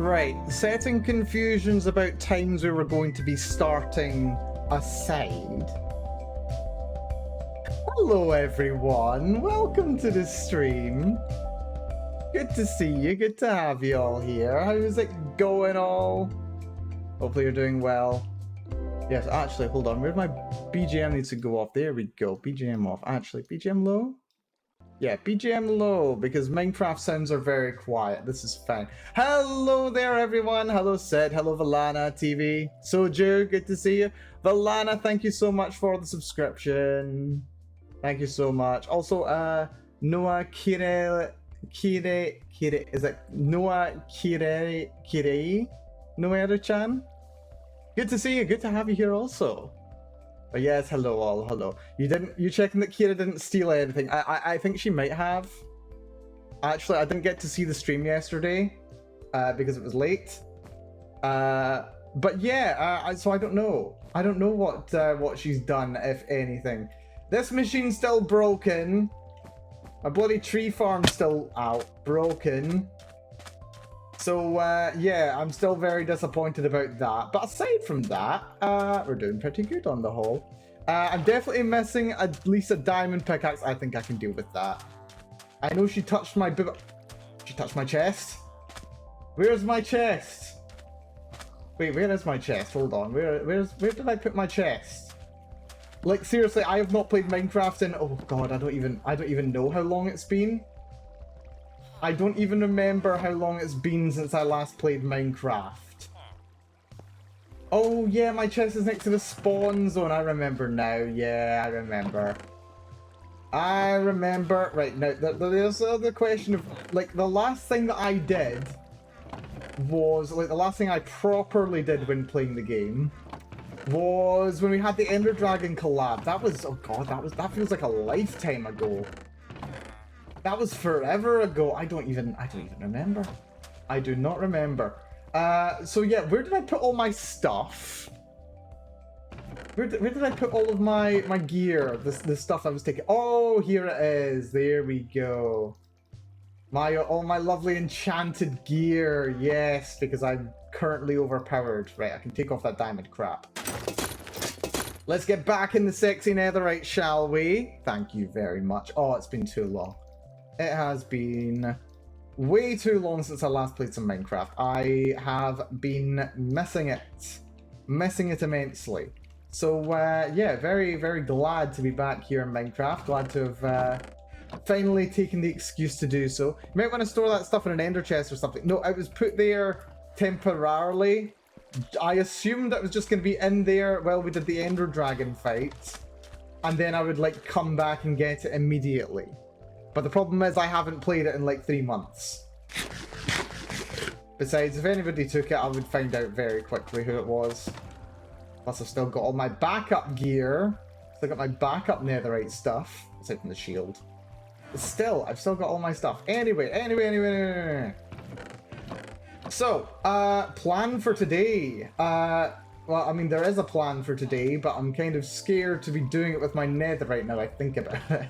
Right, setting confusions about times we were going to be starting aside. Hello everyone, welcome to the stream. Good to see you, good to have you all here. How's it going all? Hopefully you're doing well. Yes, actually, hold on, where my BGM needs to go off? There we go, BGM off. Actually, BGM low? Yeah, BGM low, because Minecraft sounds are very quiet. This is fine. Hello there, everyone. Hello, Sid. Hello, Valana TV. Soju, good to see you. Valana, thank you so much for the subscription. Thank you so much. Also, Noah Kire, is it Noah Kirei? Noera-chan? Good to see you. Good to have you here also. But yes, hello all, hello. You checking that Kira didn't steal anything? I think she might have. Actually, I didn't get to see the stream yesterday because it was late. But yeah, so I don't know. I don't know what she's done, if anything. This machine's still broken. My bloody tree farm's still out, broken. So yeah, I'm still very disappointed about that. But aside from that, we're doing pretty good on the whole. I'm definitely missing at least a diamond pickaxe. I think I can deal with that. I know she touched my She touched my chest? Where's my chest? Wait, where is my chest? Hold on. Where did I put my chest? Like seriously, I have not played Minecraft in, oh god, I don't even know how long it's been. I don't even remember how long it's been since I last played Minecraft. Oh yeah, my chest is next to the spawn zone. I remember now. Yeah, I remember. Right, now, there's the question of, like, the last thing that I did was, like, the last thing I properly did when playing the game was when we had the Ender Dragon collab. That was, oh god, that feels like a lifetime ago. That was forever ago. I don't even remember. I do not remember. So yeah, where did I put all my stuff? Where did I put all of my gear? The stuff I was taking. Oh, here it is. There we go. All my lovely enchanted gear. Yes, because I'm currently overpowered. Right, I can take off that diamond crap. Let's get back in the sexy netherite, shall we? Thank you very much. Oh, it's been too long. It has been way too long since I last played some Minecraft. I have been missing it immensely. So yeah, very, very glad to be back here in Minecraft. Glad to have finally taken the excuse to do so. You might want to store that stuff in an ender chest or something. No, it was put there temporarily. I assumed that was just going to be in there while we did the Ender Dragon fight. And then I would, like, come back and get it immediately. But the problem is I haven't played it in like 3 months. Besides, if anybody took it, I would find out very quickly who it was. Plus, I've still got all my backup gear. Still got my backup netherite stuff. Aside from the shield. But still, I've still got all my stuff. Anyway. So, plan for today. Well, I mean, there is a plan for today, but I'm kind of scared to be doing it with my netherite now I think about it.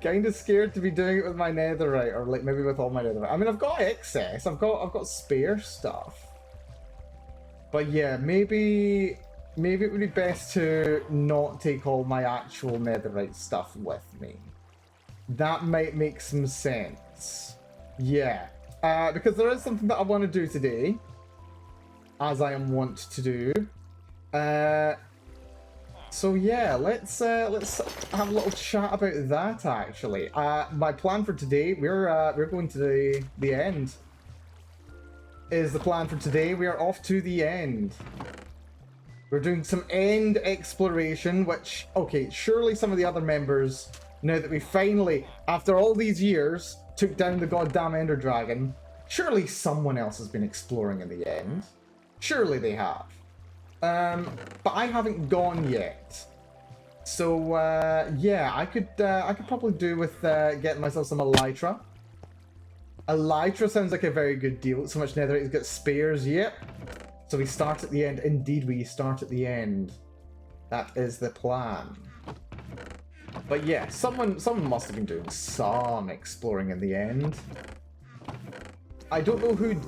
Kind of scared to be doing it with my netherite, or like maybe with all my netherite. I mean, I've got excess. I've got spare stuff. But yeah, maybe it would be best to not take all my actual netherite stuff with me. That might make some sense. Yeah, because there is something that I want to do today, as I am wont to do. So yeah, let's have a little chat about that. Actually, my plan for today, we're going to the end. Is the plan for today? We are off to the end. We're doing some end exploration, which, okay, surely some of the other members, now that we finally, after all these years, took down the goddamn Ender Dragon, surely someone else has been exploring in the end. Surely they have. But I haven't gone yet. So, yeah, I could probably do with getting myself some elytra. Elytra sounds like a very good deal. So much netherite has got spares, yep. So we start at the end. Indeed, we start at the end. That is the plan. But yeah, someone must have been doing some exploring in the end. I don't know who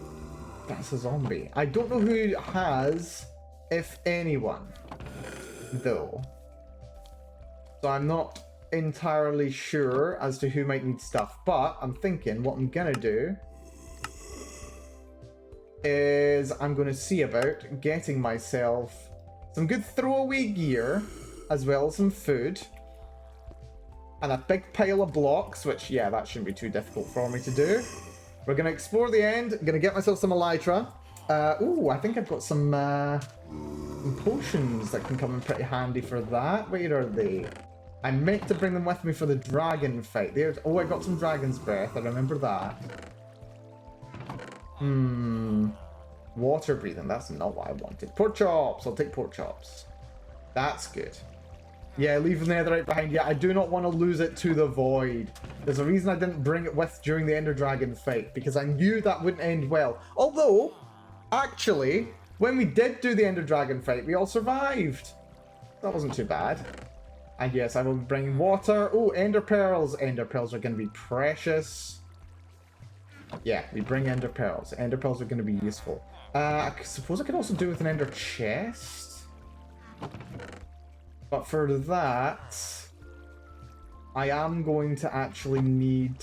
That's a zombie. I don't know who has, if anyone, though. So I'm not entirely sure as to who might need stuff, but I'm thinking what I'm gonna do is I'm gonna see about getting myself some good throwaway gear, as well as some food, and a big pile of blocks, which, yeah, that shouldn't be too difficult for me to do. We're gonna explore the end. I'm gonna get myself some elytra. Ooh, I think I've got some potions that can come in pretty handy for that. Where are they? I meant to bring them with me for the dragon fight. There's, oh, I got some dragon's breath. I remember that. Water breathing. That's not what I wanted. Pork chops. I'll take pork chops. That's good. Yeah, leave the netherite behind. Yeah, I do not want to lose it to the void. There's a reason I didn't bring it with during the Ender Dragon fight, because I knew that wouldn't end well. Although, actually, when we did do the Ender Dragon fight, we all survived. That wasn't too bad. And yes, I will be bringing water. Oh, ender pearls. Ender pearls are going to be precious. Yeah, we bring ender pearls. Ender pearls are going to be useful. I suppose I could also do with an ender chest. But for that, I am going to actually need...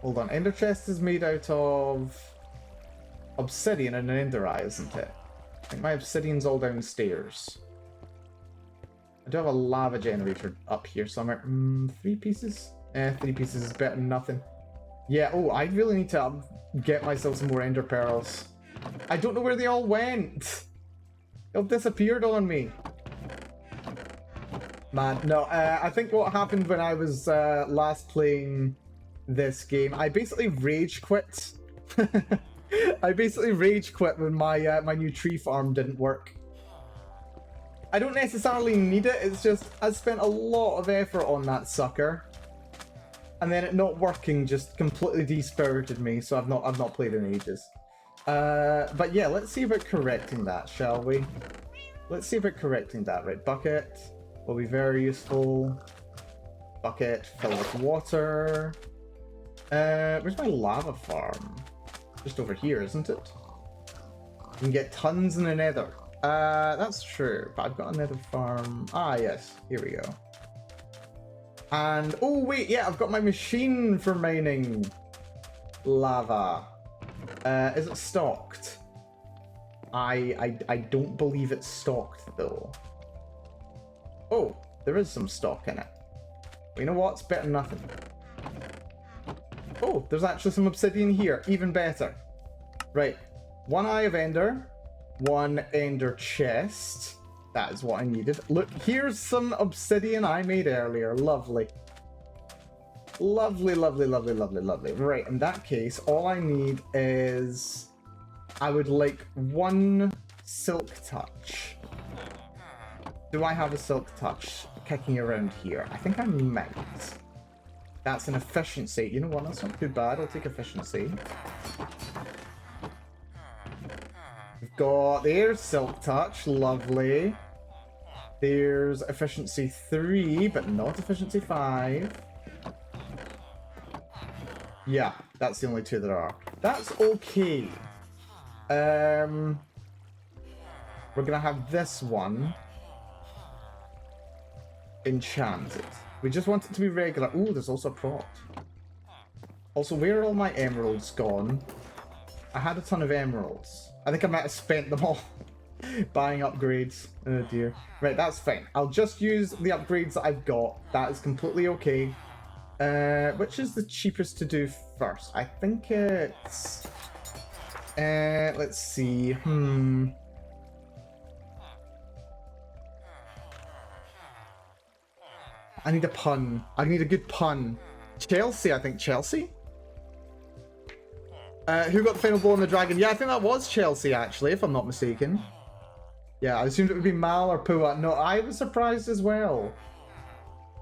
Hold on, ender chest is made out of obsidian and an ender eye, isn't it? I think my obsidian's all downstairs. I do have a lava generator up here somewhere. 3 pieces? 3 pieces is better than nothing. Yeah, oh, I really need to get myself some more ender pearls. I don't know where they all went. They all disappeared on me. Man, no, I think what happened when I was last playing this game, I basically rage quit. I basically rage quit when my my new tree farm didn't work. I don't necessarily need it, it's just I spent a lot of effort on that sucker. And then it not working just completely despirited me, so I've not played in ages. But yeah, let's see about correcting that, shall we? Let's see about correcting that. Right, bucket will be very useful. Bucket, fill with water. Where's my lava farm? Just over here, isn't it? You can get tons in the nether. That's true, but I've got a nether farm. Ah, yes, here we go. And, oh wait, yeah, I've got my machine for mining lava. Is it stocked? I don't believe it's stocked, though. Oh, there is some stock in it. But you know what? It's better than nothing. Oh, there's actually some obsidian here. Even better. Right. 1 Eye of Ender. 1 Ender chest. That is what I needed. Look, here's some obsidian I made earlier. Lovely. Lovely, lovely, lovely, lovely, lovely. Right, in that case, all I need is... I would like 1 silk touch. Do I have a silk touch kicking around here? I think I might. That's an efficiency. You know what? That's not too bad. I'll take efficiency. We've got... There's silk touch. Lovely. There's efficiency 3, but not efficiency 5. Yeah, that's the only 2 there are. That's okay. We're gonna have this one enchanted. We just want it to be regular. Ooh, there's also a prot. Also, where are all my emeralds gone? I had a ton of emeralds. I think I might have spent them all buying upgrades. Oh dear. Right, that's fine. I'll just use the upgrades that I've got. That is completely okay. Which is the cheapest to do first? I think it's... let's see. I need a pun. I need a good pun. Chelsea, I think. Chelsea? Who got the final blow on the dragon? Yeah, I think that was Chelsea, actually, if I'm not mistaken. Yeah, I assumed it would be Mal or Pua. No, I was surprised as well.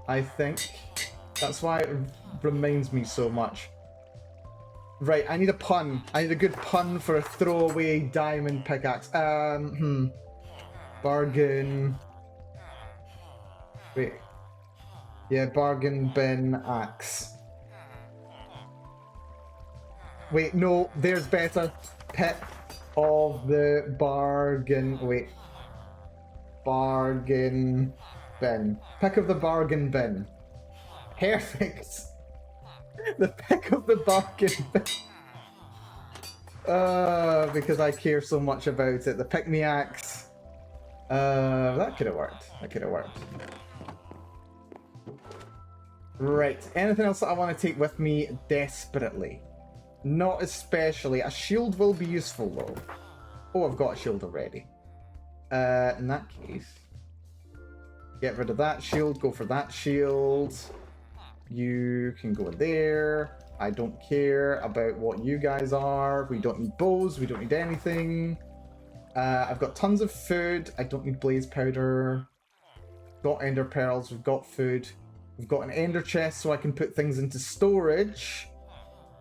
I think. That's why it reminds me so much. Right, I need a pun. I need a good pun for a throwaway diamond pickaxe. Bargain. Wait. Yeah, bargain bin axe. Wait, no, there's better. Pick of the bargain. Wait. Bargain bin. Pick of the bargain bin. Perfect. The pick of the bargain bin. Because I care so much about it. The pick-me-axe. That could have worked. That could have worked. Right. Anything else that I want to take with me desperately? Not especially. A shield will be useful, though. Oh, I've got a shield already. In that case, get rid of that shield, go for that shield. You can go in there. I don't care about what you guys are. We don't need bows, we don't need anything. I've got tons of food. I don't need blaze powder. Got ender pearls, we've got food. We've got an ender chest so I can put things into storage.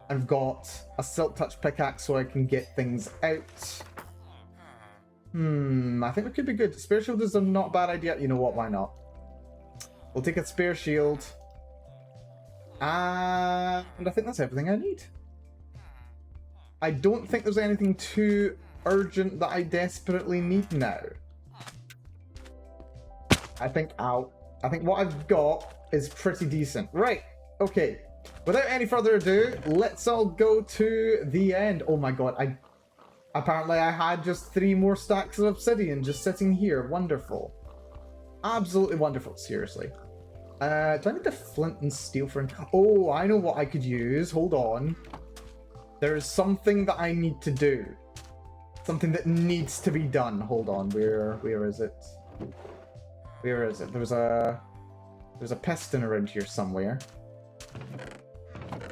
I've got a silk touch pickaxe so I can get things out. I think it could be good. Spare shield is a not bad idea. You know what, why not? We'll take a spare shield. And I think that's everything I need. I don't think there's anything too urgent that I desperately need now. I think what I've got is pretty decent. Right, okay. Without any further ado, let's all go to the end. Oh my god, apparently I had just 3 more stacks of obsidian just sitting here. Wonderful. Absolutely wonderful, seriously. Do I need the flint and steel for... Oh, I know what I could use. Hold on. There's something that I need to do. Something that needs to be done. Hold on. Where is it? Where is it? There's a piston around here somewhere.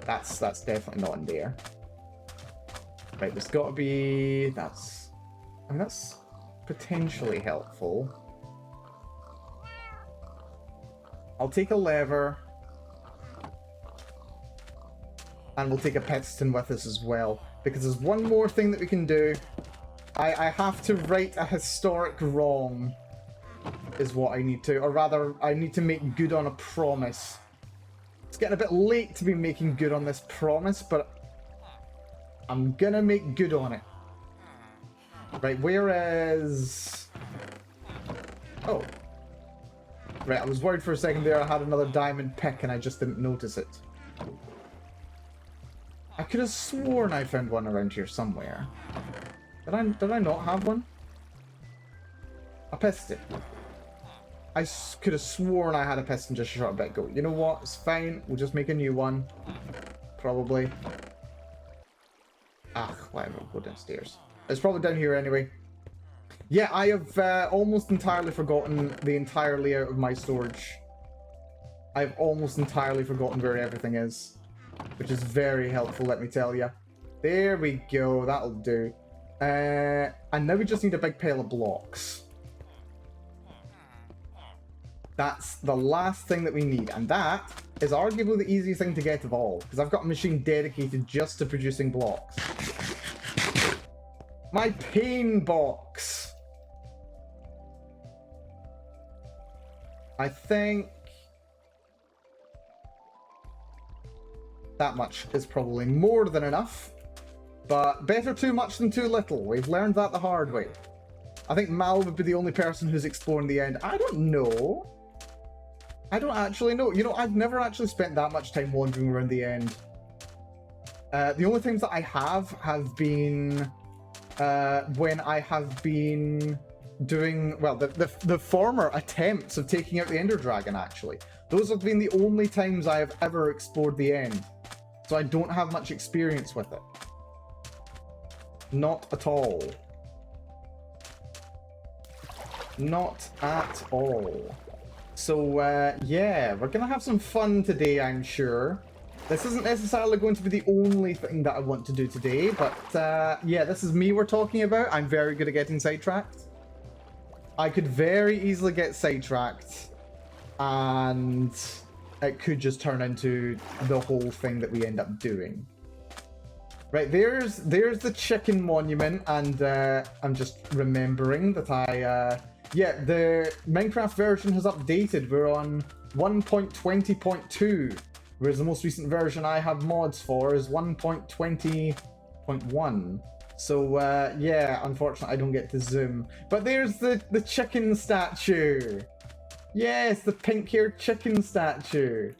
That's definitely not in there. Right, there's got to be... That's potentially helpful. I'll take a lever. And we'll take a piston with us as well. Because there's one more thing that we can do. I have to right a historic wrong. Is what I need to. Or rather, I need to make good on a promise. It's getting a bit late to be making good on this promise, but I'm gonna make good on it. Right, where is... Oh. Right, I was worried for a second there I had another diamond pick and I just didn't notice it. I could have sworn I found one around here somewhere. Did I not have one? A piston. I could have sworn I had a piston just a short bit ago. You know what? It's fine. We'll just make a new one. Probably. Ah, whatever. We'll go downstairs. It's probably down here anyway. Yeah, I have almost entirely forgotten the entire layout of my storage. I've almost entirely forgotten where everything is. Which is very helpful, let me tell you. There we go. That'll do. And now we just need a big pile of blocks. That's the last thing that we need, and that is arguably the easiest thing to get of all, because I've got a machine dedicated just to producing blocks. My pain box! I think that much is probably more than enough, but better too much than too little. We've learned that the hard way. I think Mal would be the only person who's exploring the end. I don't know. I don't actually know. You know, I've never actually spent that much time wandering around the end. The only times that I have been when I have been doing, well, the former attempts of taking out the Ender Dragon, actually. Those have been the only times I have ever explored the end. So I don't have much experience with it. Not at all. Not at all. So, yeah, we're gonna have some fun today, I'm sure. This isn't necessarily going to be the only thing that I want to do today, but, yeah, this is me we're talking about. I'm very good at getting sidetracked. I could very easily get sidetracked, and it could just turn into the whole thing that we end up doing. Right, there's the chicken monument, and I'm just remembering that yeah, the Minecraft version has updated. We're on 1.20.2, whereas the most recent version I have mods for is 1.20.1. So, yeah, unfortunately I don't get to zoom. But there's the chicken statue! Yes, the pink-haired chicken statue!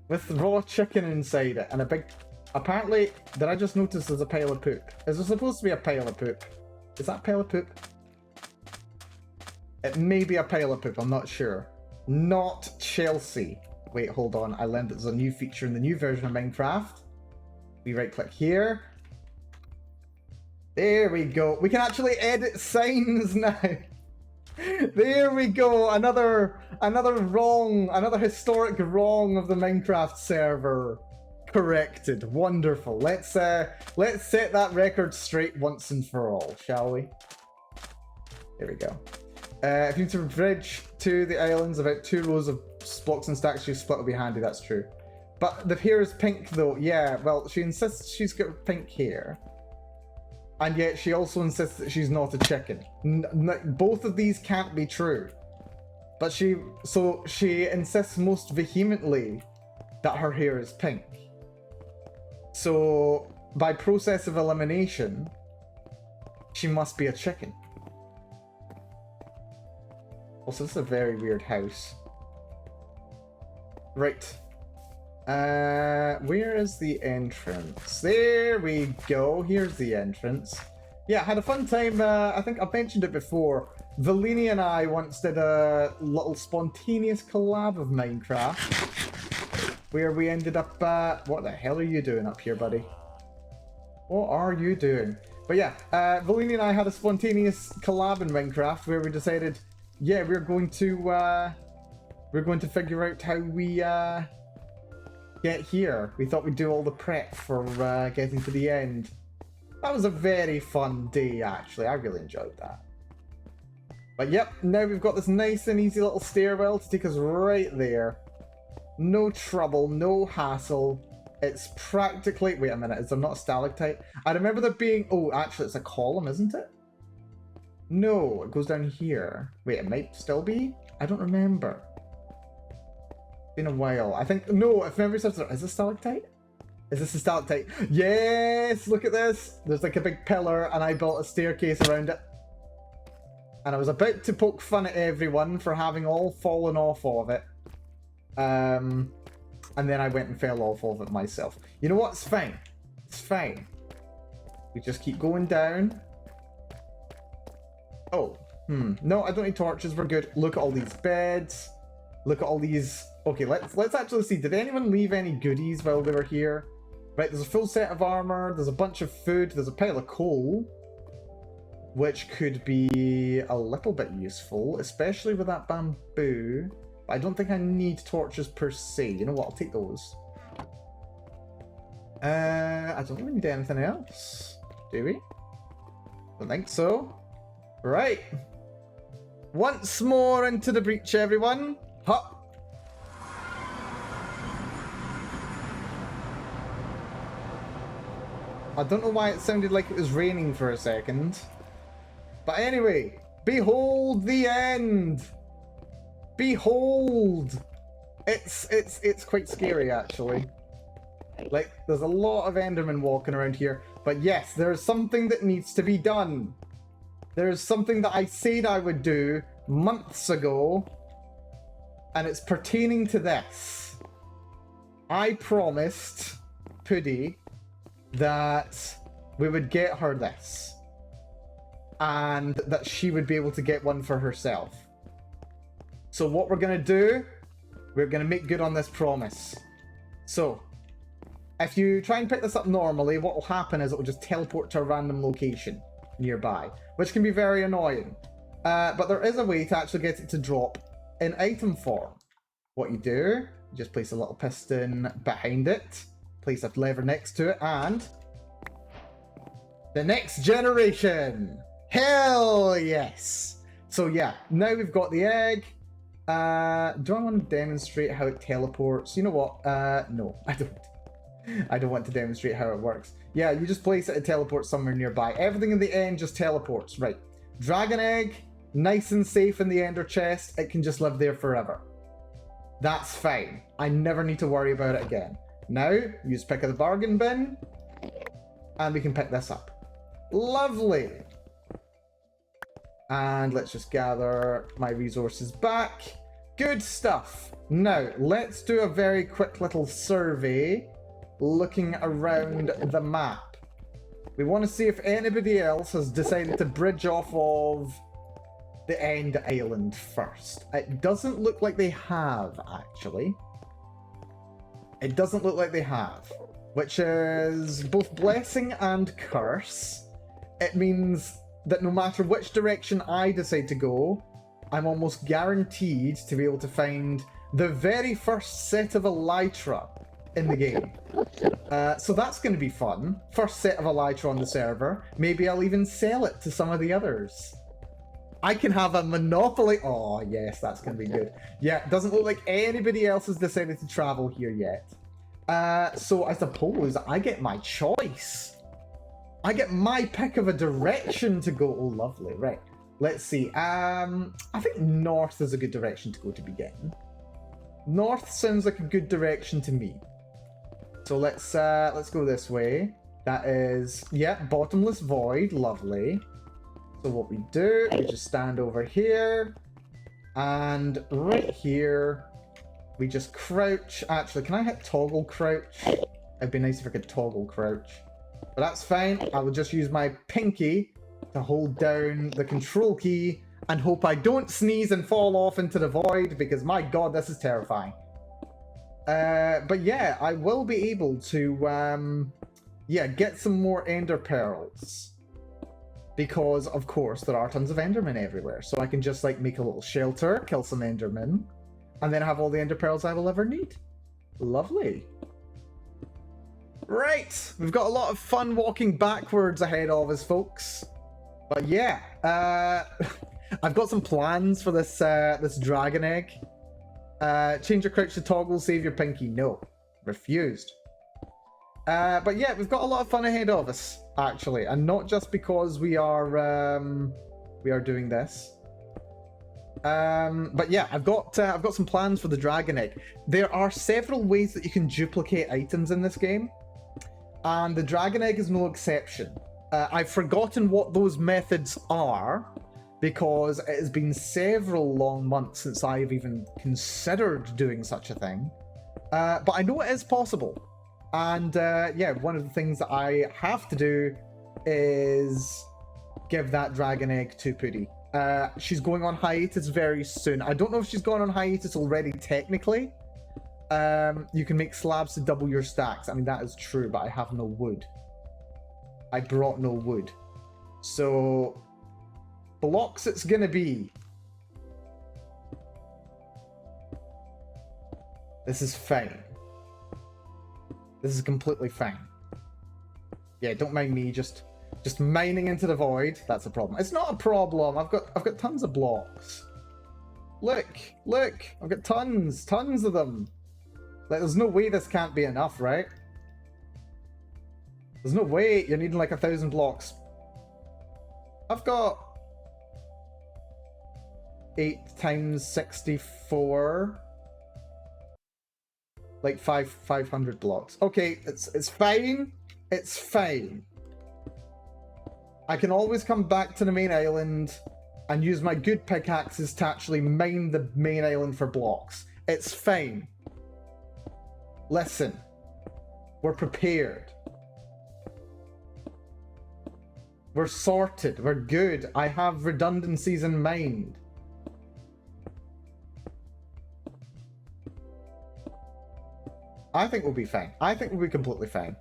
With raw chicken inside it, and a big... Apparently, did I just notice there's a pile of poop? Is there supposed to be a pile of poop? Is that a pile of poop? It may be a pile of poop, I'm not sure. Not Chelsea. Wait, hold on, I learned there's a new feature in the new version of Minecraft. We right-click here. There we go. We can actually edit signs now. There we go. Another historic wrong of the Minecraft server corrected. Wonderful. Let's set that record straight once and for all, shall we? There we go. If you need to bridge to the islands, about 2 rows of blocks and stacks you split will be handy. That's true. But the hair is pink though. Yeah. Well, she insists she's got pink hair. And yet she also insists that she's not a chicken. Both of these can't be true. But she insists most vehemently that her hair is pink. So, by process of elimination, she must be a chicken. Also, this is a very weird house. Right. Where is the entrance? There we go. Here's the entrance. Yeah, had a fun time. I think I've mentioned it before. Valini and I once did a little spontaneous collab of Minecraft where we ended up, what the hell are you doing up here, buddy? What are you doing? But yeah, Valini and I had a spontaneous collab in Minecraft where we decided, yeah, we're going to figure out how we, get here. We thought we'd do all the prep for getting to the end. That was a very fun day, actually. I really enjoyed that. But yep, now we've got this nice and easy little stairwell to take us right there. No trouble, no hassle. It's practically... Wait a minute, is there not a stalactite? I remember there being... Oh, actually, it's a column, isn't it? No, it goes down here. Wait, it might still be? I don't remember. Been a while. I think... No, if memory serves... Is this stalactite? Is this a stalactite? Yes! Look at this! There's like a big pillar and I built a staircase around it. And I was about to poke fun at everyone for having all fallen off of it. And then I went and fell off of it myself. You know what? It's fine. It's fine. We just keep going down. Oh. No, I don't need torches. We're good. Look at all these beds. Look at all these... Okay, let's actually see. Did anyone leave any goodies while they were here? Right, there's a full set of armor. There's a bunch of food. There's a pile of coal, which could be a little bit useful, especially with that bamboo. But I don't think I need torches per se. You know what? I'll take those. I don't think we need anything else. Do we? Don't think so. Right. Once more into the breach, everyone. Hop. I don't know why it sounded like it was raining for a second. But anyway, behold the end. Behold. It's quite scary, actually. Like, there's a lot of Endermen walking around here. But yes, there's something that needs to be done. There's something that I said I would do months ago. And it's pertaining to this. I promised Puddy that we would get her this. And that she would be able to get one for herself. So what we're going to do, we're going to make good on this promise. So, if you try and pick this up normally, what will happen is it will just teleport to a random location nearby, which can be very annoying. But there is a way to actually get it to drop in item form. What you do, you just place a little piston behind it, place a lever next to it, and the next generation. Hell yes! So yeah, now we've got the egg. Do I want to demonstrate how it teleports? You know what? No, I don't. I don't want to demonstrate how it works. Yeah, you just place it, it teleports somewhere nearby. Everything in the end just teleports. Right. Dragon egg, nice and safe in the ender chest. It can just live there forever. That's fine. I never need to worry about it again. Now, use pick of the bargain bin, and we can pick this up. Lovely. And let's just gather my resources back. Good stuff. Now, let's do a very quick little survey looking around the map. We want to see if anybody else has decided to bridge off of the end island first. It doesn't look like they have, actually. It doesn't look like they have, which is both blessing and curse. It means that no matter which direction I decide to go, I'm almost guaranteed to be able to find the very first set of Elytra in the game. So that's going to be fun. First set of Elytra on the server. Maybe I'll even sell it to some of the others. I can have a monopoly. Oh, yes, that's going to be good. Yeah, doesn't look like anybody else has decided to travel here yet. So I suppose I get my choice. I get my pick of a direction to go. Oh, lovely. Right. Let's see. I think north is a good direction to go to begin. North sounds like a good direction to me. So let's go this way. That is, yeah, bottomless void. Lovely. So what we do, we just stand over here, and right here, we just crouch. Actually, can I hit toggle crouch? It'd be nice if I could toggle crouch. But that's fine. I will just use my pinky to hold down the control key and hope I don't sneeze and fall off into the void, because my god, this is terrifying. But yeah, I will be able to, get some more ender pearls. Because, of course, there are tons of endermen everywhere. So I can just, like, make a little shelter, kill some endermen, and then have all the ender pearls I will ever need. Lovely. Right, we've got a lot of fun walking backwards ahead of us, folks. But yeah, I've got some plans for this this dragon egg. Change your crouch to toggle, save your pinky. No, refused. But yeah, we've got a lot of fun ahead of us, actually, and not just because we are doing this. But yeah, I've got some plans for the dragon egg. There are several ways that you can duplicate items in this game, and the dragon egg is no exception. I've forgotten what those methods are, because it has been several long months since I've even considered doing such a thing. But I know it is possible. And yeah, one of the things that I have to do is give that dragon egg to Pooty. She's going on hiatus very soon. I don't know if she's gone on hiatus already technically. You can make slabs to double your stacks. I mean, that is true, but I have no wood. I brought no wood. So, blocks it's gonna be. This is fine. This is completely fine. Yeah, don't mind me just mining into the void. That's a problem. It's not a problem. I've got tons of blocks. Look, I've got tons of them. Like, there's no way this can't be enough, right? There's no way you're needing like 1,000 blocks. I've got 8 times 64. Like 500 blocks. Okay, it's fine. It's fine. I can always come back to the main island and use my good pickaxes to actually mine the main island for blocks. It's fine. Listen, we're prepared. We're sorted. We're good. I have redundancies in mind. I think we'll be fine. I think we'll be completely fine.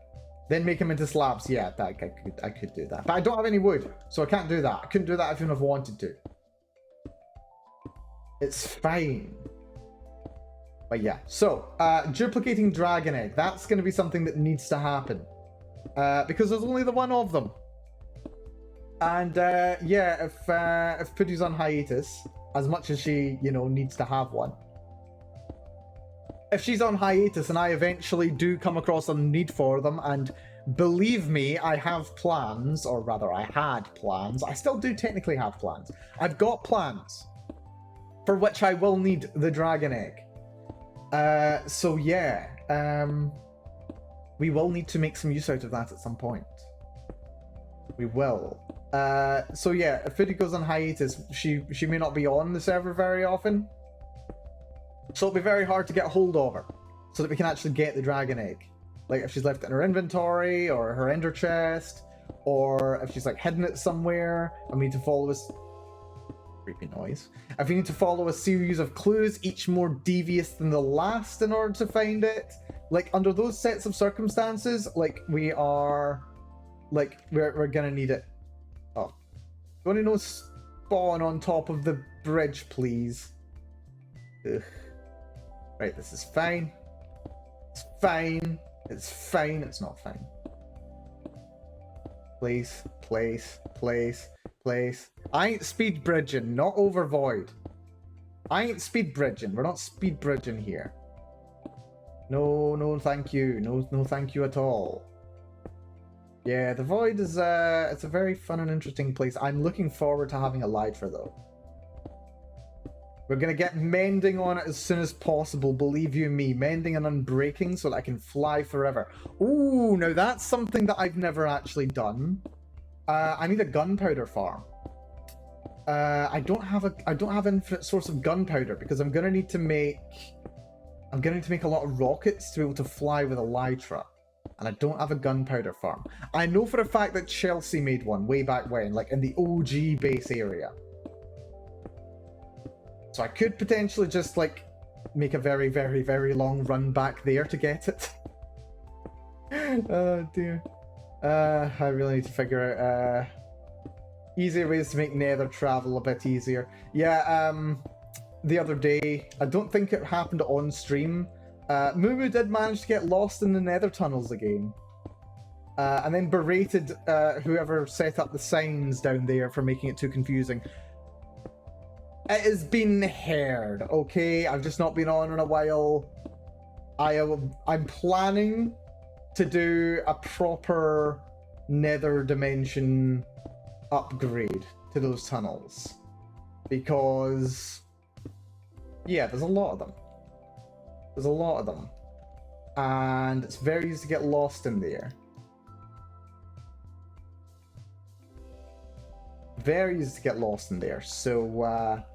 Then make them into slabs. Yeah, I could do that. But I don't have any wood, so I can't do that. I couldn't do that if I've wanted to. It's fine. But yeah, so duplicating dragon egg. That's going to be something that needs to happen. Because there's only the one of them. And yeah, if Pooty's on hiatus, as much as she, you know, needs to have one. If she's on hiatus and I eventually do come across a need for them, and believe me, I have plans, or rather I had plans. I still do technically have plans. I've got plans for which I will need the dragon egg. So yeah, we will need to make some use out of that at some point. We will. So yeah, if Foodie goes on hiatus, she may not be on the server very often. So it'll be very hard to get a hold of her, so that we can actually get the dragon egg. Like if she's left it in her inventory or her ender chest, or if she's like hidden it somewhere, and we need to follow us. Creepy noise. If we need to follow a series of clues, each more devious than the last in order to find it, like under those sets of circumstances, like we're gonna need it. Oh, you want to know spawn on top of the bridge, please? Ugh. Right, this is fine. It's fine. It's fine. It's not fine. Place. I ain't speed bridging, not over void. I ain't speed bridging. We're not speed bridging here. No, thank you. No, thank you at all. Yeah, the void is it's a very fun and interesting place. I'm looking forward to having a Elytra though. We're gonna get mending on it as soon as possible, believe you me. Mending and unbreaking so that I can fly forever. Ooh, now that's something that I've never actually done. I need a gunpowder farm. I don't have infinite source of gunpowder because I'm gonna need to make a lot of rockets to be able to fly with Elytra. And I don't have a gunpowder farm. I know for a fact that Chelsea made one way back when, like in the OG base area. So I could potentially just like make a very, very, very long run back there to get it. Oh dear. I really need to figure out easier ways to make nether travel a bit easier. Yeah, the other day, I don't think it happened on stream. Mumu did manage to get lost in the nether tunnels again. And then berated whoever set up the signs down there for making it too confusing. It has been heard, okay? I've just not been on in a while. I'm planning to do a proper nether dimension upgrade to those tunnels. Because, yeah, there's a lot of them. There's a lot of them. And it's very easy to get lost in there. Very easy to get lost in there. So,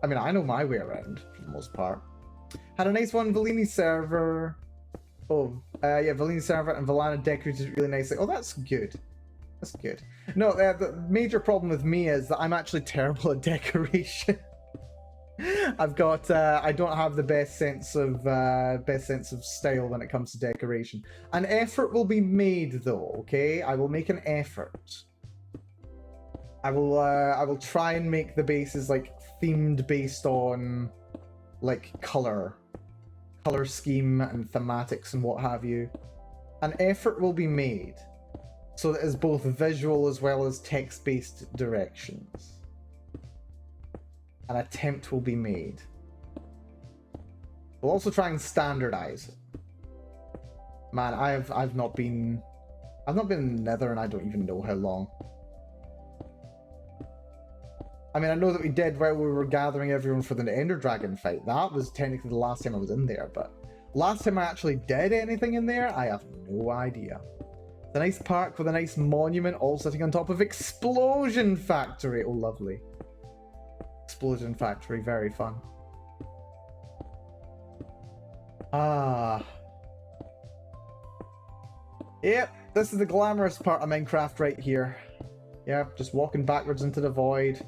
I mean, I know my way around for the most part. Had a nice one, Valini server. Oh, yeah, Valini server and Valana decorated really nicely. Oh, that's good. That's good. No, the major problem with me is that I'm actually terrible at decoration. I've got, I don't have the best sense of style when it comes to decoration. An effort will be made though, okay? I will make an effort. I will try and make the bases like themed based on like color scheme and thematics and what have you. An effort will be made so that it's both visual as well as text-based directions. An attempt will be made. We'll also try and standardize it. Man, I've not been in Nether and I don't even know how long. I mean, I know that we did while we were gathering everyone for the Ender Dragon fight. That was technically the last time I was in there, but last time I actually did anything in there, I have no idea. It's a nice park with a nice monument, all sitting on top of Explosion Factory. Oh, lovely. Explosion Factory, very fun. Ah. Yep, this is the glamorous part of Minecraft right here. Yep, just walking backwards into the void.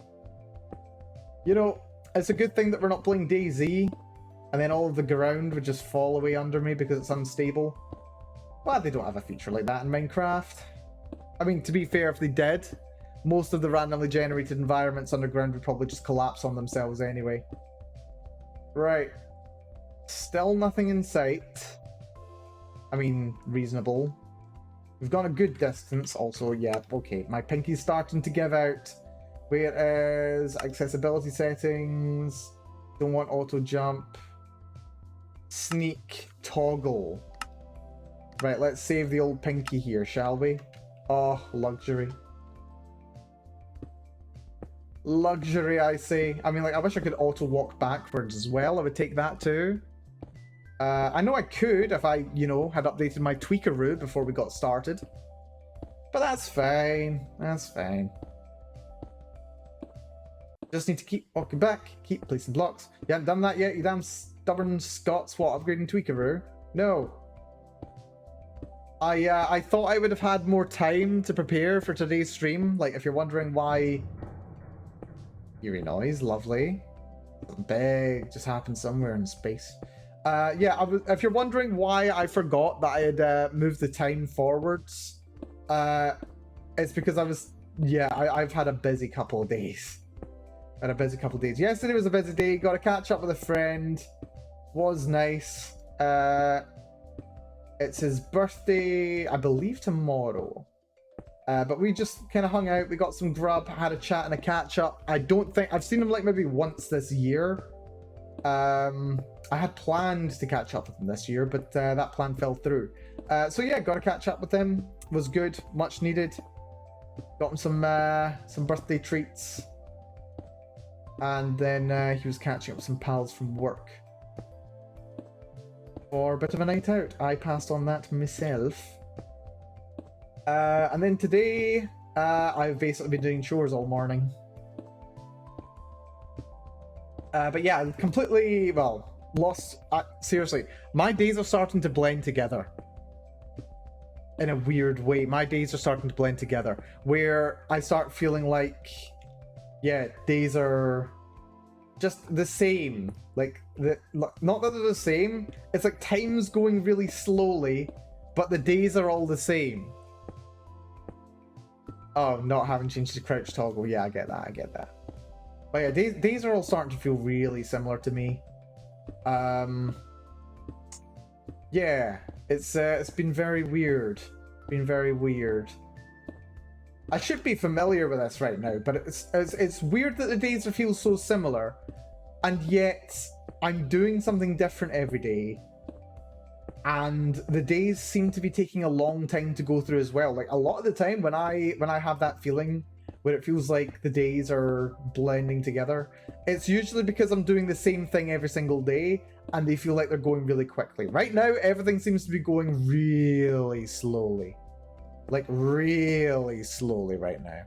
You know, it's a good thing that we're not playing DayZ, and then all of the ground would just fall away under me because it's unstable. Glad they don't have a feature like that in Minecraft. I mean, to be fair, if they did, most of the randomly generated environments underground would probably just collapse on themselves anyway. Right. Still nothing in sight. I mean, reasonable. We've gone a good distance also, yeah, okay. My pinky's starting to give out. Where is accessibility settings? Don't want auto jump. Sneak toggle. Right, let's save the old pinky here, shall we? Oh, luxury. Luxury, I say. I mean, like, I wish I could auto walk backwards as well. I would take that too. I know I could if I, you know, had updated my tweakeroo before we got started. But that's fine. That's fine. Just need to keep walking back, keep placing blocks. You haven't done that yet, you damn stubborn Scots. What, upgrading tweakeroo? No. I thought I would have had more time to prepare for today's stream. Like, if you're wondering why... Eerie noise, lovely. Something big just happened somewhere in space. Yeah, if you're wondering why I forgot that I had moved the time forwards, it's because I was... Yeah, I've had a busy couple of days. Yesterday was a busy day, got to catch up with a friend. Was nice. It's his birthday, I believe, tomorrow. But we just kind of hung out, we got some grub, had a chat and a catch up. I don't think, I've seen him like maybe once this year. I had planned to catch up with him this year, but that plan fell through. So yeah, got to catch up with him. Was good, much needed. Got him some birthday treats. And then he was catching up with some pals from work. For a bit of a night out. I passed on that myself. And then today, I've basically been doing chores all morning. But yeah, completely, well, lost... seriously, my days are starting to blend together. In a weird way. My days are starting to blend together. Where I start feeling like... Yeah, days are just the same. Like, not that they're the same. It's like time's going really slowly, but the days are all the same. Oh, not having changed the crouch toggle. Yeah, I get that. But yeah, days are all starting to feel really similar to me. Yeah, it's been very weird. I should be familiar with this right now, but it's weird that the days feel so similar, and yet I'm doing something different every day, and the days seem to be taking a long time to go through as well. Like, a lot of the time when I have that feeling where it feels like the days are blending together, it's usually because I'm doing the same thing every single day, and they feel like they're going really quickly. Right now, everything seems to be going really slowly. Like, really slowly right now.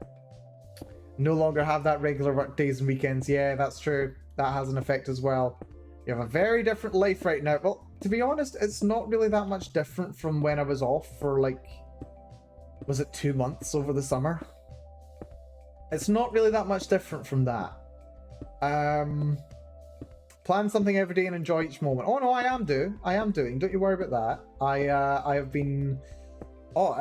No longer have that regular work days and weekends. Yeah, that's true. That has an effect as well. You have a very different life right now. Well, to be honest, it's not really that much different from when I was off for, like... Was it 2 months over the summer? It's not really that much different from that. Plan something every day and enjoy each moment. Oh no, I am doing. Don't you worry about that. I have been... Oh,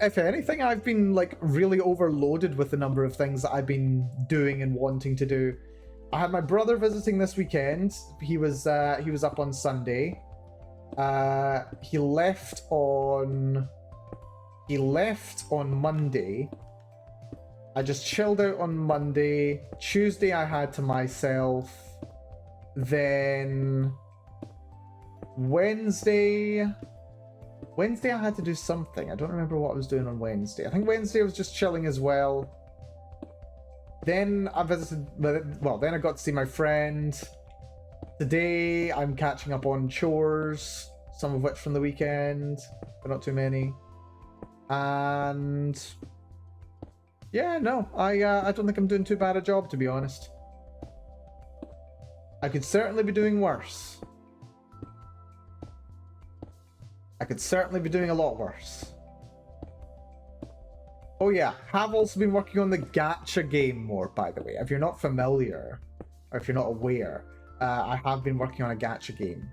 if anything, I've been, like, really overloaded with the number of things that I've been doing and wanting to do. I had my brother visiting this weekend. He was up on Sunday. He left on Monday. I just chilled out on Monday. Tuesday I had to myself. Then Wednesday I had to do something. I don't remember what I was doing on Wednesday. I think Wednesday I was just chilling as well. Then I visited, well, then I got to see my friend. Today I'm catching up on chores, some of which from the weekend, but not too many. And yeah, no, I don't think I'm doing too bad a job, to be honest. I could certainly be doing worse. I could certainly be doing a lot worse. Oh yeah, have also been working on the gacha game more, by the way. If you're not familiar, or if you're not aware, I have been working on a gacha game.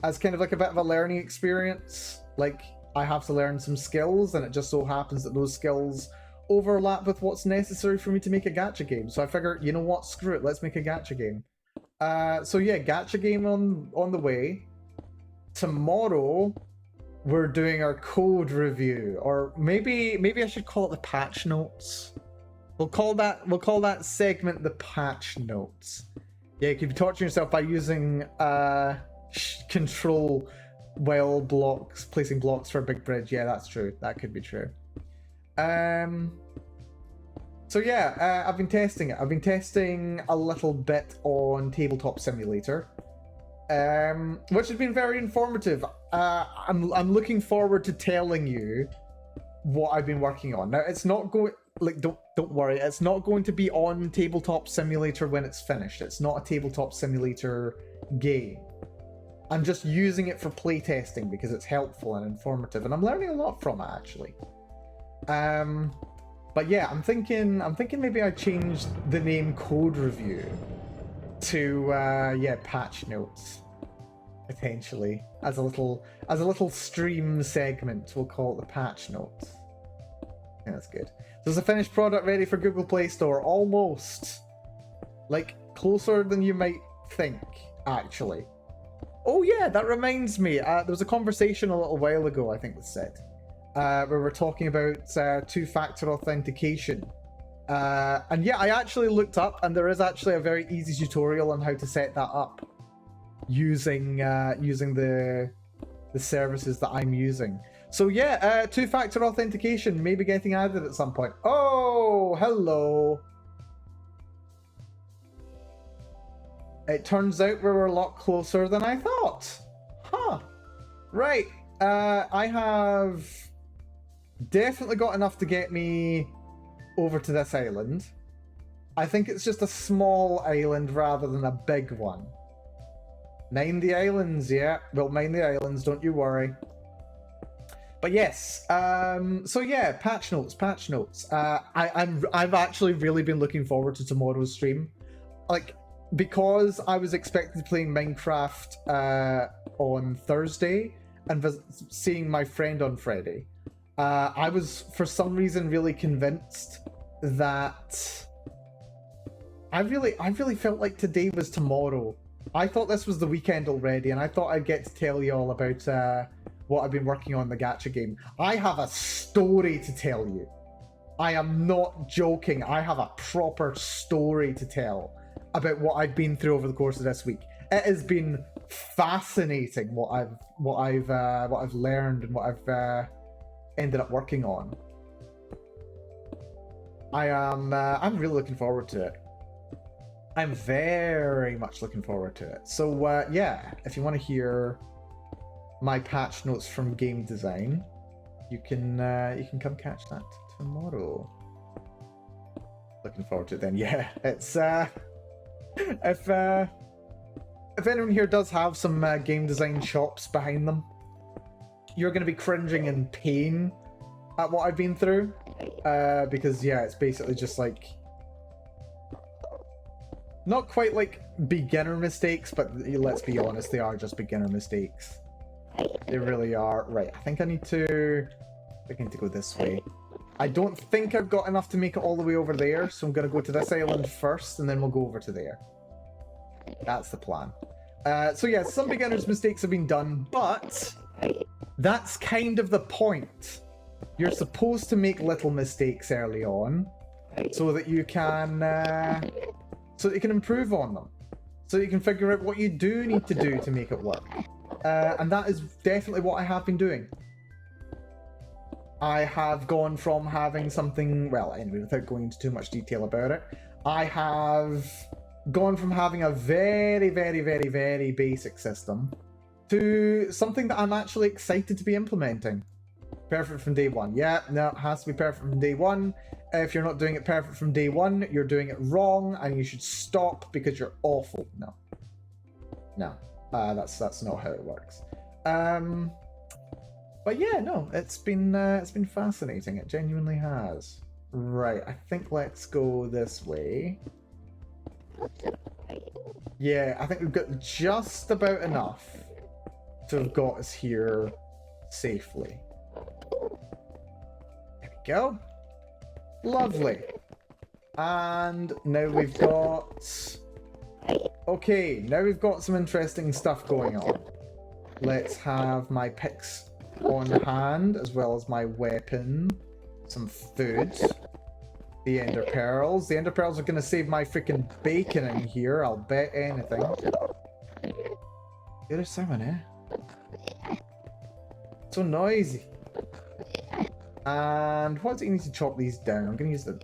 As kind of like a bit of a learning experience. Like, I have to learn some skills, and it just so happens that those skills overlap with what's necessary for me to make a gacha game. So I figure, you know what, screw it, let's make a gacha game. So yeah, gacha game on the way. Tomorrow, we're doing our code review, or maybe I should call it the patch notes. We'll call that segment the patch notes. Yeah, you could be torturing yourself by using control while placing blocks for a big bridge. Yeah, that's true. That could be true. So yeah, I've been testing it. I've been testing a little bit on Tabletop Simulator. which has been very informative. I'm looking forward to telling you what I've been working on. Now, it's not going like don't worry, it's not going to be on Tabletop Simulator when it's finished. It's not a Tabletop Simulator game. I'm just using it for playtesting because it's helpful and informative, and I'm learning a lot from it actually. But yeah, I'm thinking maybe I changed the name Code Review to Patch Notes, potentially as a little stream segment. We'll call it the Patch Notes. Yeah, that's good. So it's a finished product ready for Google Play Store, almost, like closer than you might think, actually. Oh yeah, that reminds me. There was a conversation a little while ago, I think was said, where we're talking about two-factor authentication. And yeah, I actually looked up, and there is actually a very easy tutorial on how to set that up using the services that I'm using. So yeah, two-factor authentication may be getting added at some point. Oh, hello. It turns out we were a lot closer than I thought. Huh. Right. I have definitely got enough to get me over to this island. I think it's just a small island rather than a big one. Mind the islands, yeah. We'll mind the islands, don't you worry. But yes, so yeah, patch notes. I've actually really been looking forward to tomorrow's stream. Like, because I was expected to play Minecraft on Thursday and seeing my friend on Friday, I was for some reason really convinced that I really felt like today was tomorrow. I thought this was the weekend already, and I thought I'd get to tell you all about what I've been working on in the gacha game. I have a story to tell you. I am not joking. I have a proper story to tell about what I've been through over the course of this week. It has been fascinating what I've learned and what I've ended up working on. I'm really looking forward to it. I'm very much looking forward to it. So yeah, if you want to hear my patch notes from game design, you can come catch that tomorrow. Looking forward to it then. Yeah, it's if anyone here does have some game design chops behind them, you're going to be cringing in pain at what I've been through, because yeah, it's basically just like not quite like beginner mistakes, but let's be honest, they are just beginner mistakes. They really are. Right, I think I need to go this way. I don't think I've got enough to make it all the way over there, so I'm going to go to this island first, and then we'll go over to there. That's the plan. So yeah, some beginner's mistakes have been done, but that's kind of the point. You're supposed to make little mistakes early on, so that you can improve on them. So you can figure out what you do need to do to make it work. And that is definitely what I have been doing. I have gone from having something, well, anyway, without going into too much detail about it, I have gone from having a very, very, very, very basic system to something that I'm actually excited to be implementing. Perfect from day one. Yeah, no, it has to be perfect from day one. If you're not doing it perfect from day one, you're doing it wrong, and you should stop because you're awful. No, that's not how it works. But yeah, no, it's been fascinating. It genuinely has. Right, I think let's go this way. Yeah, I think we've got just about enough to have got us here safely. There we go. Lovely. And now we've got... Okay, now we've got some interesting stuff going on. Let's have my picks on hand, as well as my weapon. Some food. The ender pearls. The ender pearls are going to save my freaking bacon in here, I'll bet anything. Get a salmon, eh? So noisy. And what do you need to chop these down? I'm going to use the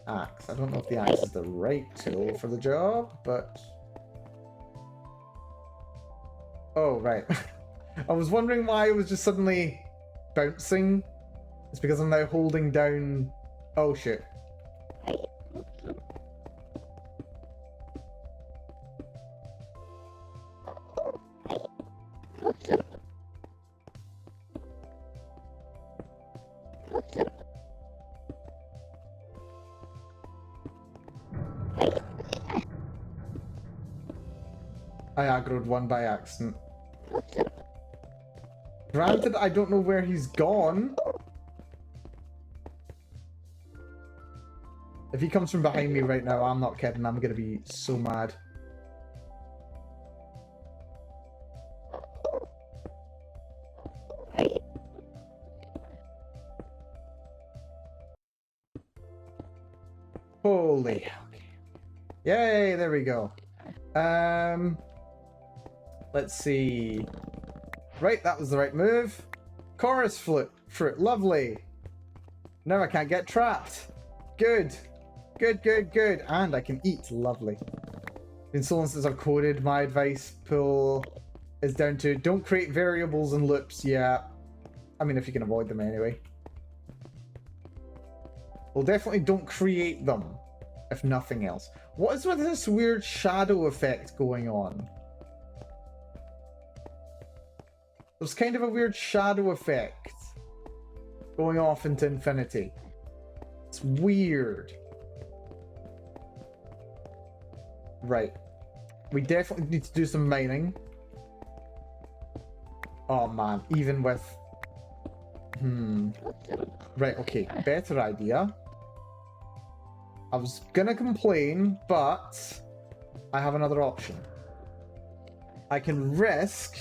axe. I don't know if the axe is the right tool for the job, but... Oh, right. I was wondering why it was just suddenly bouncing. It's because I'm now holding down... Oh, shit. I aggroed one by accident. Granted, I don't know where he's gone. If he comes from behind me right now, I'm not kidding. I'm gonna be so mad. Holy. Okay. Yay, there we go. Let's see. Right, that was the right move. Chorus fruit, lovely. Now I can't get trapped. Good. Good, good, good. And I can eat, lovely. Been so long since I've coded, my advice pool is down to don't create variables and loops yet. I mean, if you can avoid them anyway. Well, definitely don't create them, if nothing else. What is with this weird shadow effect going on? There's kind of a weird shadow effect going off into infinity. It's weird. Right. We definitely need to do some mining. Oh man, even with... Right, okay. Better idea. I was gonna complain, but I have another option. I can risk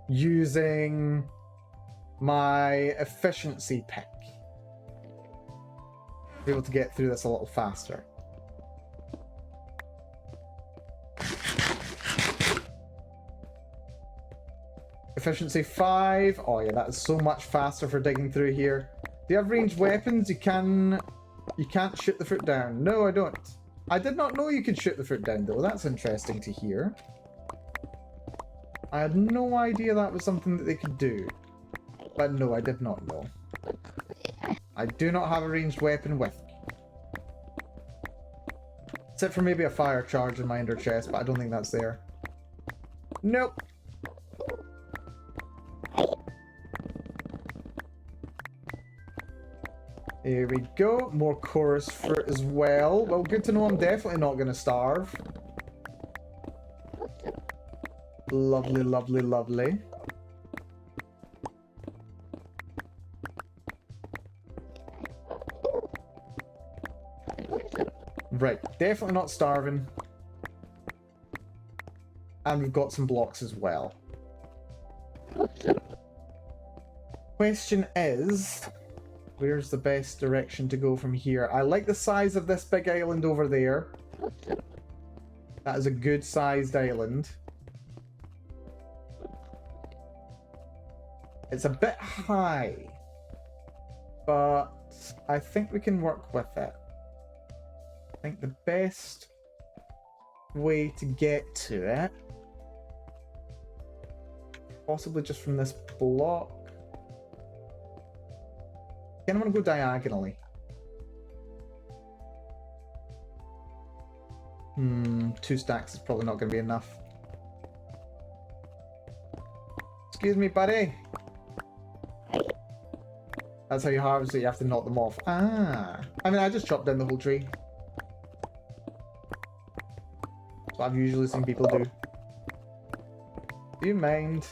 using my efficiency pick to be able to get through this a little faster. Efficiency 5. Oh yeah, that is so much faster for digging through here. Do you have ranged weapons? You can't shoot the fruit down. No, I don't. I did not know you could shoot the fruit down though. That's interesting to hear. I had no idea that was something that they could do. But no, I did not know. I do not have a ranged weapon with me. Except for maybe a fire charge in my ender chest, but I don't think that's there. Nope. Here we go. More chorus fruit as well. Well, good to know I'm definitely not going to starve. Lovely, lovely, lovely. Right, definitely not starving. And we've got some blocks as well. Question is, where's the best direction to go from here? I like the size of this big island over there. That is a good sized island. It's a bit high, but I think we can work with it. I think the best way to get to it, possibly just from this block. Again, I'm going to go diagonally. 2 stacks is probably not going to be enough. Excuse me, buddy. That's how you harvest it, you have to knock them off. Ah. I mean, I just chopped down the whole tree. That's what I've usually seen people do. Do you mind?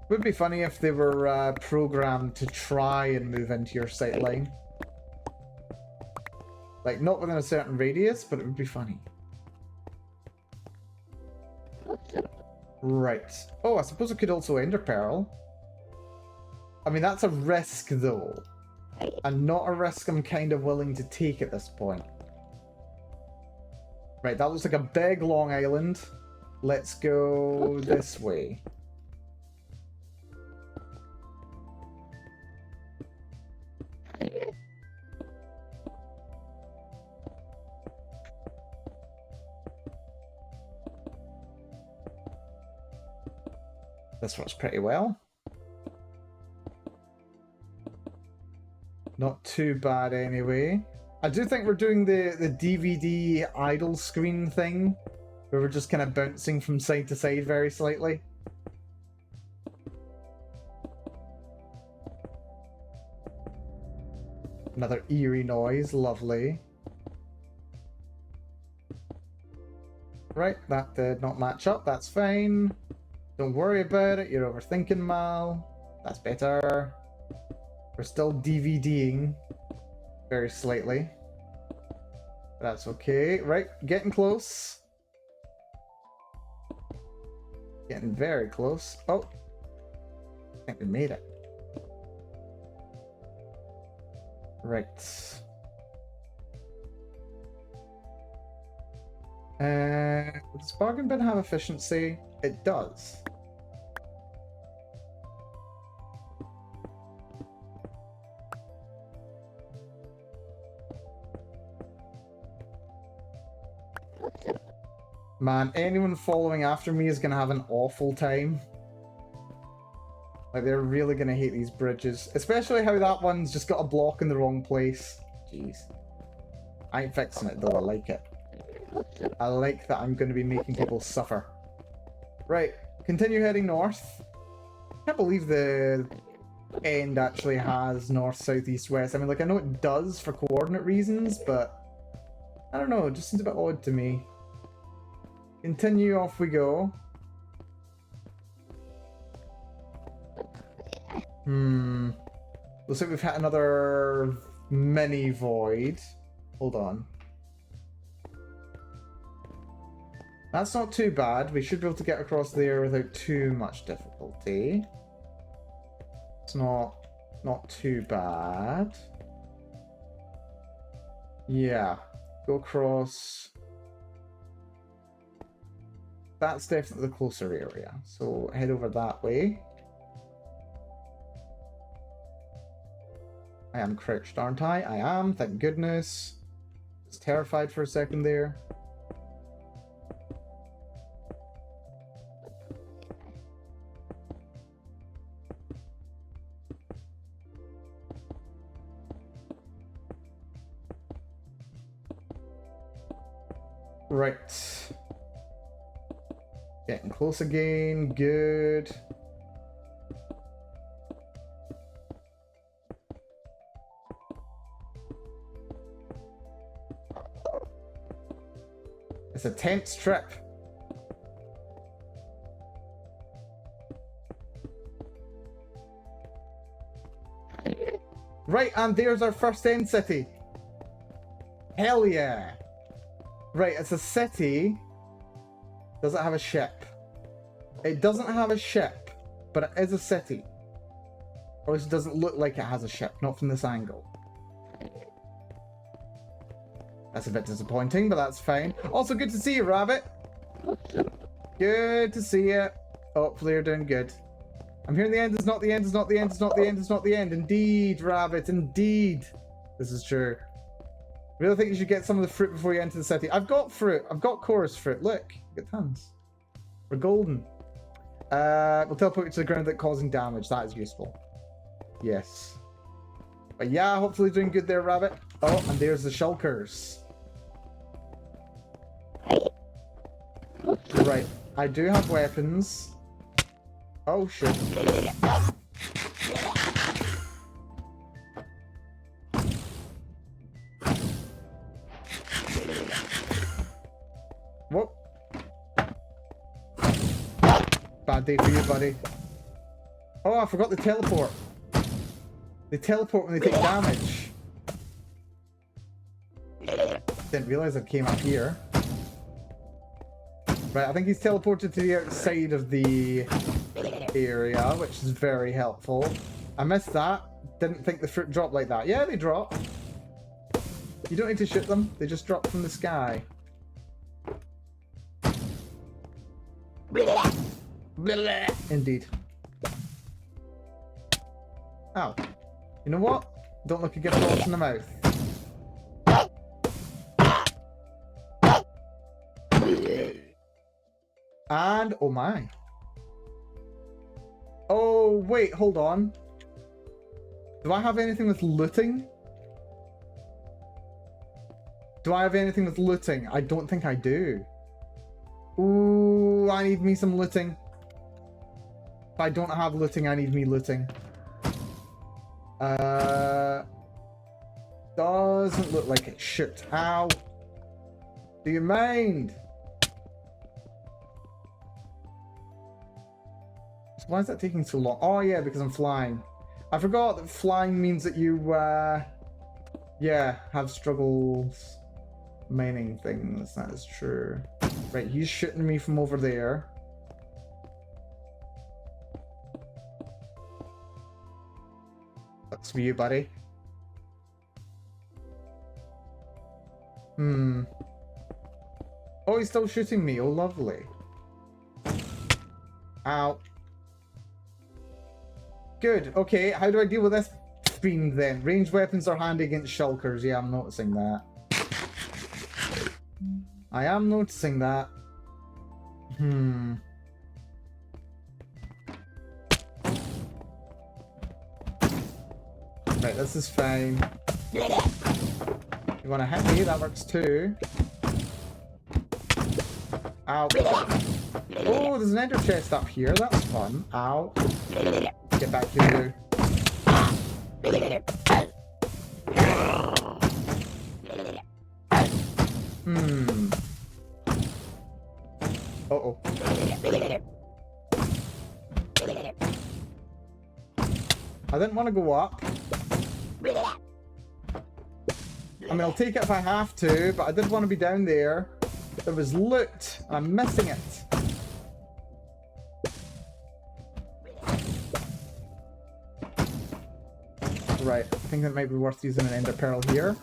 Would be funny if they were programmed to try and move into your sight line. Like, not within a certain radius, but it would be funny. Right. Oh, I suppose it could also ender pearl. I mean, that's a risk, though. And not a risk I'm kind of willing to take at this point. Right, that looks like a big, long island. Let's go this way. This works pretty well. Not too bad anyway. I do think we're doing the DVD idle screen thing, where we're just kind of bouncing from side to side very slightly. Another eerie noise, lovely. Right, that did not match up, that's fine. Don't worry about it, you're overthinking, Mal. That's better. We're still DVDing very slightly. That's okay. Right, getting close. Getting very close. Oh, I think we made it. Right. Does bargain bin have efficiency? It does. Man, anyone following after me is gonna have an awful time. Like, they're really gonna hate these bridges. Especially how that one's just got a block in the wrong place. Jeez. I ain't fixing it though, I like it. I like that I'm gonna be making people suffer. Right, continue heading north. Can't believe the end actually has north, south, east, west. I mean, like, I know it does for coordinate reasons, but I don't know, it just seems a bit odd to me. Continue, off we go. Looks like we've hit another mini void. Hold on. That's not too bad. We should be able to get across there without too much difficulty. It's not too bad. Yeah. Go across. That's definitely the closer area. So head over that way. I am crouched, aren't I? I am, thank goodness. I was terrified for a second there. Right. Getting close again, good. It's a tense trip. Right, and there's our first end city. Hell yeah. Right, it's a city. Does it have a ship? It doesn't have a ship, but it is a city. Or at least it doesn't look like it has a ship, not from this angle. That's a bit disappointing, but that's fine. Also, good to see you, Rabbit. Good to see you. Hopefully you're doing good. I'm hearing the end is not the end, is not the end, is not the end, is not the end. Indeed, Rabbit, indeed. This is true. Really think you should get some of the fruit before you enter the city. I've got fruit. I've got chorus fruit. Look, get tons. We're golden. We'll teleport you to the ground without causing damage. That is useful. Yes. But yeah, hopefully doing good there, Rabbit. Oh, and there's the shulkers. Right. I do have weapons. Oh, shit. Whoop. Bad day for you, buddy. Oh, I forgot the teleport. They teleport when they take damage. Didn't realize it came up here. Right, I think he's teleported to the outside of the area, which is very helpful. I missed that. Didn't think the fruit dropped like that. Yeah, they drop. You don't need to shoot them. They just drop from the sky. Indeed. Oh. You know what? Don't look a gift horse in the mouth. And, oh my. Oh, wait, hold on. Do I have anything with looting? Do I have anything with looting? I don't think I do. Ooh, I need me some looting. If I don't have looting, I need me looting. Doesn't look like it. Shit. Ow. Do you mind? So why is that taking so long? Oh, yeah, because I'm flying. I forgot that flying means that you, yeah, have struggles mining things. That is true. Right, he's shooting me from over there. That's for you, buddy. Oh, he's still shooting me. Oh, lovely. Ow. Good. Okay, how do I deal with this fiend then? Ranged weapons are handy against shulkers. Yeah, I'm noticing that. I am noticing that. Right, this is fine. You want to hit me? That works too. Ow. Oh, there's an ender chest up here. That's fun. Ow. Get back here, you. Uh-oh. I didn't want to go up. I mean, I'll take it if I have to, but I did want to be down there. There was loot. I'm missing it. Right, I think that might be worth using an ender pearl here.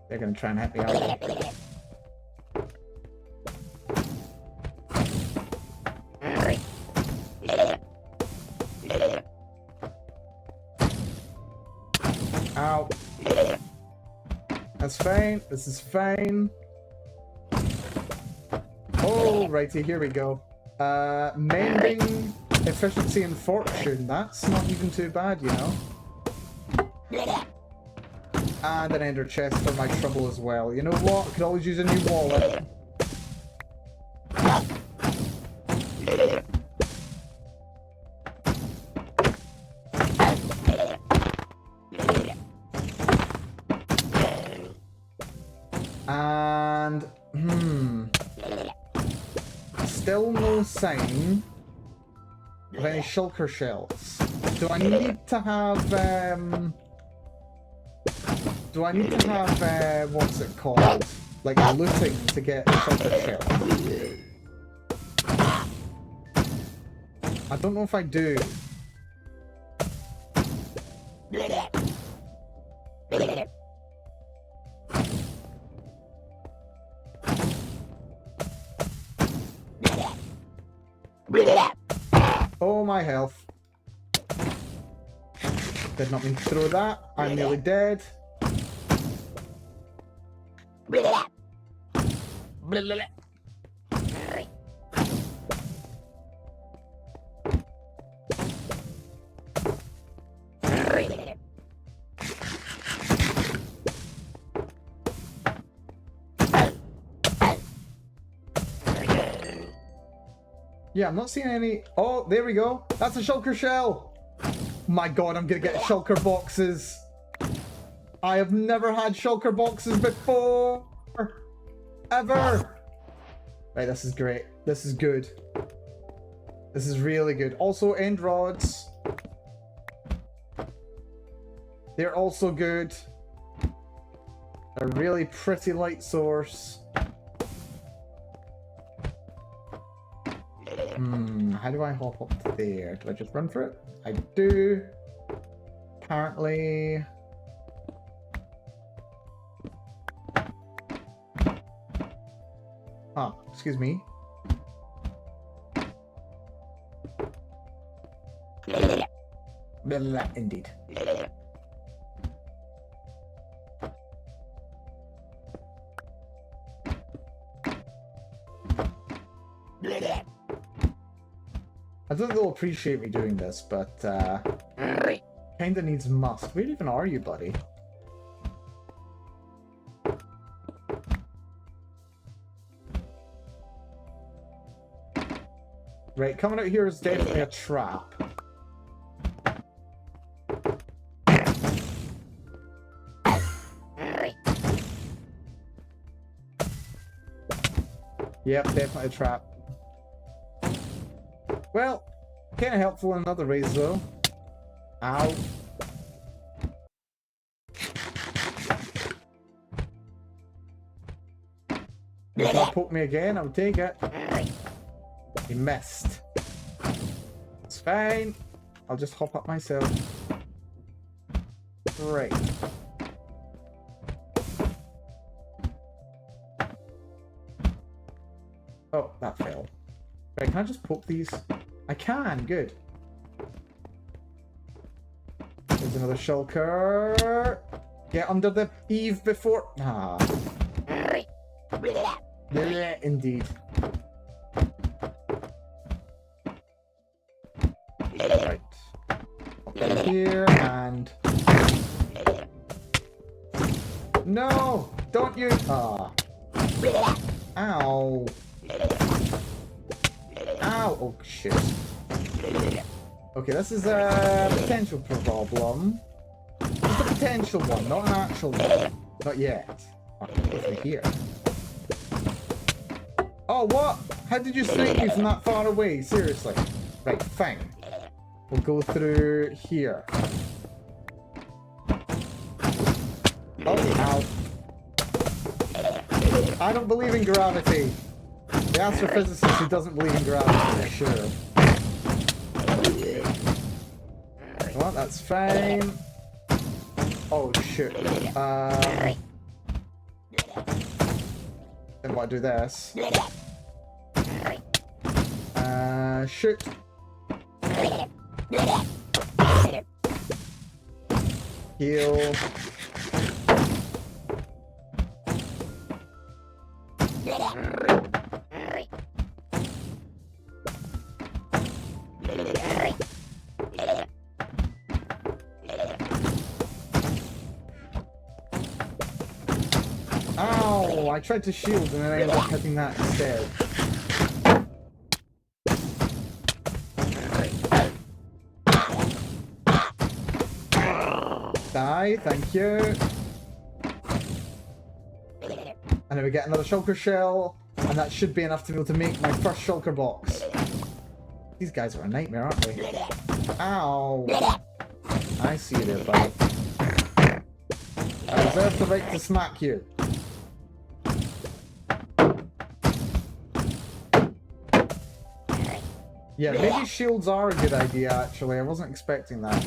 They're gonna try and hit me out. Ow. That's fine. This is fine. Oh, righty, here we go. Mending, efficiency, and fortune. That's not even too bad, you know. And an ender chest for my trouble as well. You know what? I could always use a new wallet. And, still no sign of any shulker shells. Do I need to have, what's it called? Like looting to get shulker shells? I don't know if I do. Oh, my health. Did not mean to throw that. I'm nearly dead. Yeah, I'm not seeing any... Oh, there we go. That's a shulker shell. My god, I'm gonna get shulker boxes. I have never had shulker boxes before. Ever. Right, this is great. This is good. This is really good. Also, end rods. They're also good. A really pretty light source. How do I hop up to there? Do I just run for it? I do. Apparently. Oh, excuse me. Indeed. I don't think they'll appreciate me doing this, but kinda needs must. Where even are you, buddy? Right, coming out here is definitely a trap. Yep, definitely a trap. Well, kind of helpful in other ways, though. Ow. He's gonna poke me again, I'll take it. He missed. It's fine. I'll just hop up myself. Right. Oh, that fell. Right, can I just poke these? I can, good. There's another shulker. Get under the eave before... Ah. Yeah, indeed. Right. Up in here and... No! Don't you... Ah. Ow. Ow! Oh, shit. Okay, this is a potential problem. Just a potential one, not an actual one. Not yet. Over here. Oh, what? How did you snipe me from that far away? Seriously. Right, fine. We'll go through here. Oh, ow. I don't believe in gravity. The astrophysicist who doesn't believe in gravity, sure. Well, that's fine. Oh, shit. Then what, do this? Shoot. Heal. Ow! I tried to shield and then I ended up hitting that instead. Die, thank you. And then we get another shulker shell, and that should be enough to be able to make my first shulker box. These guys are a nightmare, aren't they? Ow! I see you there, buddy. I reserve the right to smack you. Yeah, maybe shields are a good idea, actually. I wasn't expecting that.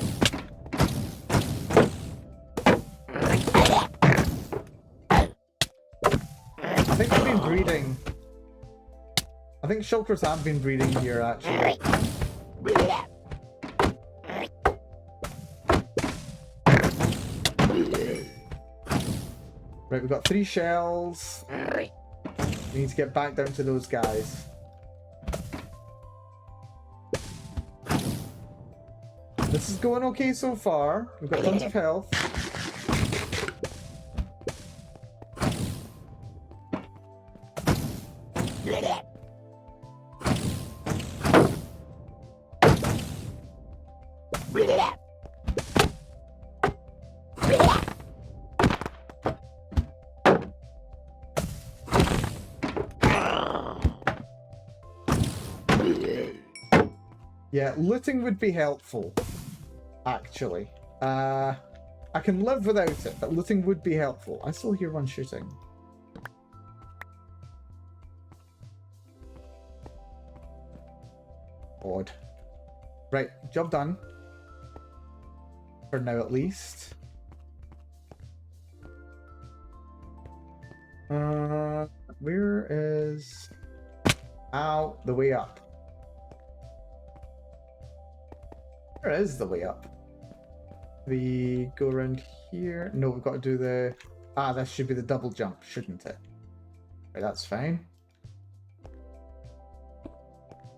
I think they've been breeding. I think shulkers have been breeding here, actually. Right, we've got 3 shells. We need to get back down to those guys. This is going okay so far. We've got tons of health. Yeah, looting would be helpful, actually. I can live without it, but looting would be helpful. I still hear one shooting. Odd. Right, job done. For now, at least. Where is... Ow, the way up. Where is the way up? We go around here. No, we've got to do the... Ah, that should be the double jump, shouldn't it? Right, that's fine.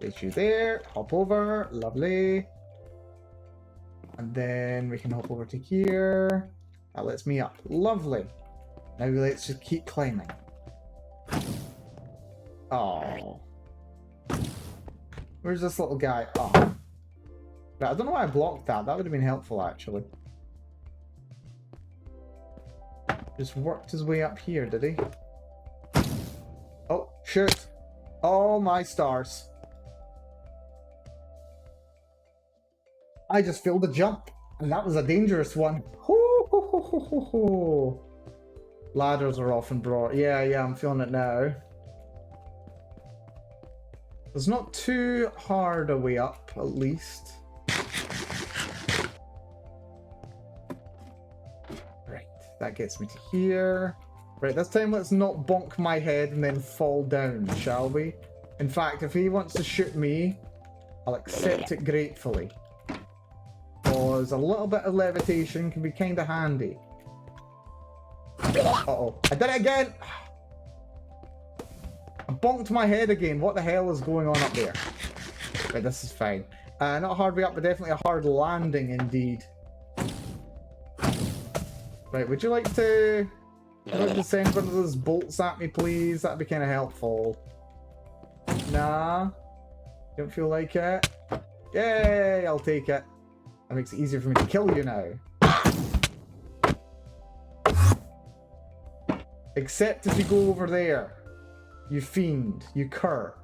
Place you there. Hop over. Lovely. And then we can hop over to here. That lets me up. Lovely. Now let's just keep climbing. Oh. Where's this little guy? Oh. Right, I don't know why I blocked that. That would have been helpful, actually. Just worked his way up here, did he? Oh, shoot. Oh, my stars. I just failed a jump, and that was a dangerous one. Ladders are often brought. Yeah, I'm feeling it now. It's not too hard a way up, at least. Right, that gets me to here. Right, this time let's not bonk my head and then fall down, shall we? In fact, if he wants to shoot me, I'll accept it gratefully. Because a little bit of levitation can be kind of handy. Uh-oh. I did it again! I bonked my head again. What the hell is going on up there? Right, this is fine. Not a hard way up, but definitely a hard landing indeed. Right, would you like to send one of those bolts at me, please? That'd be kind of helpful. Nah? Don't feel like it? Yay, I'll take it. That makes it easier for me to kill you now. Except if you go over there. You fiend. You cur.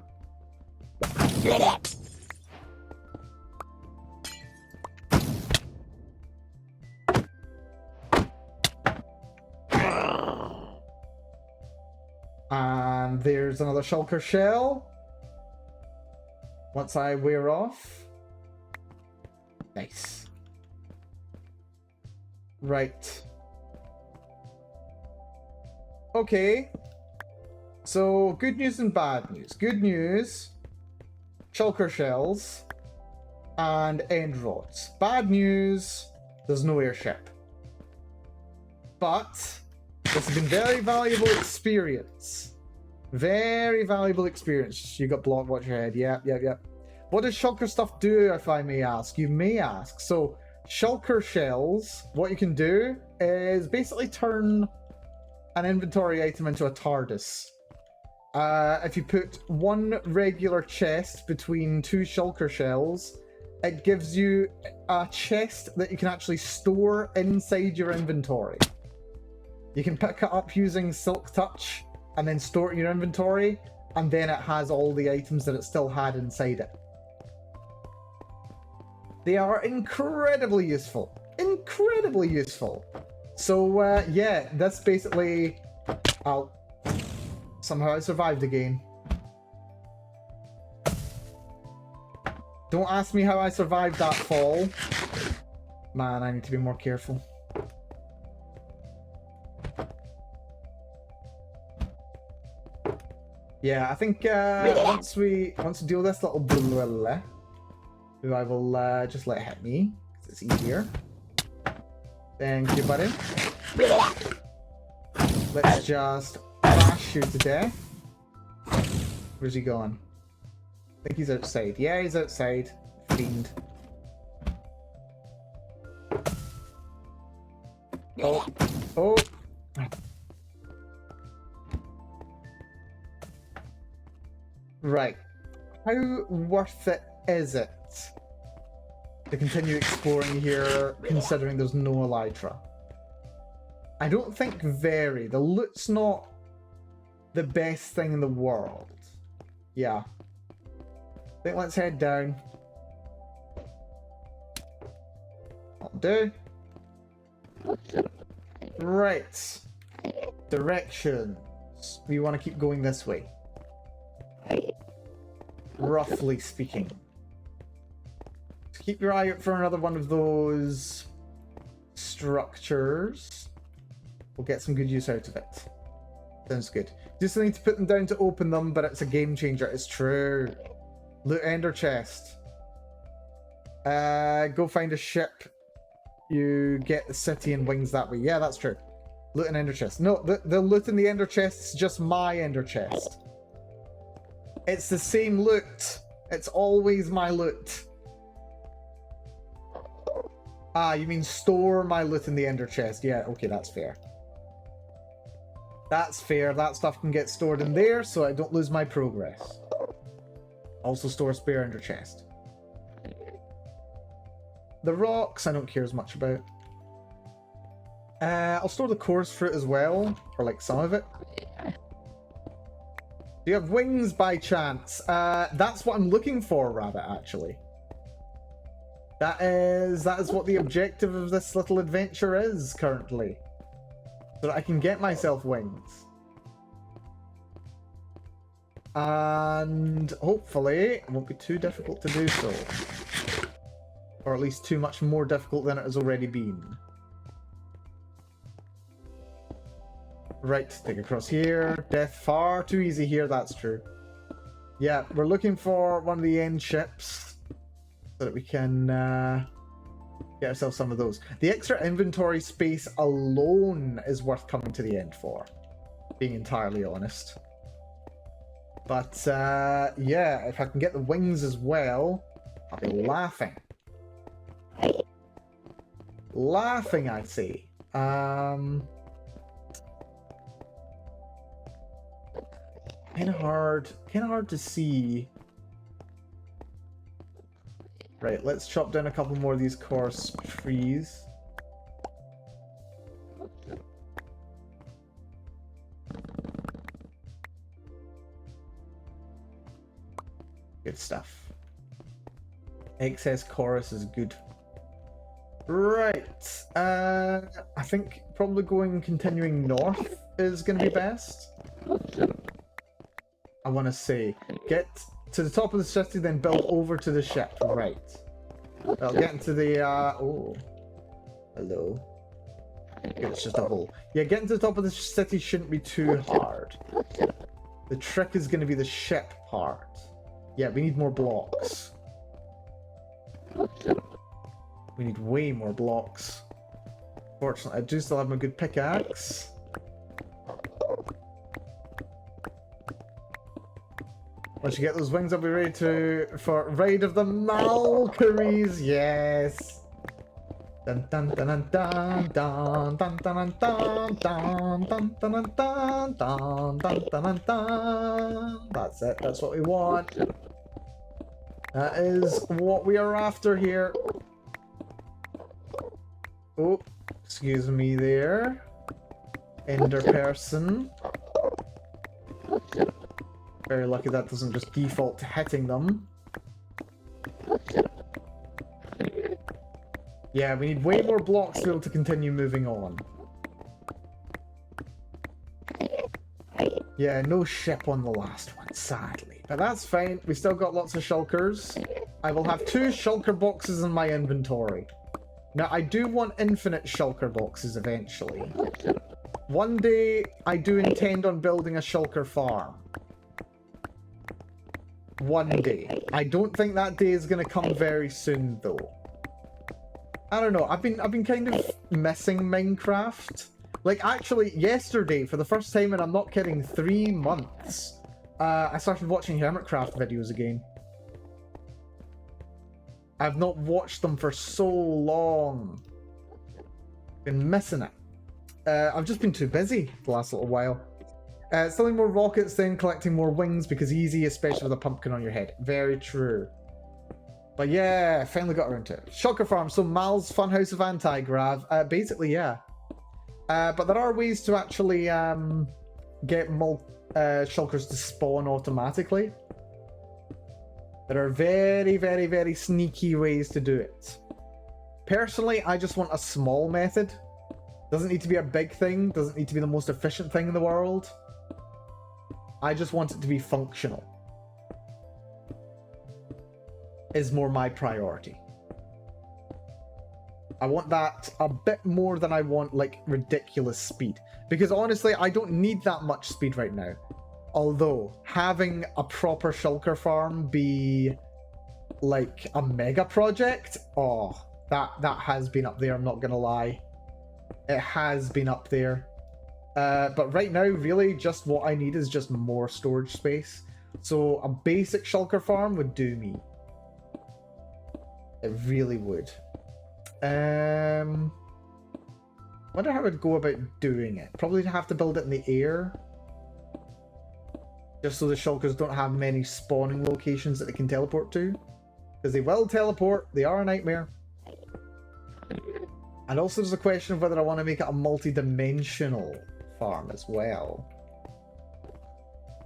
And there's another shulker shell. Once I wear off. Nice. Right. Okay. So, good news and bad news. Good news, shulker shells and end rods. Bad news, there's no airship. But this has been very valuable experience. Very valuable experience. You got blocked, watch your head. Yep. What does shulker stuff do, if I may ask? You may ask. So, shulker shells, what you can do is basically turn an inventory item into a TARDIS. If you put one regular chest between two shulker shells, it gives you a chest that you can actually store inside your inventory. You can pick it up using Silk Touch and then store it in your inventory, and then it has all the items that it still had inside it. They are incredibly useful. Incredibly useful. So, yeah, that's basically... Oh. Somehow I survived again. Don't ask me how I survived that fall. Man, I need to be more careful. Yeah, I think once we deal with this little blah, who I will just let hit me, because it's easier. Thank you, buddy. Let's just bash you to death. Where's he going? I think he's outside. Yeah, he's outside. Fiend. Oh. Oh. Right. How worth it is it to continue exploring here, considering there's no Elytra? I don't think very. The loot's not the best thing in the world. Yeah. I think let's head down. That'll do. Right. Directions. We want to keep going this way. Roughly speaking. So keep your eye out for another one of those structures. We'll get some good use out of it. Sounds good. Just need to put them down to open them, but it's a game changer. It's true. Loot ender chest. Go find a ship. You get the city and wings that way. Yeah, that's true. Loot and ender chest. No, the loot in the ender chest is just my ender chest. It's the same loot It's always my loot. Ah, you mean store my loot in the ender chest. Yeah, okay, that's fair. That's fair. That stuff can get stored in there so I don't lose my progress. Also store a spare ender chest. The rocks I don't care as much about. I'll store the chorus fruit as well, or like some of it. Do you have wings by chance? That's what I'm looking for, Rabbit, actually. That is what the objective of this little adventure is currently. So that I can get myself wings. And hopefully it won't be too difficult to do so. Or at least too much more difficult than it has already been. Right, take across here. Death far too easy here, that's true. Yeah, we're looking for one of the end ships so that we can get ourselves some of those. The extra inventory space alone is worth coming to the end for, being entirely honest. But yeah, if I can get the wings as well, I'll be laughing. Laughing, I see. Kind of hard to see. Right, let's chop down a couple more of these coarse trees. Good stuff. Excess chorus is good. Right, I think probably continuing north is going to be best. I want to say, get to the top of the city, then build over to the ship. Right. I'll get into the, oh. Hello. Okay, it's just a hole. Yeah, getting to the top of the city shouldn't be too hard. The trick is going to be the ship part. Yeah, we need more blocks. We need way more blocks. Fortunately, I do still have my good pickaxe. Once you get those wings, I'll be ready for Raid of the Malcaries. Yes. Dun dun dun dun dun dun dun dun dun dun dun dun dun dun dun dun dun. That's it. That's what we want. That is what we are after here. Oh, excuse me there, Ender person. Very lucky that doesn't just default to hitting them. Yeah, we need way more blocks to be able to continue moving on. Yeah, no ship on the last one, sadly. But that's fine, we still got lots of shulkers. I will have 2 shulker boxes in my inventory. Now, I do want infinite shulker boxes eventually. One day, I do intend on building a shulker farm. One day. I don't think that day is going to come very soon, though. I don't know. I've been kind of missing Minecraft. Like, actually, yesterday, for the first time, and I'm not kidding, 3 months, I started watching Hermitcraft videos again. I've not watched them for so long. Been missing it. I've just been too busy the last little while. Selling more rockets, then collecting more wings, because easy, especially with a pumpkin on your head. Very true. But yeah, finally got around to it. Shulker Farm, so Mal's Funhouse of Anti-Grav. Basically, yeah. But there are ways to actually get shulkers to spawn automatically. There are very, very, very sneaky ways to do it. Personally, I just want a small method. Doesn't need to be a big thing. Doesn't need to be the most efficient thing in the world. I just want it to be functional. Is more my priority. I want that a bit more than I want, like, ridiculous speed. Because honestly, I don't need that much speed right now. Although, having a proper shulker farm be, like, a mega project, oh, that has been up there, I'm not gonna lie. It has been up there. But right now, really, just what I need is just more storage space. So a basic shulker farm would do me. It really would. Wonder how I'd go about doing it. Probably have to build it in the air. Just so the shulkers don't have many spawning locations that they can teleport to. Because they will teleport, they are a nightmare. And also there's a question of whether I want to make it a multi-dimensional farm as well.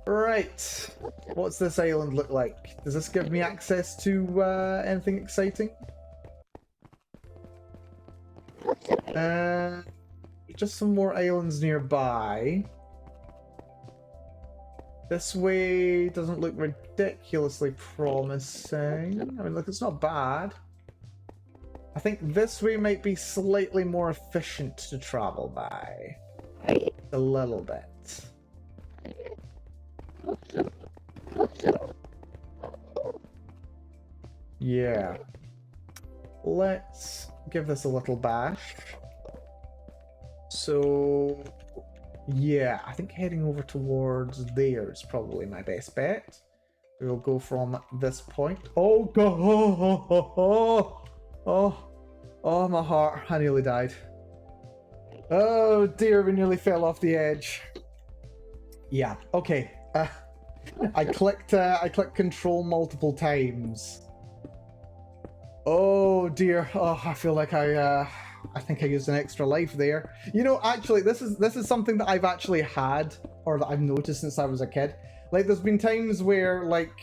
Right. What's this island look like? Does this give me access to anything exciting? Just some more islands nearby. This way doesn't look ridiculously promising. I mean, look, it's not bad. I think this way might be slightly more efficient to travel by. A little bit. Yeah. Let's give this a little bash. So, yeah, I think heading over towards there is probably my best bet. We'll go from this point. Oh, God! Oh, my heart. I nearly died. Oh, dear, we nearly fell off the edge. Yeah, okay. I clicked control multiple times. Oh, dear. Oh, I feel like I think I used an extra life there. You know, actually, this is something that I've actually had, or that I've noticed since I was a kid. Like, there's been times where, like,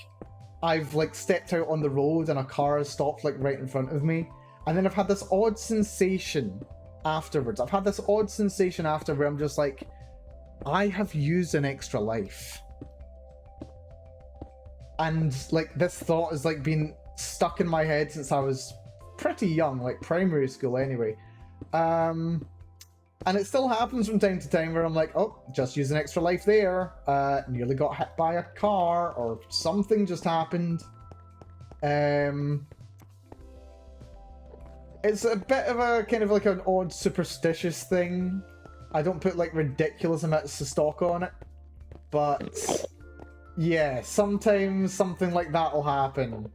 I've, like, stepped out on the road and a car has stopped, like, right in front of me. And then I've had this odd sensation afterwards. I've had this odd sensation after where I'm just like, I have used an extra life. And, like, this thought has, like, been stuck in my head since I was pretty young, like, primary school anyway. And it still happens from time to time where I'm like, oh, just use an extra life there. Nearly got hit by a car or something just happened. It's a bit of a kind of like an odd superstitious thing. I don't put like ridiculous amounts of stock on it. But yeah, sometimes something like that will happen.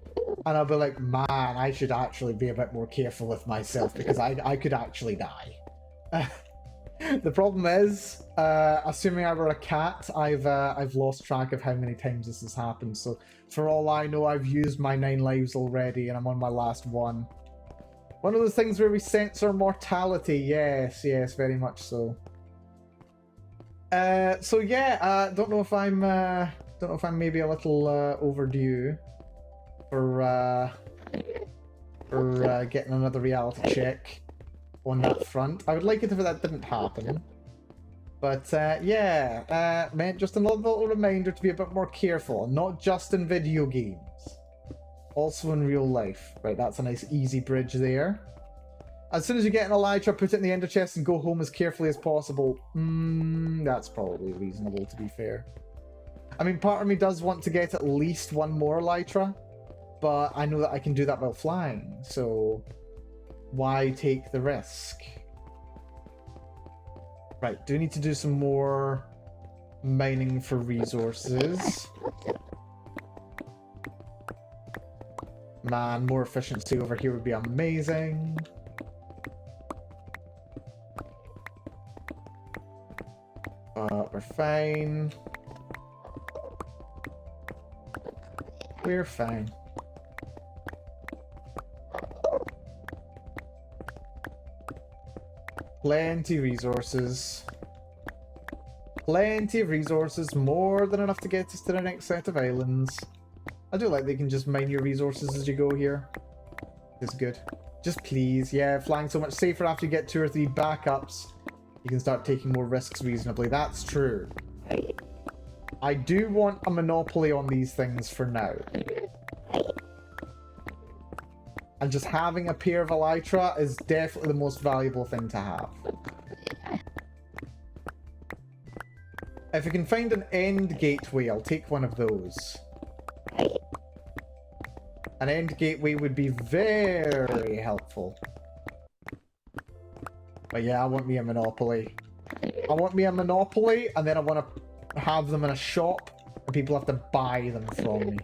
And I'll be like, man, I should actually be a bit more careful with myself because I could actually die. The problem is, assuming I were a cat, I've lost track of how many times this has happened. So for all I know, I've used my 9 lives already and I'm on my last one. One of those things where we censor mortality. Yes, yes, very much so. So yeah, don't know if I'm maybe a little overdue for getting another reality check on that front. I would like it if that didn't happen. But yeah, meant just another little reminder to be a bit more careful, not just in video games, also in real life. Right, that's a nice easy bridge there. As soon as you get an elytra, put it in the ender chest and go home as carefully as possible. That's probably reasonable, to be fair. I mean, part of me does want to get at least one more elytra, but I know that I can do that while flying, so why take the risk? Right, do need to do some more mining for resources. Man, more efficiency over here would be amazing. We're fine. We're fine. Plenty of resources. Plenty of resources. More than enough to get us to the next set of islands. I do like they can just mine your resources as you go here. It's good. Just please. Yeah, flying so much safer after you get 2 or 3 backups. You can start taking more risks reasonably. That's true. I do want a monopoly on these things for now. And just having a pair of elytra is definitely the most valuable thing to have. If I can find an end gateway, I'll take one of those. An end gateway would be very helpful. But yeah, I want me a monopoly. I want me a monopoly, and then I want to have them in a shop and people have to buy them from me.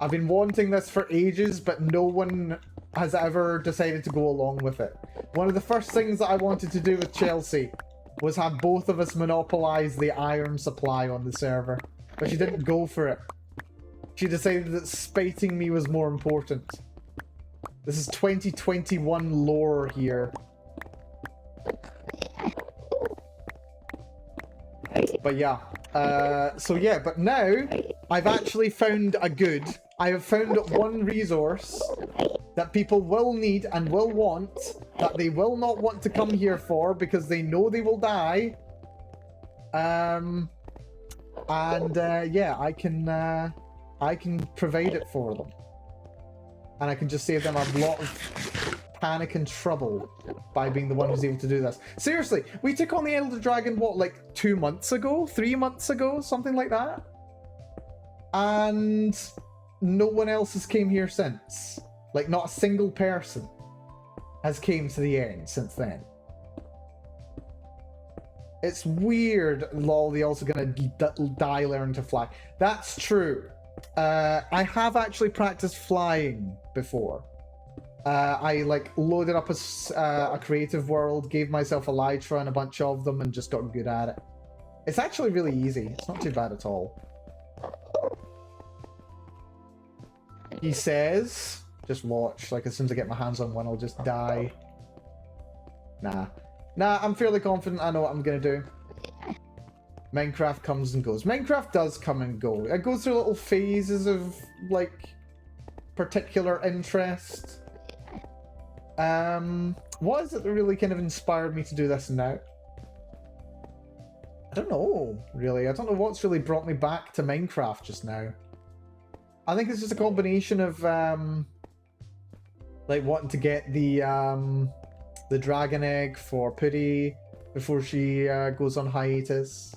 I've been wanting this for ages, but no one has ever decided to go along with it. One of the first things that I wanted to do with Chelsea was have both of us monopolize the iron supply on the server, but she didn't go for it. She decided that spiting me was more important. This is 2021 lore here. But yeah, so yeah, but now I've actually found I have found one resource that people will need and will want, that they will not want to come here for because they know they will die. Yeah, I can provide it for them. And I can just save them a lot of panic and trouble by being the one who's able to do this. Seriously, we took on the Elder Dragon, what, like 2 months ago? 3 months ago? Something like that? And no one else has came here since. Like, not a single person has came to the end since then. It's weird, lol, they also gonna die learning to fly. That's true. I have actually practiced flying before. I like loaded up a creative world, gave myself Elytra and a bunch of them, and just got good at it. It's actually really easy. It's not too bad at all. He says, just watch. Like, as soon as I get my hands on one, I'll just die. Nah, I'm fairly confident I know what I'm gonna do. Minecraft comes and goes. Minecraft does come and go. It goes through little phases of, like, particular interest. What is it that really kind of inspired me to do this now? I don't know, really. I don't know what's really brought me back to Minecraft just now. I think it's just a combination of, like, wanting to get the dragon egg for Putty before she goes on hiatus.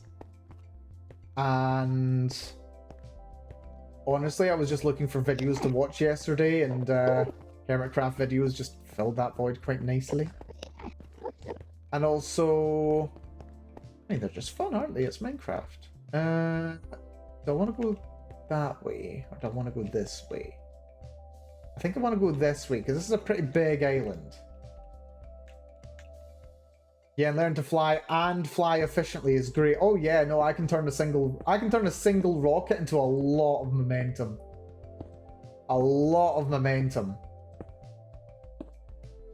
And honestly, I was just looking for videos to watch yesterday, and Hermitcraft videos just filled that void quite nicely. And also, I mean, they're just fun, aren't they? It's Minecraft. Do I want to go that way, or do I want to go this way? I think I want to go this way, because this is a pretty big island. Yeah, and learn to fly and fly efficiently is great. Oh yeah, no, I can turn a single rocket into a lot of momentum. A lot of momentum.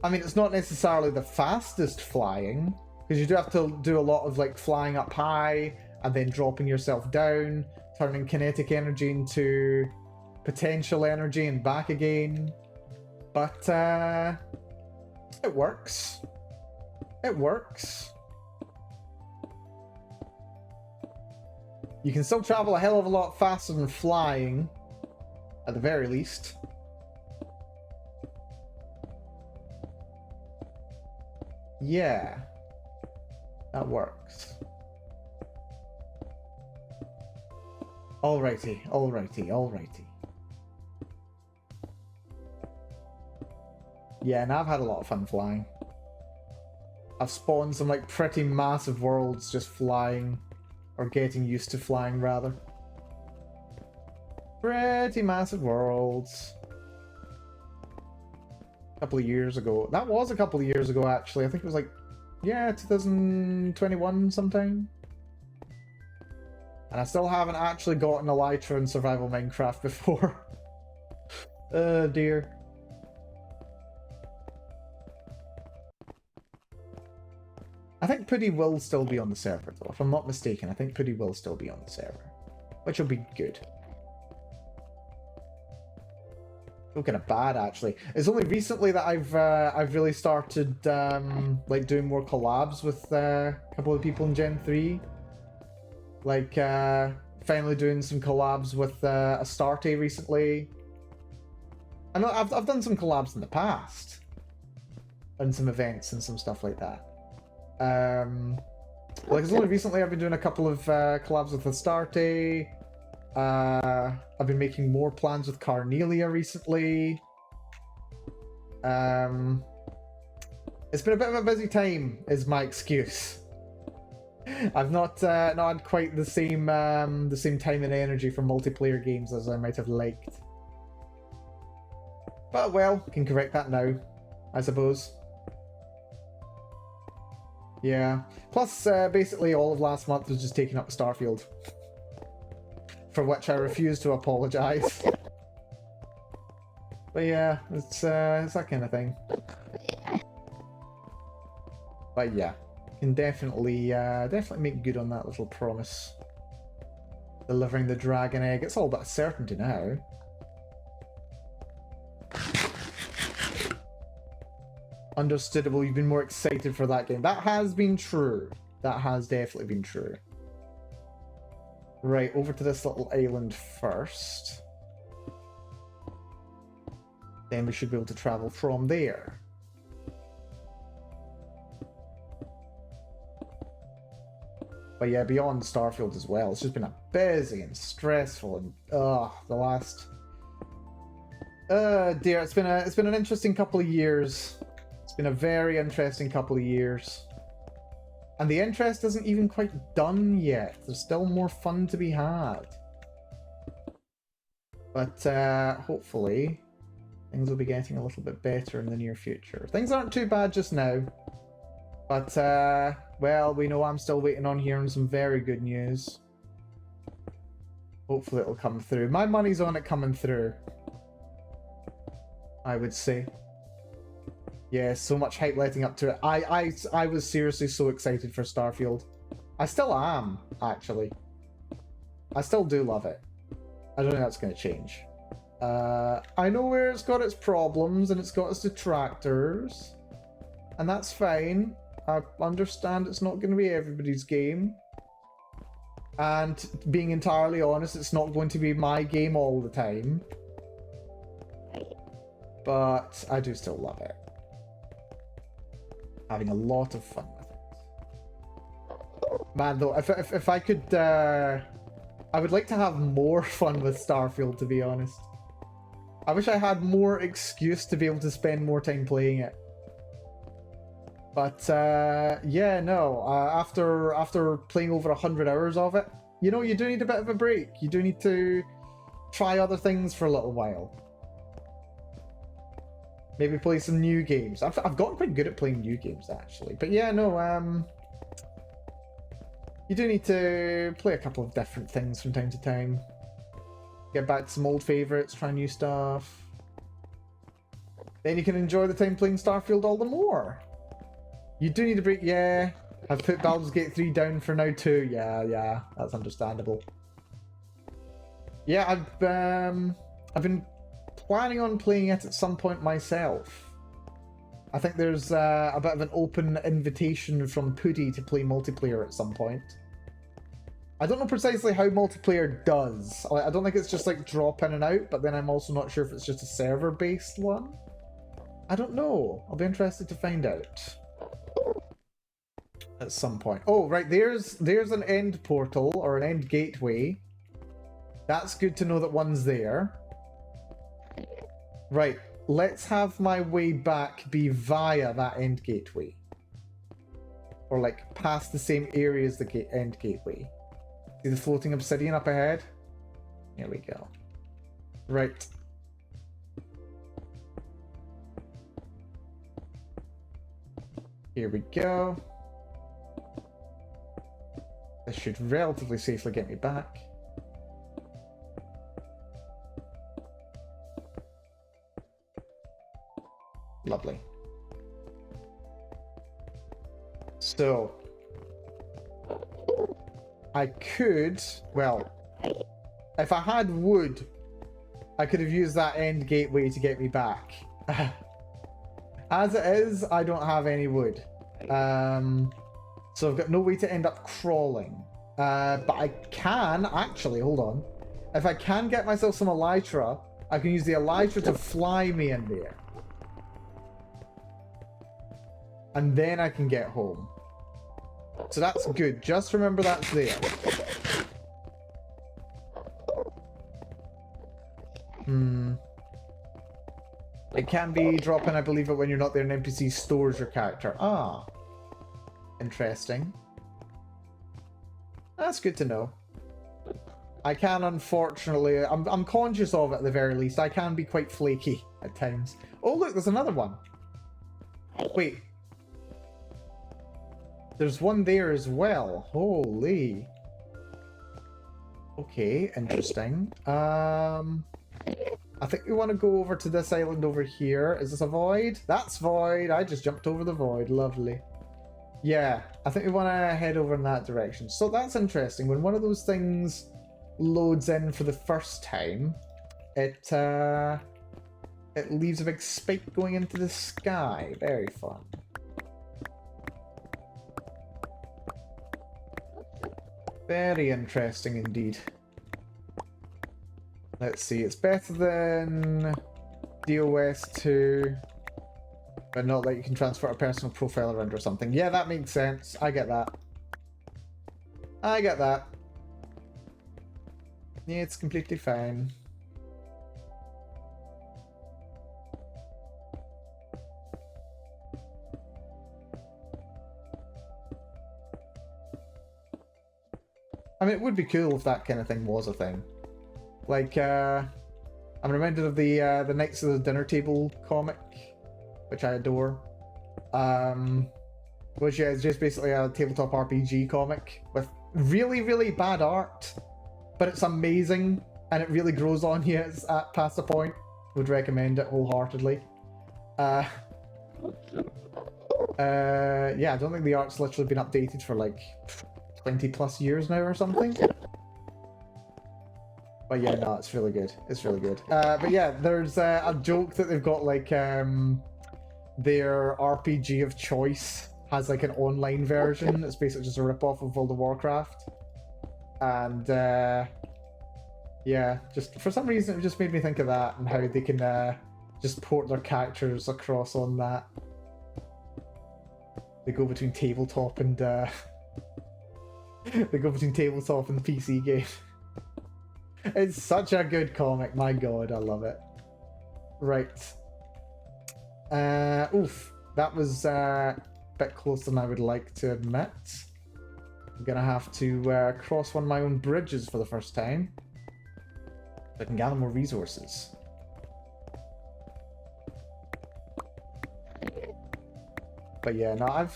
I mean, it's not necessarily the fastest flying, because you do have to do a lot of like flying up high and then dropping yourself down, turning kinetic energy into potential energy and back again. But it works. It works. You can still travel a hell of a lot faster than flying, at the very least. Yeah, that works. Alrighty, alrighty, alrighty. Yeah, and I've had a lot of fun flying. I've spawned some like pretty massive worlds just flying, or getting used to flying rather. Pretty massive worlds. A couple of years ago. That was a couple of years ago actually. I think it was like, yeah, 2021 sometime. And I still haven't actually gotten Elytra in Survival Minecraft before. Oh dear. I think Putty will still be on the server though. If I'm not mistaken, I think Putty will still be on the server. Which will be good. Feel kind of bad actually. It's only recently that I've really started like doing more collabs with a couple of people in Gen 3. Like finally doing some collabs with Astarte recently. I know I've done some collabs in the past. And some events and some stuff like that. Like it's only recently I've been doing a couple of collabs with Astarte. I've been making more plans with Carnelia recently. It's been a bit of a busy time, is my excuse. I've not had quite the same time and energy for multiplayer games as I might have liked. But well, can correct that now, I suppose. Yeah. Plus, basically all of last month was just taking up Starfield, for which I refuse to apologise. But yeah, it's that kind of thing. But yeah, can definitely make good on that little promise. Delivering the dragon egg. It's all about certainty now. Understandable, you've been more excited for that game. That has been true. That has definitely been true. Right, over to this little island first. Then we should be able to travel from there. But yeah, beyond Starfield as well. It's just been a busy and stressful and the last dear, it's been an interesting couple of years. It's been a very interesting couple of years. And the interest isn't even quite done yet. There's still more fun to be had. But hopefully things will be getting a little bit better in the near future. Things aren't too bad just now. But well, we know I'm still waiting on hearing some very good news. Hopefully it'll come through. My money's on it coming through, I would say. Yeah, so much hype leading up to it. I was seriously so excited for Starfield. I still am, actually. I still do love it. I don't think that's going to change. I know where it's got its problems and it's got its detractors. And that's fine. I understand it's not going to be everybody's game. And being entirely honest, it's not going to be my game all the time. But I do still love it. Having a lot of fun with it. Man, though, if I could, I would like to have more fun with Starfield, to be honest. I wish I had more excuse to be able to spend more time playing it. But yeah, no. After playing over 100 hours of it, you know, you do need a bit of a break. You do need to try other things for a little while. Maybe play some new games. I've gotten quite good at playing new games, actually. But yeah, no, you do need to play a couple of different things from time to time. Get back to some old favourites, try new stuff. Then you can enjoy the time playing Starfield all the more. You do need a break, yeah. I've put Baldur's Gate 3 down for now too. Yeah, that's understandable. Yeah, I've been planning on playing it at some point myself. I think there's a bit of an open invitation from Pudi to play multiplayer at some point. I don't know precisely how multiplayer does. I don't think it's just like drop in and out, but then I'm also not sure if it's just a server-based one. I don't know. I'll be interested to find out at some point. Oh, right, there's an end portal or an end gateway. That's good to know that one's there. Right, let's have my way back be via that end gateway. Or like past the same area as the end gateway. See the floating obsidian up ahead? Here we go. Right. Here we go. This should relatively safely get me back. Lovely. So, I could, well, if I had wood, I could have used that end gateway to get me back. As it is, I don't have any wood. So I've got no way to end up crawling. But I can, actually, hold on. If I can get myself some elytra, I can use the elytra to fly me in there. And then I can get home. So that's good. Just remember that's there. It can be drop-in, I believe, but when you're not there, an NPC stores your character. Ah. Interesting. That's good to know. I can, unfortunately, I'm conscious of it at the very least. I can be quite flaky at times. Oh, look, there's another one. Wait. There's one there as well. Holy. Okay, interesting. I think we want to go over to this island over here. Is this a void? That's void. I just jumped over the void. Lovely. Yeah, I think we want to head over in that direction. So that's interesting. When one of those things loads in for the first time, it leaves a big spike going into the sky. Very fun. Very interesting indeed. Let's see, it's better than DOS 2, but not that you can transfer a personal profile around or something. Yeah, that makes sense. I get that. I get that. Yeah, it's completely fine. I mean, it would be cool if that kind of thing was a thing. Like, I'm reminded of the Knights of the Dinner Table comic, which I adore. Which is just basically a tabletop RPG comic with really, really bad art, but it's amazing and it really grows on you past a point. Would recommend it wholeheartedly. Yeah, I don't think the art's literally been updated for like 20 plus years now or something. But yeah, no, it's really good. It's really good. But yeah, there's a joke that they've got like their RPG of choice has like an online version. It's basically just a rip-off of World of Warcraft. And yeah, just for some reason it just made me think of that and how they can just port their characters across on that. They go between tabletop and they go between tabletop and the PC game. It's such a good comic, my god, I love it. Right. Oof, that was a bit closer than I would like to admit. I'm gonna have to cross one of my own bridges for the first time, so I can gather more resources. But yeah, no, I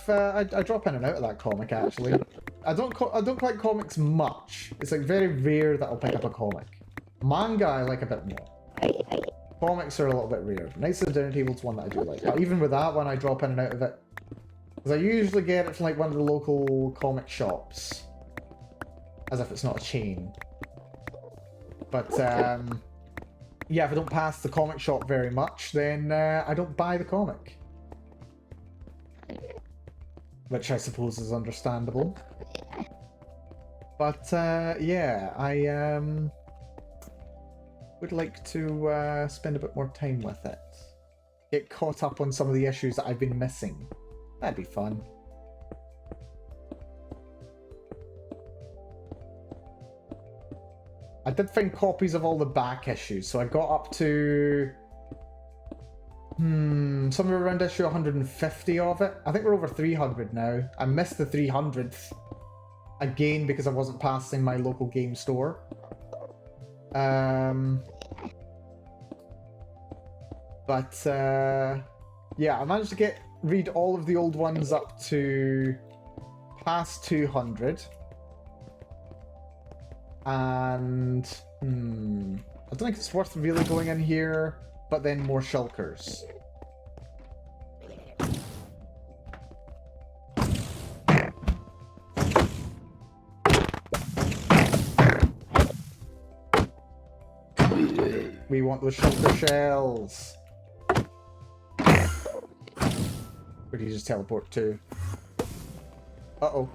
drop in and out of that comic actually. I don't like comics much. It's like very rare that I'll pick up a comic. Manga I like a bit more. Comics are a little bit rare. Knights of the Dinner Table's one that I do like. But even with that one, I drop in and out of it. Because I usually get it from like one of the local comic shops. As if it's not a chain. But yeah, if I don't pass the comic shop very much, then I don't buy the comic. Which I suppose is understandable. But yeah, I would like to spend a bit more time with it. Get caught up on some of the issues that I've been missing. That'd be fun. I did find copies of all the back issues, so I got up to somewhere around issue 150 of it. I think we're over 300 now. I missed the 300th again because I wasn't passing my local game store. But yeah, I managed to read all of the old ones up to past 200. And I don't think it's worth really going in here, but then more shulkers. We want those shulker shells. Where do you just teleport to? Uh-oh.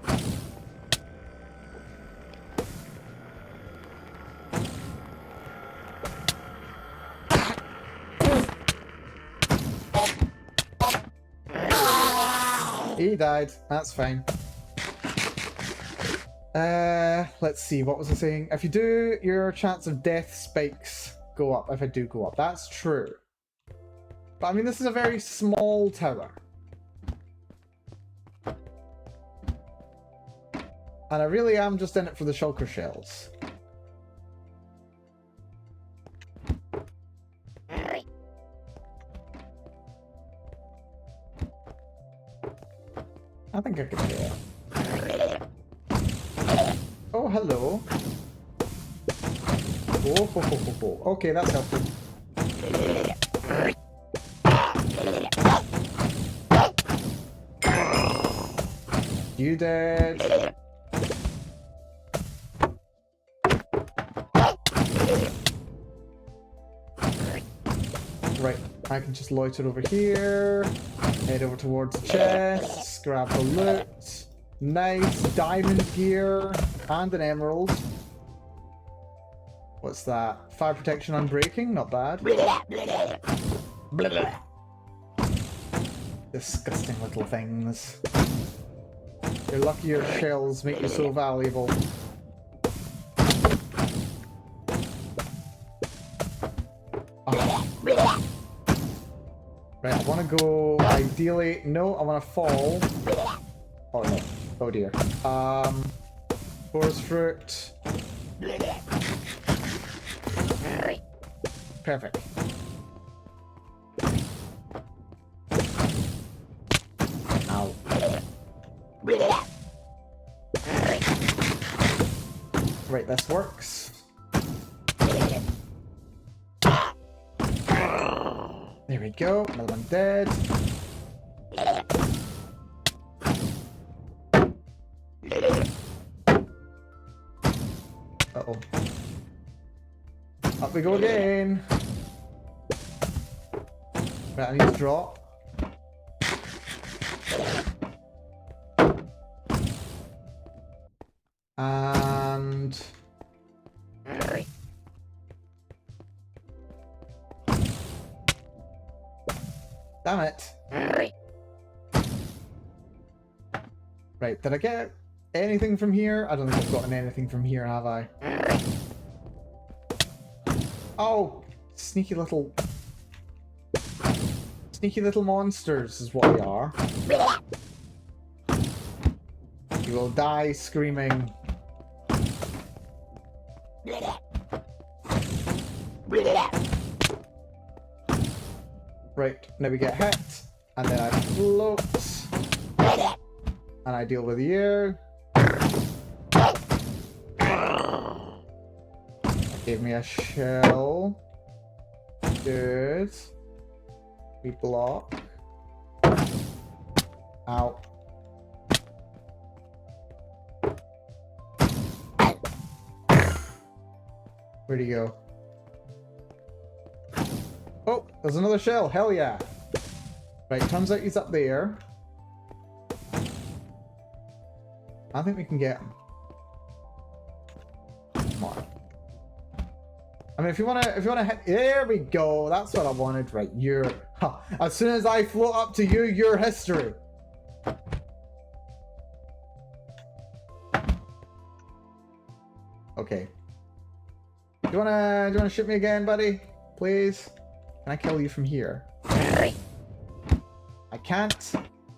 He died. That's fine. Let's see. What was I saying? If you do, your chance of death spikes go up. If I do go up. That's true. But I mean, this is a very small tower. And I really am just in it for the shulker shells. I think I can do it. Oh, hello. Oh, ho, ho, ho, ho. Okay, that's helpful. You dead. Right, I can just loiter over here, head over towards the chest, grab the loot. Nice diamond gear and an emerald. What's that? Fire protection unbreaking? Not bad. Disgusting little things. You're lucky your shells make you so valuable. Oh. Right, I want to go ideally... No, I want to fall. Oh no. Oh dear. Forest fruit. Perfect. Ow. Right, this works. There we go. Another one dead. Uh-oh. Up we go again. Right, I need to drop. And... Damn it. Right, did I get anything from here? I don't think I've gotten anything from here, have I? Oh, sneaky little monsters is what they are. You will die screaming. Right, now we get hit, and then I float, and I deal with you. Gave me a shell. Good. We block. Ow. Where'd he go? Oh, there's another shell. Hell yeah. Right, turns out he's up there. I think we can get him. Come on. I mean, if you wanna hit, there we go. That's what I wanted. Right, you're. Huh. As soon as I float up to you, you're history. Okay. Do you wanna shoot me again, buddy? Please. Can I kill you from here? I can't.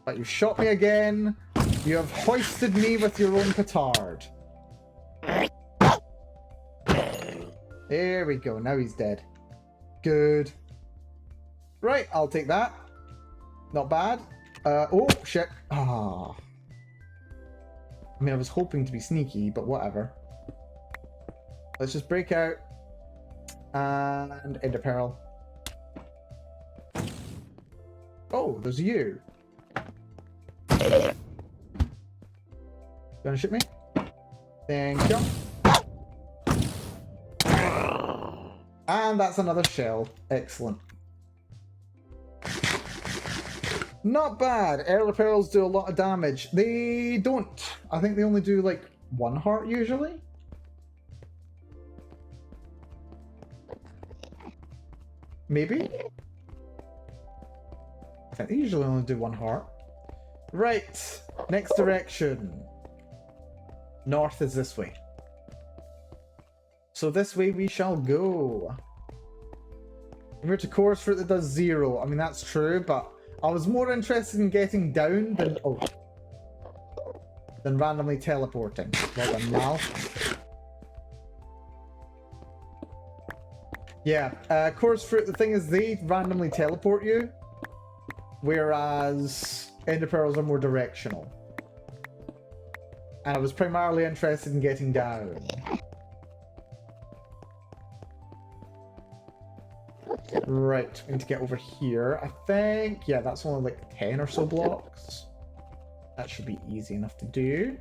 But you shot me again. You have hoisted me with your own petard. There we go. Now he's dead. Good. Right, I'll take that. Not bad. Oh, shit. Ah. I mean, I was hoping to be sneaky, but whatever. Let's just break out. And ender pearl. Oh, there's you. You wanna shoot me? Thank you. And that's another shell. Excellent. Not bad. Ender pearls do a lot of damage. They don't. I think they only do like 1 heart usually. Maybe? I think they usually only do 1 heart. Right. Next direction. North is this way. So this way we shall go. We're to course fruit that does 0. I mean, that's true, but I was more interested in getting down than... Oh. than randomly teleporting. Well done, Mal. Yeah, Chorus Fruit, the thing is they randomly teleport you, whereas Ender Pearls are more directional. And I was primarily interested in getting down. Right, we need to get over here, I think. Yeah, that's only like 10 or so blocks. That should be easy enough to do.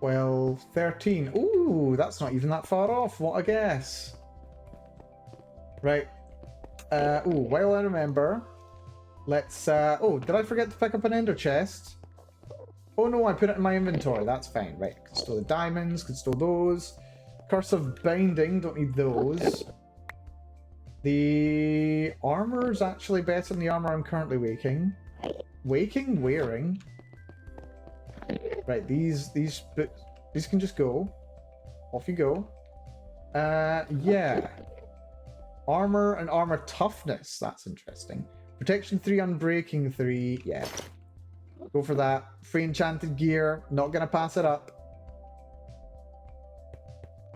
Well, 13. Ooh, that's not even that far off. What a guess. Right. Ooh, while I remember, let's, oh, did I forget to pick up an ender chest? Oh no, I put it in my inventory. That's fine. Right, can store the diamonds, can store those. Curse of Binding, don't need those. The armor's actually better than the armor I'm currently wearing. Right, these can just go. Off you go. Yeah. Armor and armor toughness. That's interesting. Protection 3, unbreaking 3. Yeah. Go for that. Free enchanted gear. Not gonna pass it up.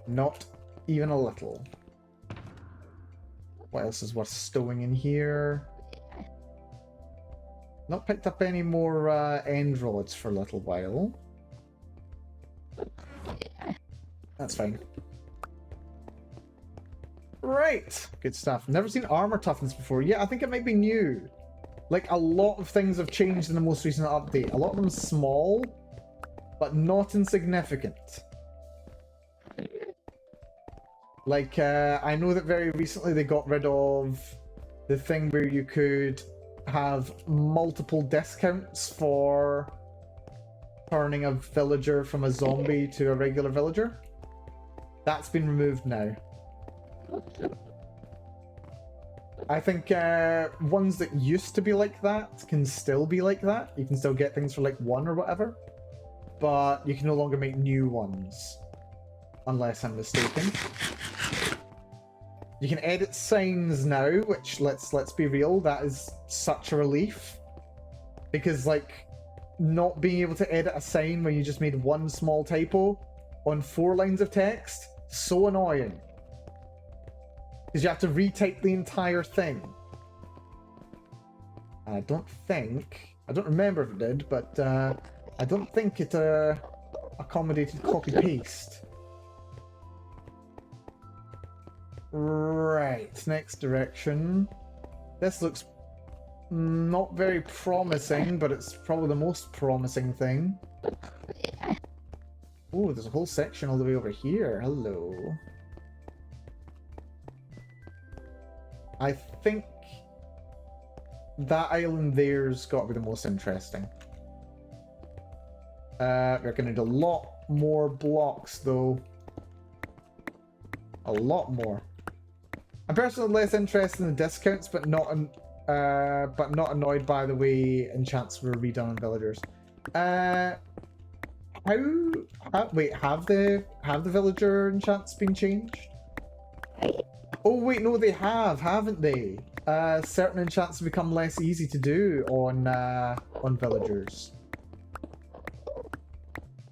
Not even a little. What else is worth stowing in here? Not picked up any more end rods for a little while. That's fine. Right. Good stuff. Never seen armor toughness before. Yeah, I think it might be new. Like, a lot of things have changed in the most recent update. A lot of them small, but not insignificant. Like, I know that very recently they got rid of the thing where you could have multiple discounts for turning a villager from a zombie to a regular villager. That's been removed now. I think ones that used to be like that can still be like that. You can still get things for like 1 or whatever, but you can no longer make new ones, unless I'm mistaken. You can edit signs now, which let's be real, that is such a relief, because like not being able to edit a sign when you just made one small typo on 4 lines of text, so annoying. Because you have to retype the entire thing. I don't remember if it did, but I don't think it accommodated copy-paste. Right, next direction. This looks not very promising, but it's probably the most promising thing. Oh, there's a whole section all the way over here. Hello. I think that island there's got to be the most interesting. We're going to need a lot more blocks, though. A lot more. I'm personally less interested in the discounts, but not annoyed by the way enchants were redone on villagers. Wait, have the villager enchants been changed? Oh wait, no, they have, haven't they? Certain enchants have become less easy to do on villagers.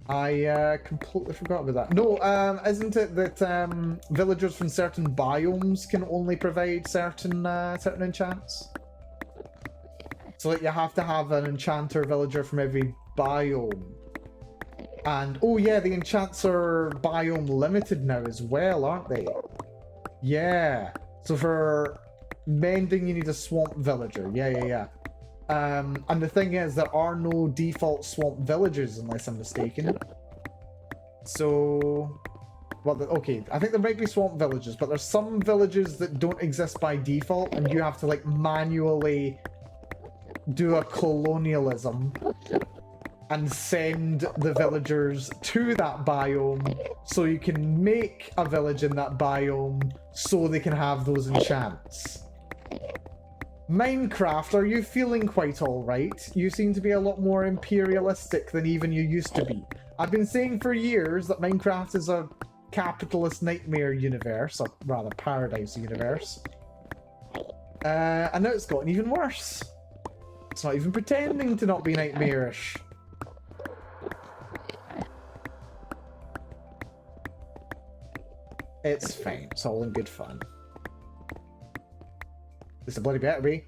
I completely forgot about that. No, isn't it that villagers from certain biomes can only provide certain enchants? So like you have to have an enchanter villager from every biome. And oh yeah, the enchants are biome limited now as well, aren't they? Yeah. So for mending you need a swamp villager. Yeah. And the thing is, there are no default swamp villages, unless I'm mistaken. So, well, okay, I think there might be swamp villages, but there's some villages that don't exist by default, and you have to, like, manually do a colonialism and send the villagers to that biome so you can make a village in that biome so they can have those enchants. Minecraft, are you feeling quite alright? You seem to be a lot more imperialistic than even you used to be. I've been saying for years that Minecraft is a capitalist nightmare universe, or rather paradise universe. And now it's gotten even worse. It's not even pretending to not be nightmarish. It's fine. It's all in good fun. It's a bloody better be.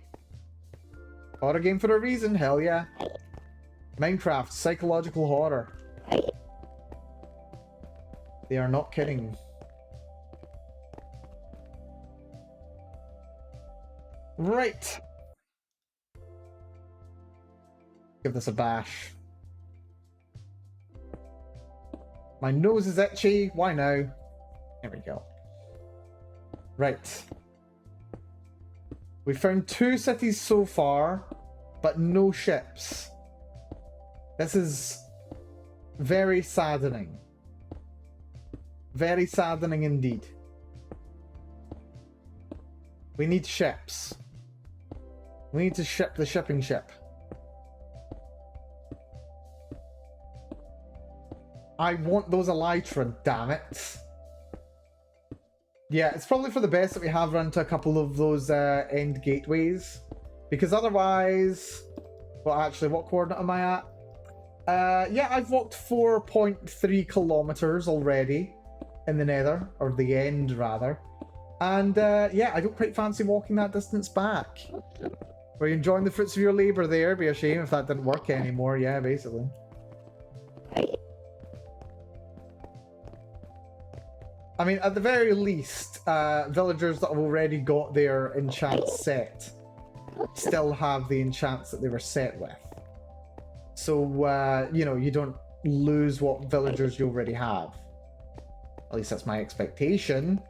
Horror game for a reason, hell yeah. Minecraft, psychological horror. They are not kidding. Right. Give this a bash. My nose is itchy. Why now? There we go. Right. We found 2 cities so far, but no ships. This is very saddening. Very saddening indeed. We need ships. We need to ship the shipping ship. I want those elytra, damn it. Yeah, it's probably for the best that we have run to a couple of those end gateways. Because otherwise... Well, actually, what coordinate am I at? Yeah, I've walked 4.3 kilometers already in the nether. Or the end, rather. And, yeah, I don't quite fancy walking that distance back. Were you enjoying the fruits of your labour there? It'd be a shame if that didn't work anymore. Yeah, basically. I mean, at the very least, villagers that have already got their enchants set still have the enchants that they were set with. So, you know, you don't lose what villagers you already have. At least that's my expectation.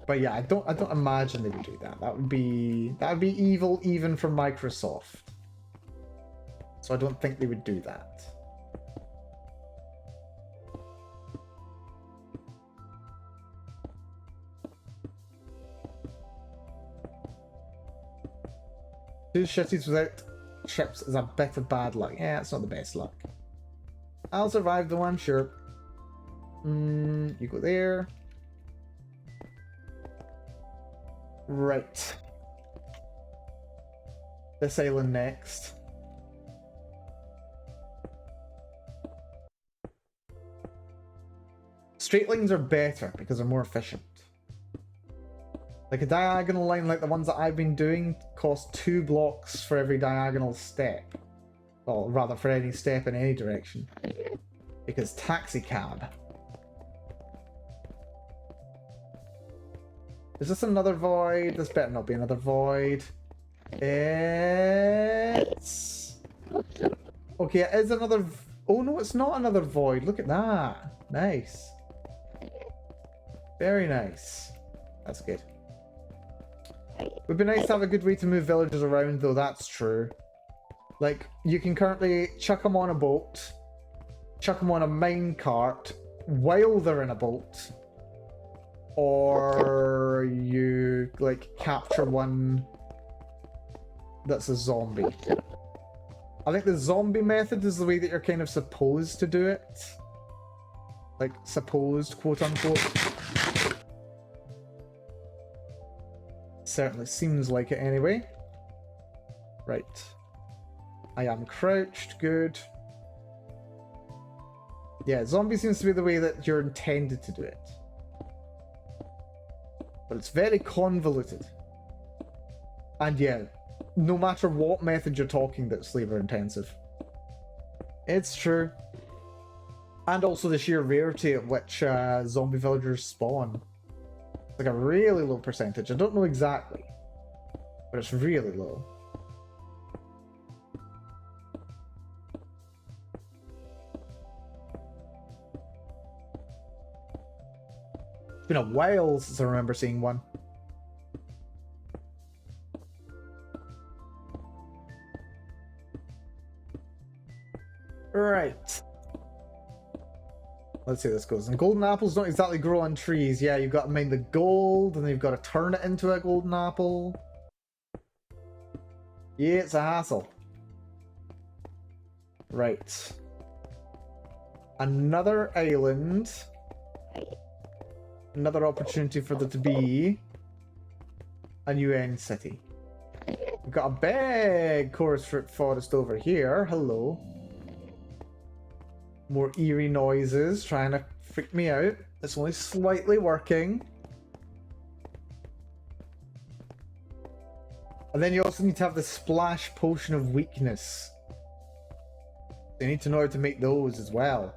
But yeah, I don't imagine they would do that. That would be evil even for Microsoft. So I don't think they would do that. Two cities without ships is a bit of bad luck. Yeah, it's not the best luck. I'll survive though, I'm sure. You go there. Right. This island next. Straight lines are better because they're more efficient. Like a diagonal line like the ones that I've been doing cost 2 blocks for every diagonal step. Well, rather for any step in any direction. Because taxi cab. Is this another void? This better not be another void. It's... Okay, it is another... Oh no, it's not another void. Look at that. Nice. Very nice. That's good. It would be nice to have a good way to move villagers around, though, that's true. Like, you can currently chuck them on a boat, chuck them on a minecart while they're in a boat, or you, like, capture one that's a zombie. I think the zombie method is the way that you're kind of supposed to do it. Like, supposed, quote-unquote. Certainly seems like it anyway. Right. I am crouched, good. Yeah, zombie seems to be the way that you're intended to do it. But it's very convoluted. And yeah, no matter what method you're talking, that's labor intensive. It's true. And also the sheer rarity at which zombie villagers spawn. It's like a really low percentage. I don't know exactly, but it's really low. It's been a while since I remember seeing one. Right. Let's see how this goes. And golden apples don't exactly grow on trees. Yeah, you've got to mine the gold, and then you've got to turn it into a golden apple. Yeah, it's a hassle. Right. Another island. Another opportunity for there to be a new end city. We've got a big chorus fruit forest over here. Hello. More eerie noises trying to freak me out. It's only slightly working. And then you also need to have the splash potion of weakness. You need to know how to make those as well.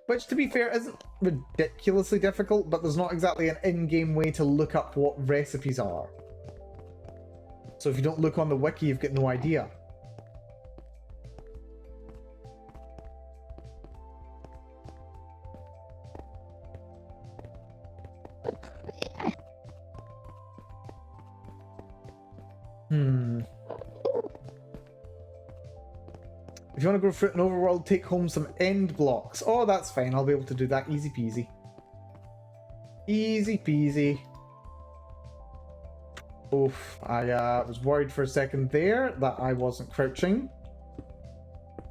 Which, to be fair, isn't ridiculously difficult, but there's not exactly an in-game way to look up what recipes are. So if you don't look on the wiki, you've got no idea. If you want to grow fruit in Overworld, take home some end blocks. Oh, that's fine. I'll be able to do that. Easy peasy. Easy peasy. Oof. I was worried for a second there that I wasn't crouching.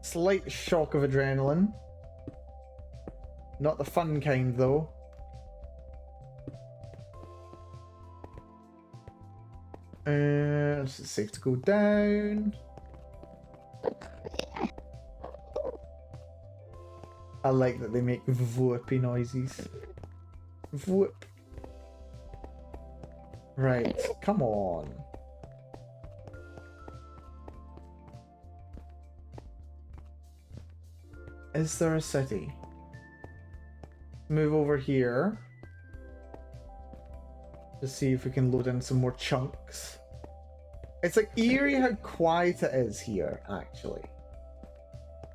Slight shock of adrenaline. Not the fun kind, though. It's safe to go down. I like that they make whoopy noises. Whoop. Right, come on. Is there a city? Move over here. To see if we can load in some more chunks. It's like eerie how quiet it is here, actually.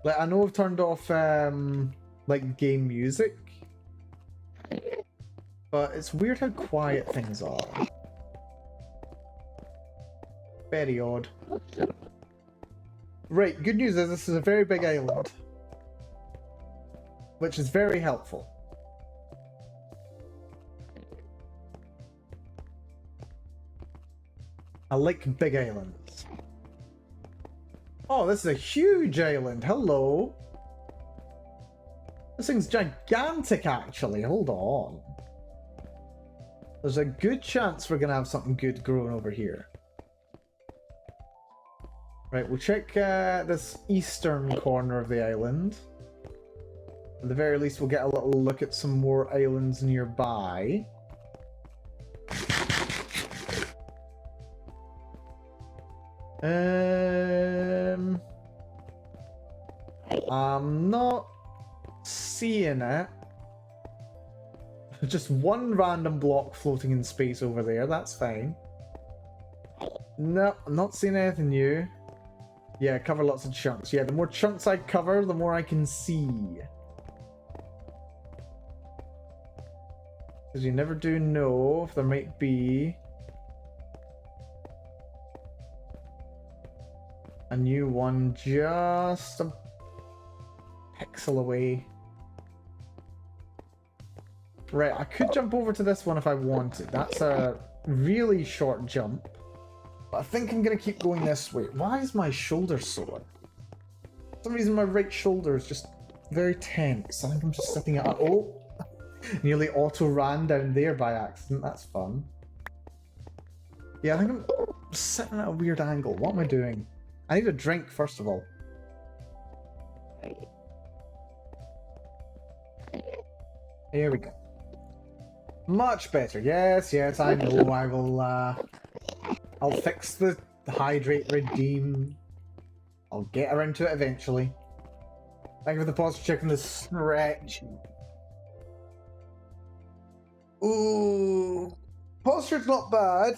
Like, I know I've turned off like game music, but it's weird how quiet things are. Very odd. Right, good news is this is a very big island, which is very helpful. I like big islands. Oh, this is a huge island. Hello. This thing's gigantic, actually. Hold on. There's a good chance we're going to have something good growing over here. Right, we'll check this eastern corner of the island. At the very least, we'll get a little look at some more islands nearby. I'm not seeing it. Just one random block floating in space over there, that's fine. No, I'm not seeing anything new. Yeah, cover lots of chunks. Yeah, the more chunks I cover, the more I can see. Because you never do know if there might be a new one just a pixel away. Right, I could jump over to this one if I wanted. That's a really short jump. But I think I'm going to keep going this way. Why is my shoulder sore? For some reason my right shoulder is just very tense. I think I'm just sitting at... Oh! Nearly auto-ran down there by accident. That's fun. Yeah, I think I'm sitting at a weird angle. What am I doing? I need a drink, first of all. Here we go. Much better. Yes, yes, I know. I will, I'll fix the hydrate redeem. I'll get around to it eventually. Thank you for the posture check and the stretch. Ooh. Posture's not bad,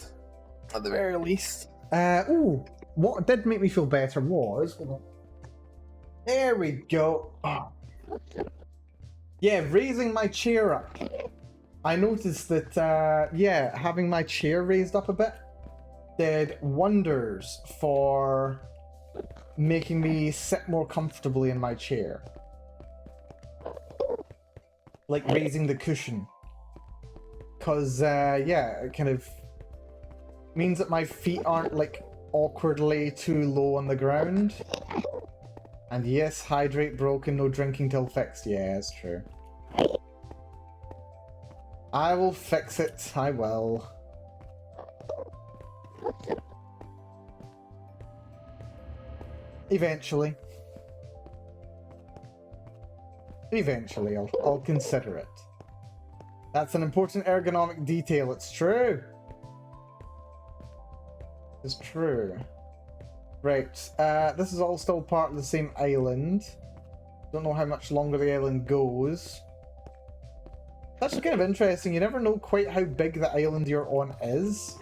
at the very least. Ooh. What did make me feel better was... Hold on. There we go. Oh. Yeah, raising my chair up. I noticed that, yeah, having my chair raised up a bit did wonders for making me sit more comfortably in my chair. Like raising the cushion. Because, yeah, it kind of means that my feet aren't, like, awkwardly too low on the ground. And yes, hydrate broken, no drinking till fixed. Yeah, it's true. I will fix it. I will. Eventually. Eventually, I'll consider it. That's an important ergonomic detail. It's true. It's true. Right. This is all still part of the same island. Don't know how much longer the island goes. That's kind of interesting. You never know quite how big the island you're on is.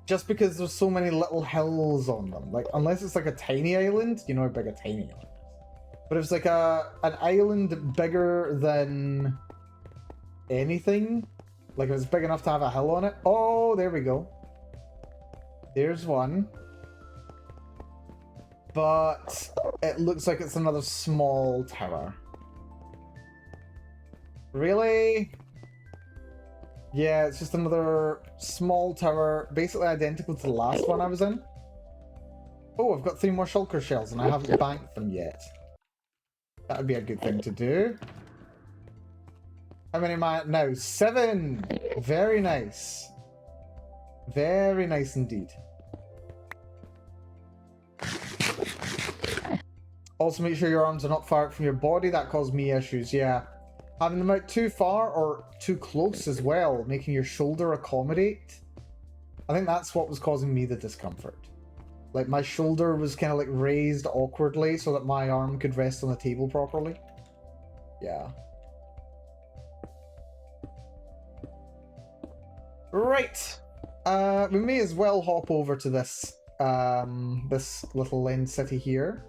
Just because there's so many little hills on them. Like, unless it's like a tiny island, you know how big a tiny island is. But if it's like an island bigger than anything, like if it's big enough to have a hill on it. Oh, there we go. There's one. But it looks like it's another small tower. Really? Yeah, it's just another small tower, basically identical to the last one I was in. Oh, I've got 3 more shulker shells and I haven't banked them yet. That would be a good thing to do. How many am I at now? 7! Very nice. Very nice indeed. Also make sure your arms are not far out from your body. That caused me issues, yeah. Having them out too far or too close as well, making your shoulder accommodate. I think that's what was causing me the discomfort. Like, my shoulder was kind of like raised awkwardly so that my arm could rest on the table properly. Yeah. Right. We may as well hop over to this, this little end city here.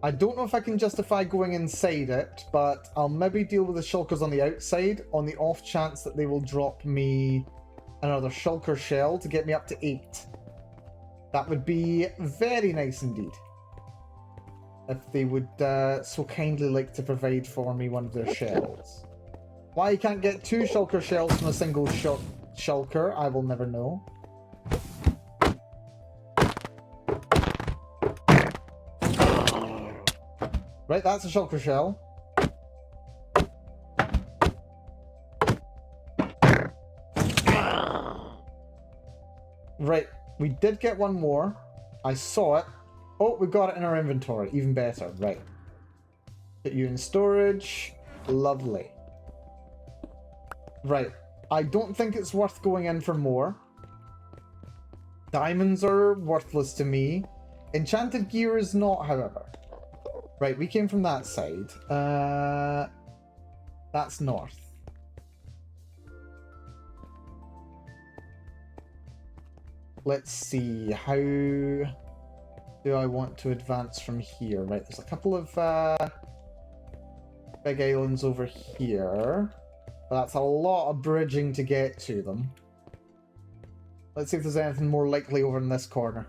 I don't know if I can justify going inside it, but I'll maybe deal with the shulkers on the outside on the off chance that they will drop me another shulker shell to get me up to 8. That would be very nice indeed. If they would so kindly like to provide for me one of their shells. Why you can't get 2 shulker shells from a single shulker, I will never know. Right, that's a shulker shell. Right, we did get one more. I saw it. Oh, we got it in our inventory. Even better. Right. Put you in storage. Lovely. Right. I don't think it's worth going in for more. Diamonds are worthless to me. Enchanted gear is not, however. Right, we came from that side. That's north. Let's see, how do I want to advance from here? Right, there's a couple of big islands over here. But that's a lot of bridging to get to them. Let's see if there's anything more likely over in this corner.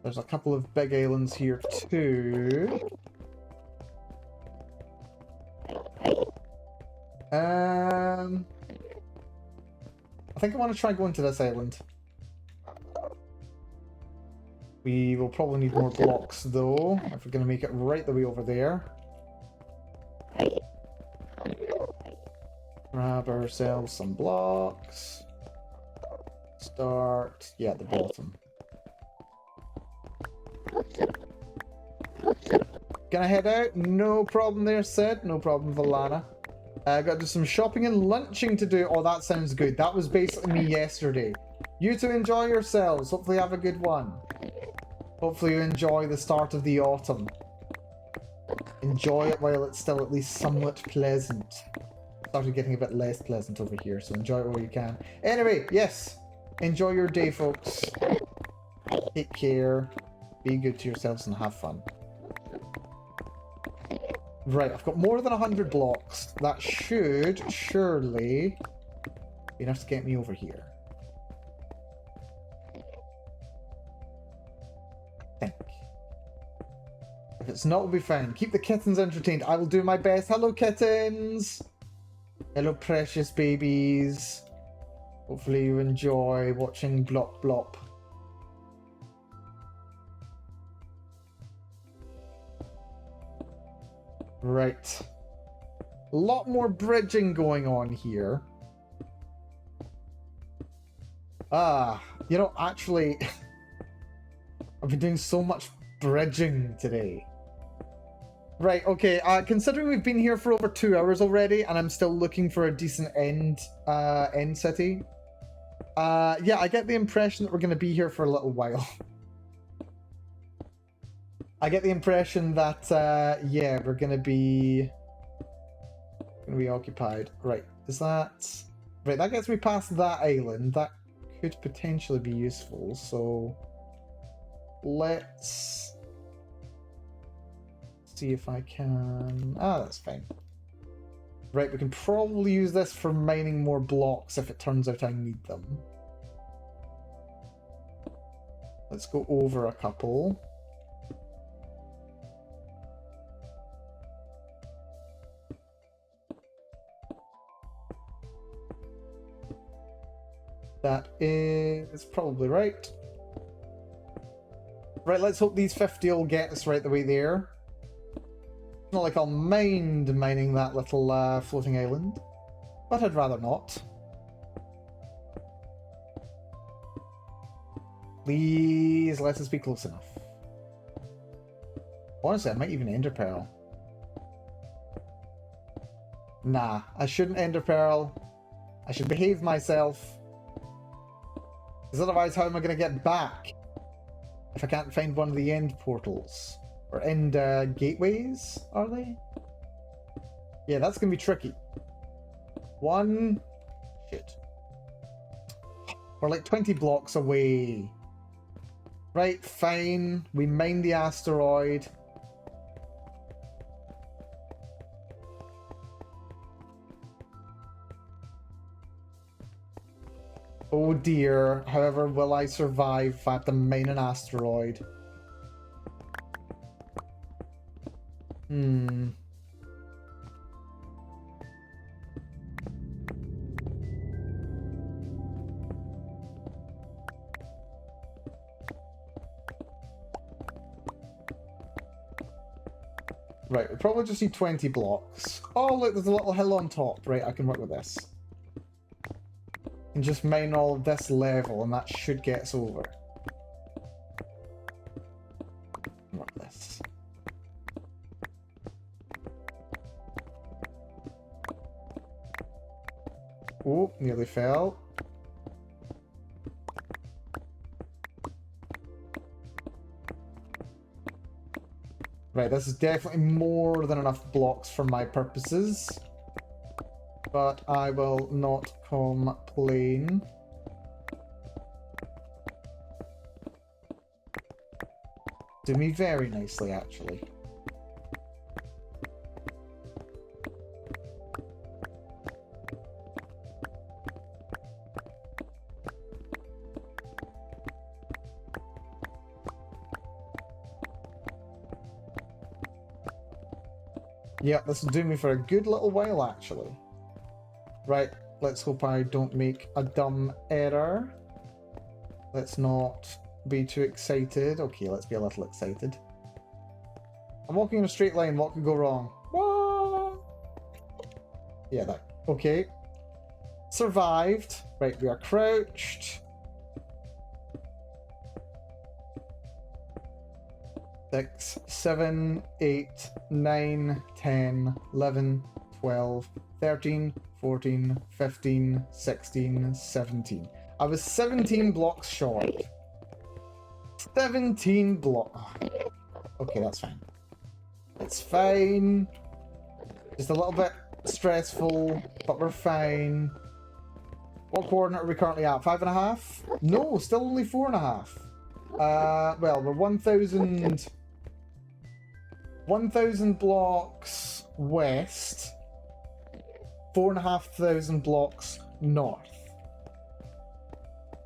There's a couple of big islands here too. I think I want to try going to this island. We will probably need more blocks though, if we're going to make it right the way over there. Grab ourselves some blocks. Start, yeah, at the bottom. Can I head out? No problem there, Sid. No problem, Valana. Got to do some shopping and lunching to do. Oh, that sounds good. That was basically me yesterday. You two enjoy yourselves. Hopefully have a good one. Hopefully you enjoy the start of the autumn. Enjoy it while it's still at least somewhat pleasant. Started getting a bit less pleasant over here, so enjoy it while you can. Anyway, yes. Enjoy your day, folks. Take care. Be good to yourselves and have fun. Right, I've got more than 100 blocks. That should surely be enough to get me over here. I think. If it's not, we'll be fine. Keep the kittens entertained. I will do my best. Hello, kittens! Hello, precious babies. Hopefully you enjoy watching Blop Blop. Right. A lot more bridging going on here. You know, actually, I've been doing so much bridging today. Right, okay, considering we've been here for over 2 hours already, and I'm still looking for a decent end city, yeah, I get the impression that we're going to be here for a little while. I get the impression that, yeah, we're going to be occupied. Right, is that... Right, that gets me past that island. That could potentially be useful, so... Let's... see if I can... that's fine. Right, we can probably use this for mining more blocks if it turns out I need them. Let's go over a couple. That is probably right. Right, let's hope these 50 will get us right the way there. Not like I'll mind mining that little floating island, but I'd rather not. Please let us be close enough. Honestly, I might even ender pearl. Nah, I shouldn't ender pearl. I should behave myself. Because otherwise, how am I going to get back if I can't find one of the end portals? Or end gateways, are they? Yeah, that's going to be tricky. Shit. We're like 20 blocks away. Right, fine. We mine the asteroid. Oh dear. However, will I survive if I have to mine an asteroid? Right, we probably just need 20 blocks. Oh, look, there's a little hill on top. Right, I can work with this. And just mine all of this level, and that should get us over. Work this. Oh, nearly fell. Right, this is definitely more than enough blocks for my purposes. But I will not complain. Do me very nicely, actually. Yeah, this will do me for a good little while, actually. Right, let's hope I don't make a dumb error. Let's not be too excited. Okay, let's be a little excited. I'm walking in a straight line. What could go wrong? What? Yeah, that. Okay. Survived. Right, we are crouched. 6, 7, 8, 9, 10, 11, 12, 13, 14, 15, 16, 17. I was 17 blocks short. 17 blocks. Okay, that's fine. It's fine. Just a little bit stressful, but we're fine. What coordinate are we currently at? 5.5? No, still only 4.5. Well, we're 1,000 blocks west, 4,500 blocks north,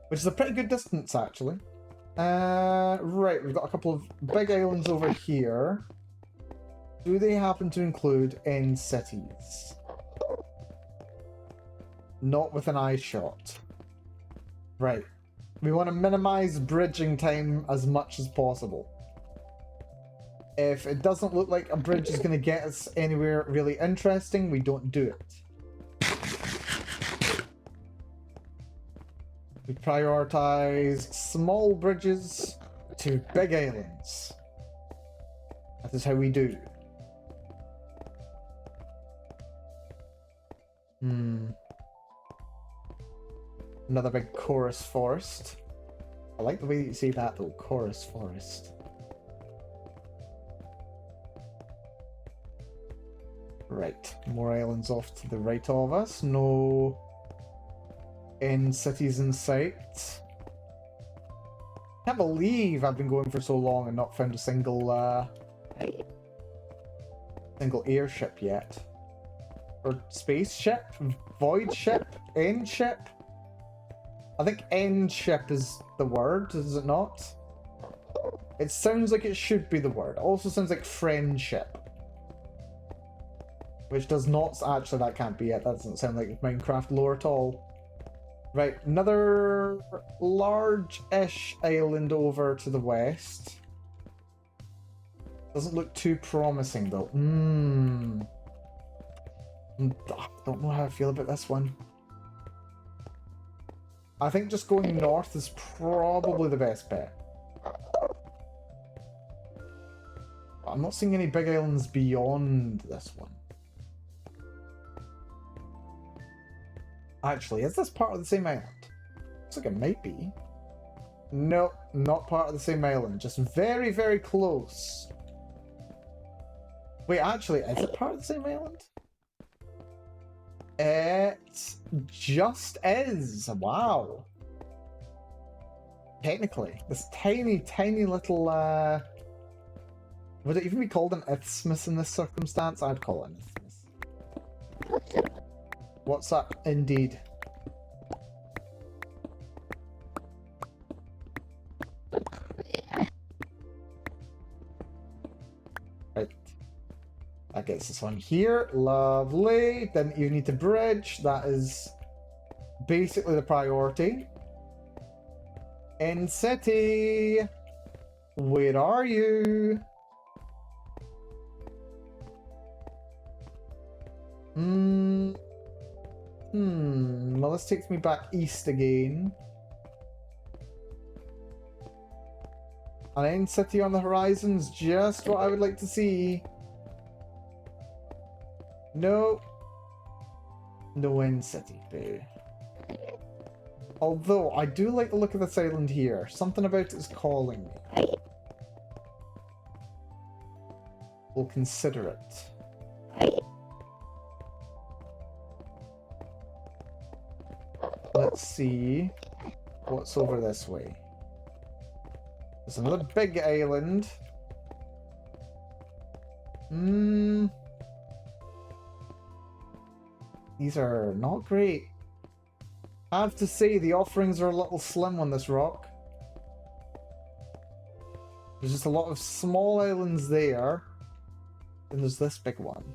which is a pretty good distance, actually. Right, we've got a couple of big islands over here. Do they happen to include end cities? Not with an eye shot. Right. We want to minimize bridging time as much as possible. If it doesn't look like a bridge is going to get us anywhere really interesting, we don't do it. We prioritize small bridges to big islands. That is how we do. Another big chorus forest. I like the way you say that though, chorus forest. Right, more islands off to the right of us. No end cities in sight. Can't believe I've been going for so long and not found a single airship yet. Or spaceship? Void ship? End ship? I think end ship is the word, is it not? It sounds like it should be the word. It also sounds like friendship. Which does not... Actually, that can't be it. That doesn't sound like Minecraft lore at all. Right, another large-ish island over to the west. Doesn't look too promising, though. I don't know how I feel about this one. I think just going north is probably the best bet. I'm not seeing any big islands beyond this one. Actually, is this part of the same island? Looks like it might be. No, not part of the same island. Just very, very close. Wait, actually, is it part of the same island? It just is. Wow. Technically, this tiny, tiny little, would it even be called an isthmus in this circumstance? I'd call it an isthmus. What's that? Indeed. Right. That gets this one here. Lovely. Didn't even need to bridge. That is basically the priority. End city. Where are you? Well, this takes me back east again. An end city on the horizon's just what I would like to see. No. No end city, boo. Although, I do like the look of this island here. Something about it is calling me. We'll consider it. Let's see what's over this way. There's another big island. These are not great. I have to say, the offerings are a little slim on this rock. There's just a lot of small islands there. And there's this big one.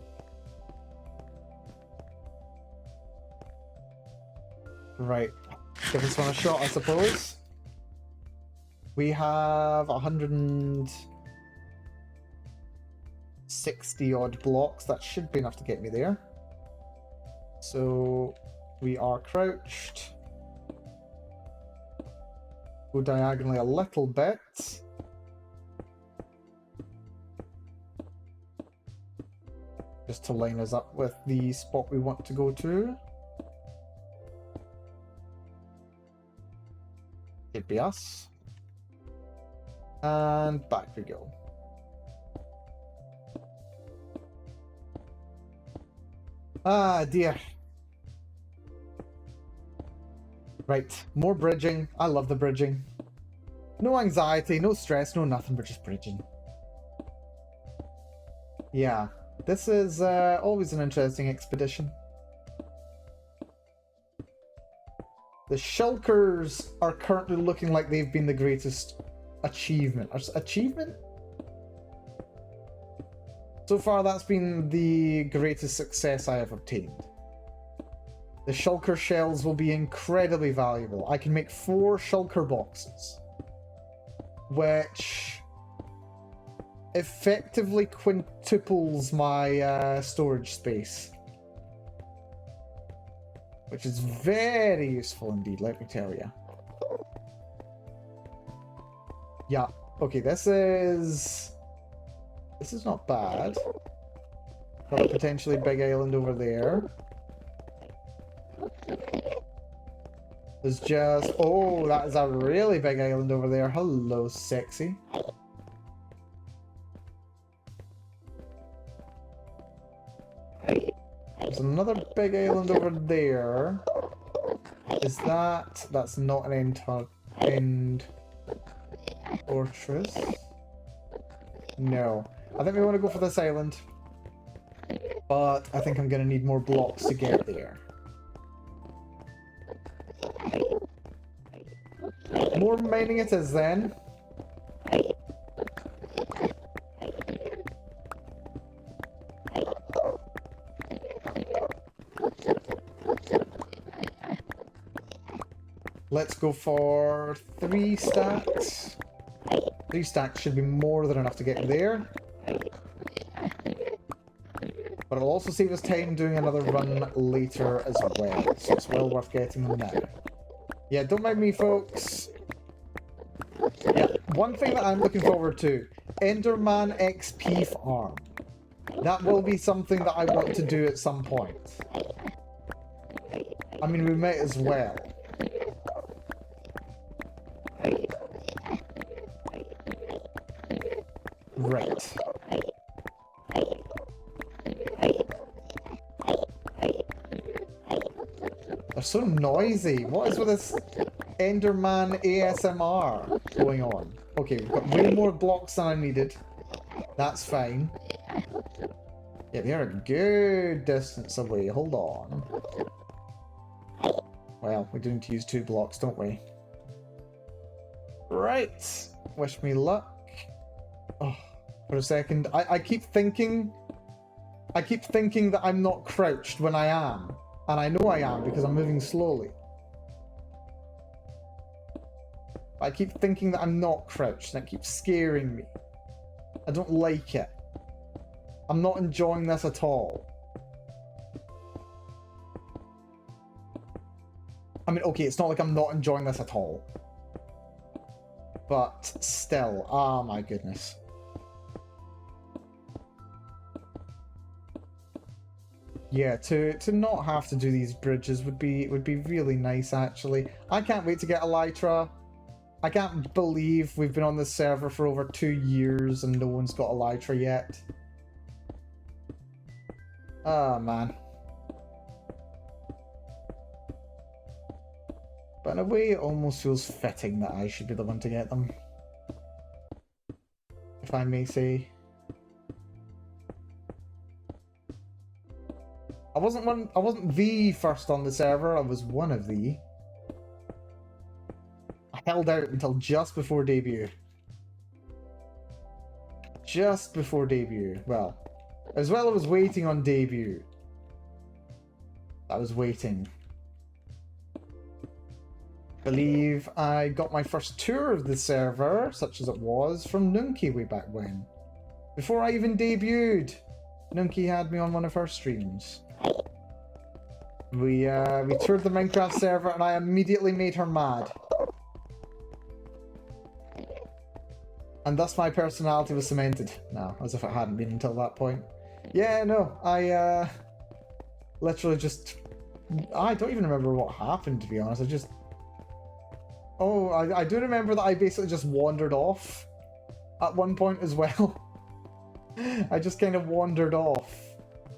Right. Give this one a shot, I suppose. We have 160 odd blocks. That should be enough to get me there. So we are crouched. Go diagonally a little bit. Just to line us up with the spot we want to go to. It'd be us. And back we go. Ah, dear. Right, more bridging. I love the bridging. No anxiety, no stress, no nothing, but just bridging. Yeah, this is always an interesting expedition. The Shulkers are currently looking like they've been the greatest achievement. Achievement? So far, that's been the greatest success I have obtained. The shulker shells will be incredibly valuable. I can make 4 shulker boxes, which effectively quintuples my storage space, which is very useful indeed, let me tell you. Yeah, okay, this is not bad. Got a potentially big island over there. There's just... Oh, that is a really big island over there. Hello, sexy. There's another big island over there. Is that... That's not an end fortress? No. I think we want to go for this island. But I think I'm going to need more blocks to get there. More mining it is then. Let's go for 3 stacks. 3 stacks should be more than enough to get there. But it'll also save us time doing another run later as well. So it's well worth getting them now. Yeah, don't mind me, folks. Yeah, one thing that I'm looking forward to. Enderman XP farm. That will be something that I want to do at some point. I mean, we might as well. Right. They're so noisy. What is with this Enderman ASMR going on? Okay, we've got way more blocks than I needed. That's fine. Yeah, they're a good distance away. Hold on. Well, we do need to use 2 blocks, don't we? Right. Wish me luck. Oh, for a second. I keep thinking that I'm not crouched when I am. And I know I am because I'm moving slowly. I keep thinking that I'm not crouched and it keeps scaring me. I don't like it. I'm not enjoying this at all. I mean, okay, it's not like I'm not enjoying this at all. But still, oh my goodness. Yeah, to not have to do these bridges would be really nice, actually. I can't wait to get Elytra. I can't believe we've been on this server for over 2 years and no one's got Elytra yet. Oh, man. But in a way, it almost feels fitting that I should be the one to get them. If I may say. I wasn't the first on the server, I was one of the. I held out until just before debut. Just before debut. Well I was waiting on debut. I was waiting. I believe I got my first tour of the server, such as it was, from Nunky way back when. Before I even debuted, Nunky had me on one of her streams. We toured the Minecraft server and I immediately made her mad. And thus my personality was cemented. No, as if it hadn't been until that point. Yeah, no, I literally just... I don't even remember what happened, to be honest. Oh, I do remember that I basically just wandered off at one point as well. I just kind of wandered off.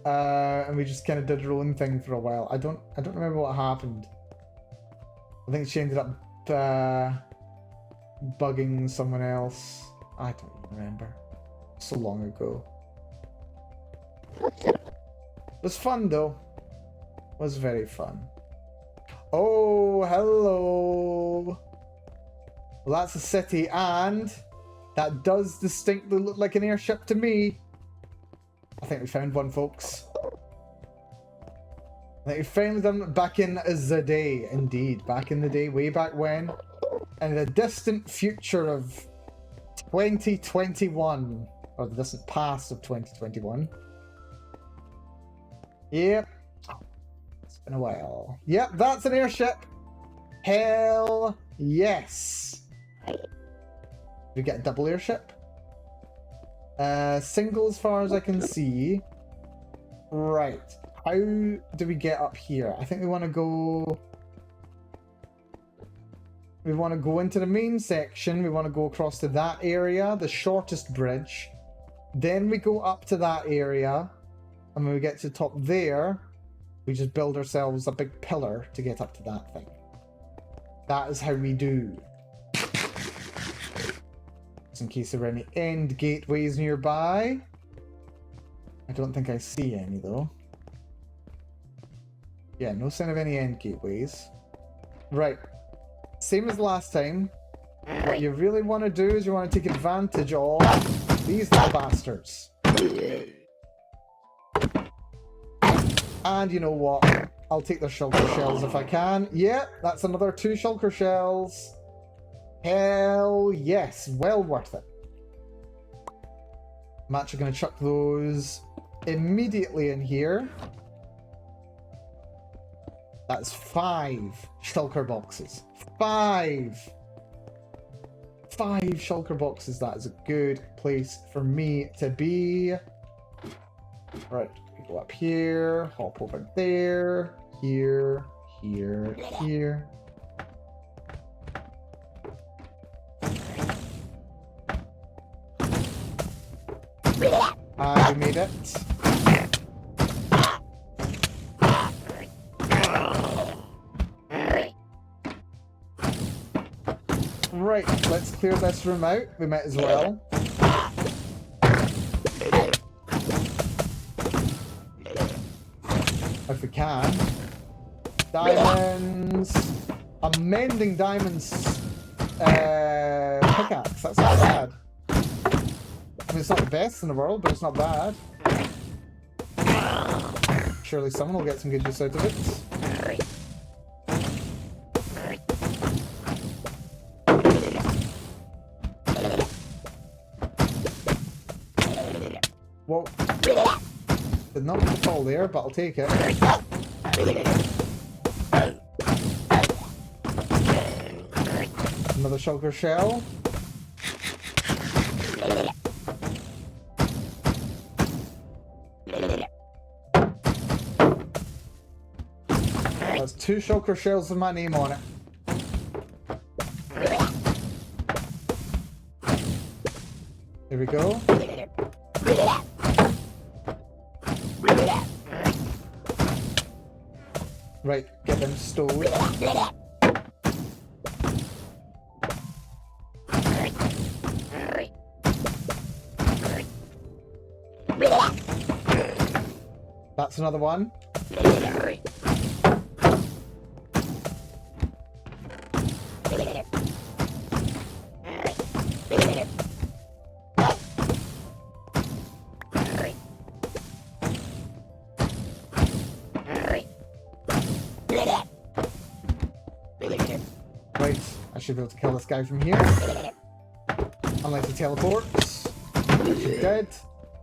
And we just kind of did our own thing for a while. I don't remember what happened. I think she ended up bugging someone else. I don't even remember. So long ago. It was fun though. It was very fun. Oh, hello. Well, that's a city, and that does distinctly look like an airship to me. I think we found one, folks. I think we finally done it back in the day, indeed. Back in the day, way back when. In the distant future of 2021. Or the distant past of 2021. Yep. It's been a while. Yep, that's an airship. Hell yes. We get a double airship. Single as far as I can see. Right. How do we get up here? I think we want to go... We want to go into the main section. We want to go across to that area, the shortest bridge. Then we go up to that area. And when we get to the top there, we just build ourselves a big pillar to get up to that thing. That is how we do. Just in case there are any end gateways nearby. I don't think I see any though. Yeah, no sign of any end gateways. Right. Same as last time. What you really want to do is you want to take advantage of these little bastards. And you know what? I'll take their shulker shells if I can. Yeah, that's another 2 shulker shells. Hell yes, well worth it. I'm actually going to chuck those immediately in here. That's 5 shulker boxes. 5 shulker boxes. That is a good place for me to be. Right, we go up here, hop over there, here, here, here. And we made it. Right, let's clear this room out. We might as well. If we can. Diamonds. I'm mending diamonds pickaxe. That's not bad. I mean, it's not the best in the world, but it's not bad. Surely someone will get some good use out of it. Whoa. Did not mean to fall there, but I'll take it. Another shulker shell. That's 2 shulker shells with my name on it. There we go. Right, get them stowed. That's another one. Right, I should be able to kill this guy from here. Unless he teleports. He's dead.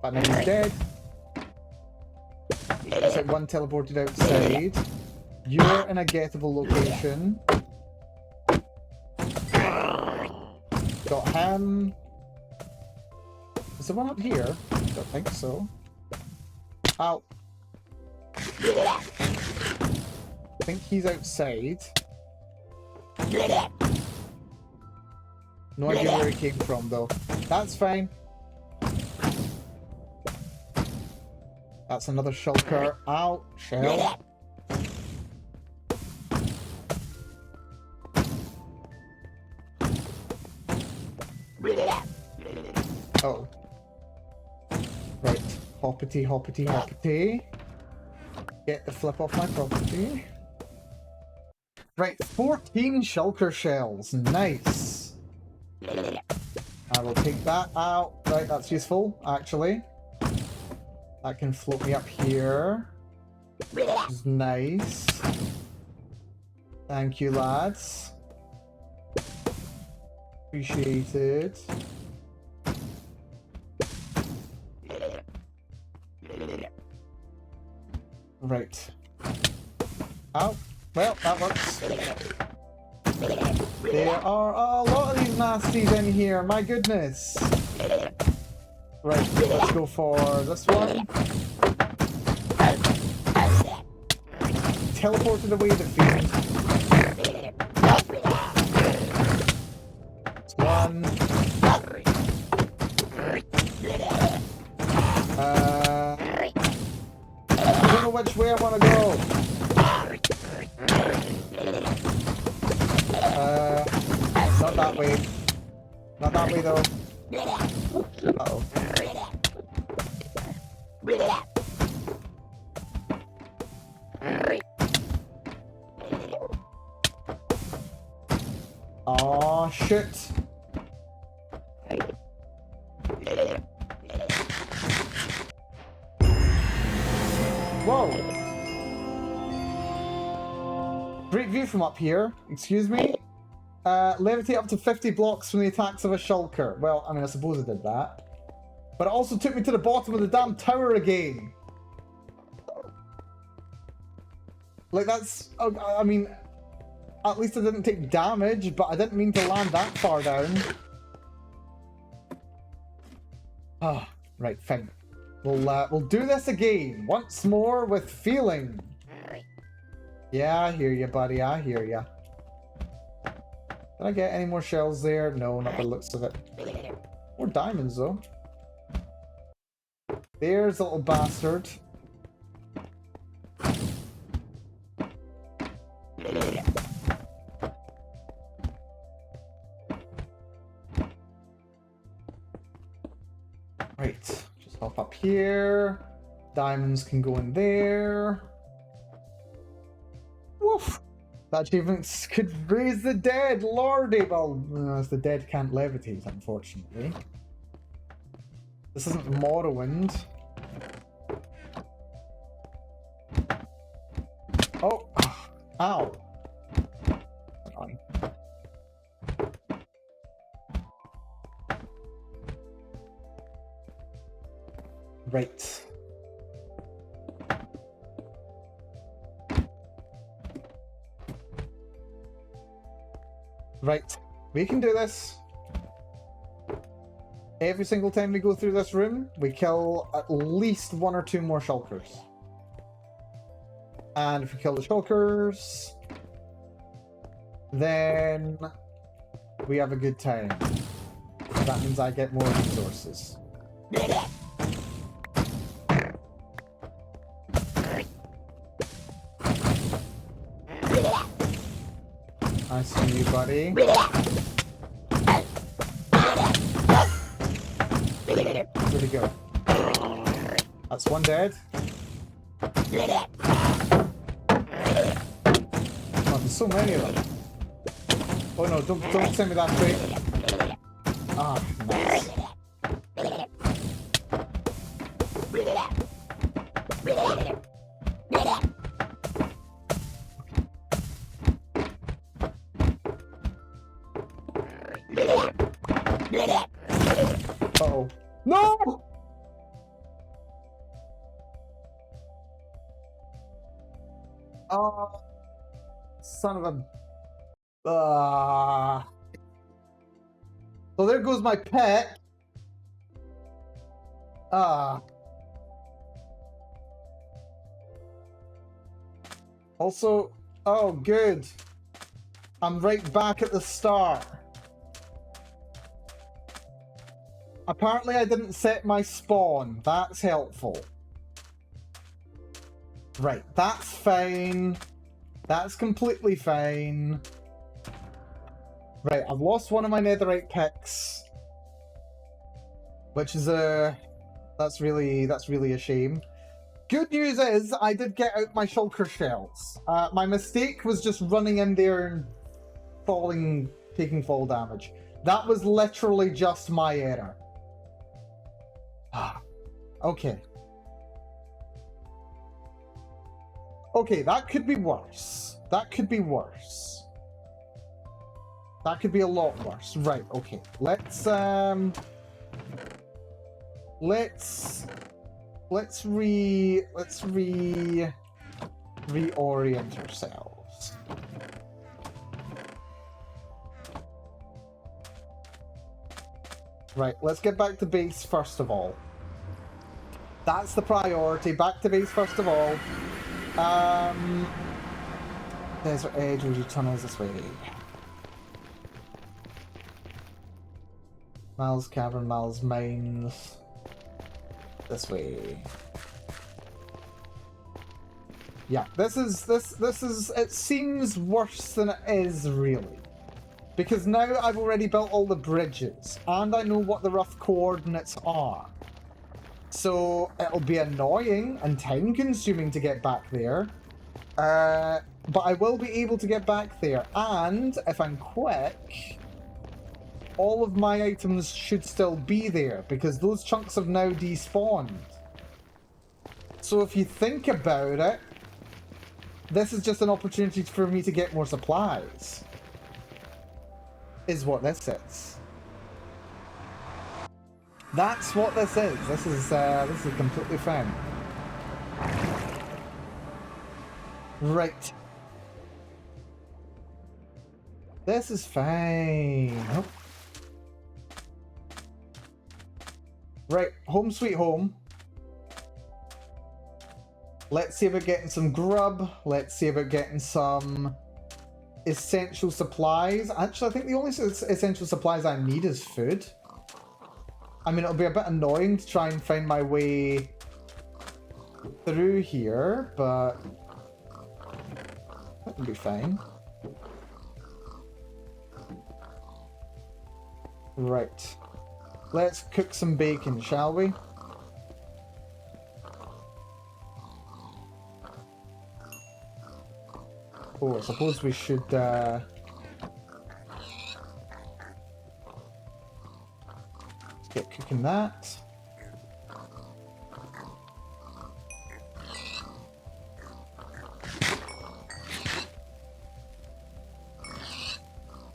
But now he's dead. Looks like one teleported outside. You're in a gettable location. Got him. Is there one up here? Don't think so. Ow. I think he's outside. No idea where he came from though. That's fine. That's another shulker. Ow, shell. Oh. Right. Hoppity, hoppity, hoppity. Get the flip off my property. Right, 14 shulker shells. Nice. I will take that out. Right, that's useful, actually. That can float me up here. Which is nice. Thank you, lads. Appreciate it. Right. Oh, well, that works. There are a lot of these nasties in here, my goodness. Right, let's go for this one. Teleported away the fiend. That's one. I don't know which way I want to go. Not that way. Not that way though. Uh-oh. Aw, shit. Whoa. Great view from up here. Excuse me? Levitate up to 50 blocks from the attacks of a shulker. Well, I mean, I suppose I did that. But it also took me to the bottom of the damn tower again. Like, that's... I mean, at least I didn't take damage, but I didn't mean to land that far down. Ah, right, fine. We'll do this again. Once more with feeling. Yeah, I hear you, buddy. I hear you. Did I get any more shells there? No, not the looks of it. More diamonds, though. There's a little bastard. Right, just hop up here. Diamonds can go in there. Woof! That achievement could raise the dead, lordy! Well, the dead can't levitate, unfortunately. This isn't Morrowind. Oh! Ow! Annoying. Right. Right. We can do this. Every single time we go through this room, we kill at least one or two more shulkers. And if we kill the shulkers, then we have a good time. That means I get more resources. I see you, buddy. Where'd he go? That's one dead. Oh, there's so many of them. Oh no, don't send me that way. Ah, nice. Uh-oh. No! Oh, son of a... So there goes my pet. Also, oh, good. I'm right back at the start. Apparently I didn't set my spawn. That's helpful. Right, that's fine. That's completely fine. Right, I've lost one of my netherite picks. Which is that's really a shame. Good news is I did get out my shulker shells. My mistake was just running in there and taking fall damage. That was literally just my error. Okay. Okay, that could be worse. That could be worse. That could be a lot worse. Right, okay. Let's reorient ourselves. Right, let's get back to base first of all. That's the priority. Back to base first of all. Desert Edge, would you tunnels this way? Miles Cavern, Miles Mines. This way. Yeah, this is it seems worse than it is really. Because now I've already built all the bridges and I know what the rough coordinates are. So it'll be annoying and time consuming to get back there. But I will be able to get back there, and if I'm quick, all of my items should still be there because those chunks have now despawned. So if you think about it, this is just an opportunity for me to get more supplies. Is what this is. That's what this is. This is completely fine. Right. This is fine. Oh. Right, home sweet home. Let's see about getting some grub. Let's see about getting some essential supplies. Actually, I think the only essential supplies I need is food. I mean, it'll be a bit annoying to try and find my way through here, but that'll be fine. Right. Let's cook some bacon, shall we? Oh, I suppose we should, let's get cooking that.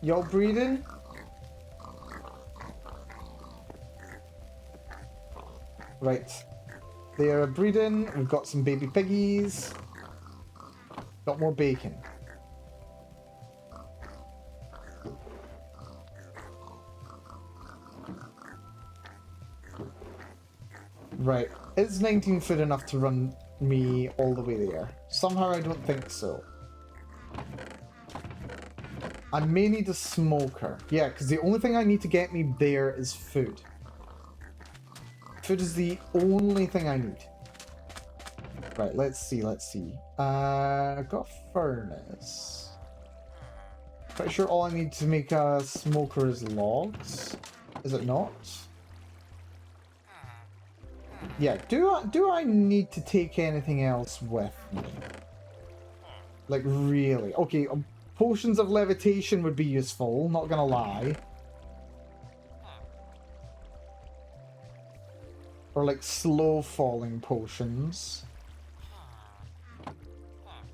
Y'all breeding? Right. They are breeding. We've got some baby piggies. Got more bacon. Right. Is 19 food enough to run me all the way there? Somehow I don't think so. I may need a smoker. Yeah, because the only thing I need to get me there is food. Food is the only thing I need. Right, let's see. I've got a furnace. Pretty sure all I need to make a smoker is logs. Is it not? Yeah, do I need to take anything else with me? Like, really? Okay, potions of levitation would be useful, not gonna lie. Or like slow falling potions.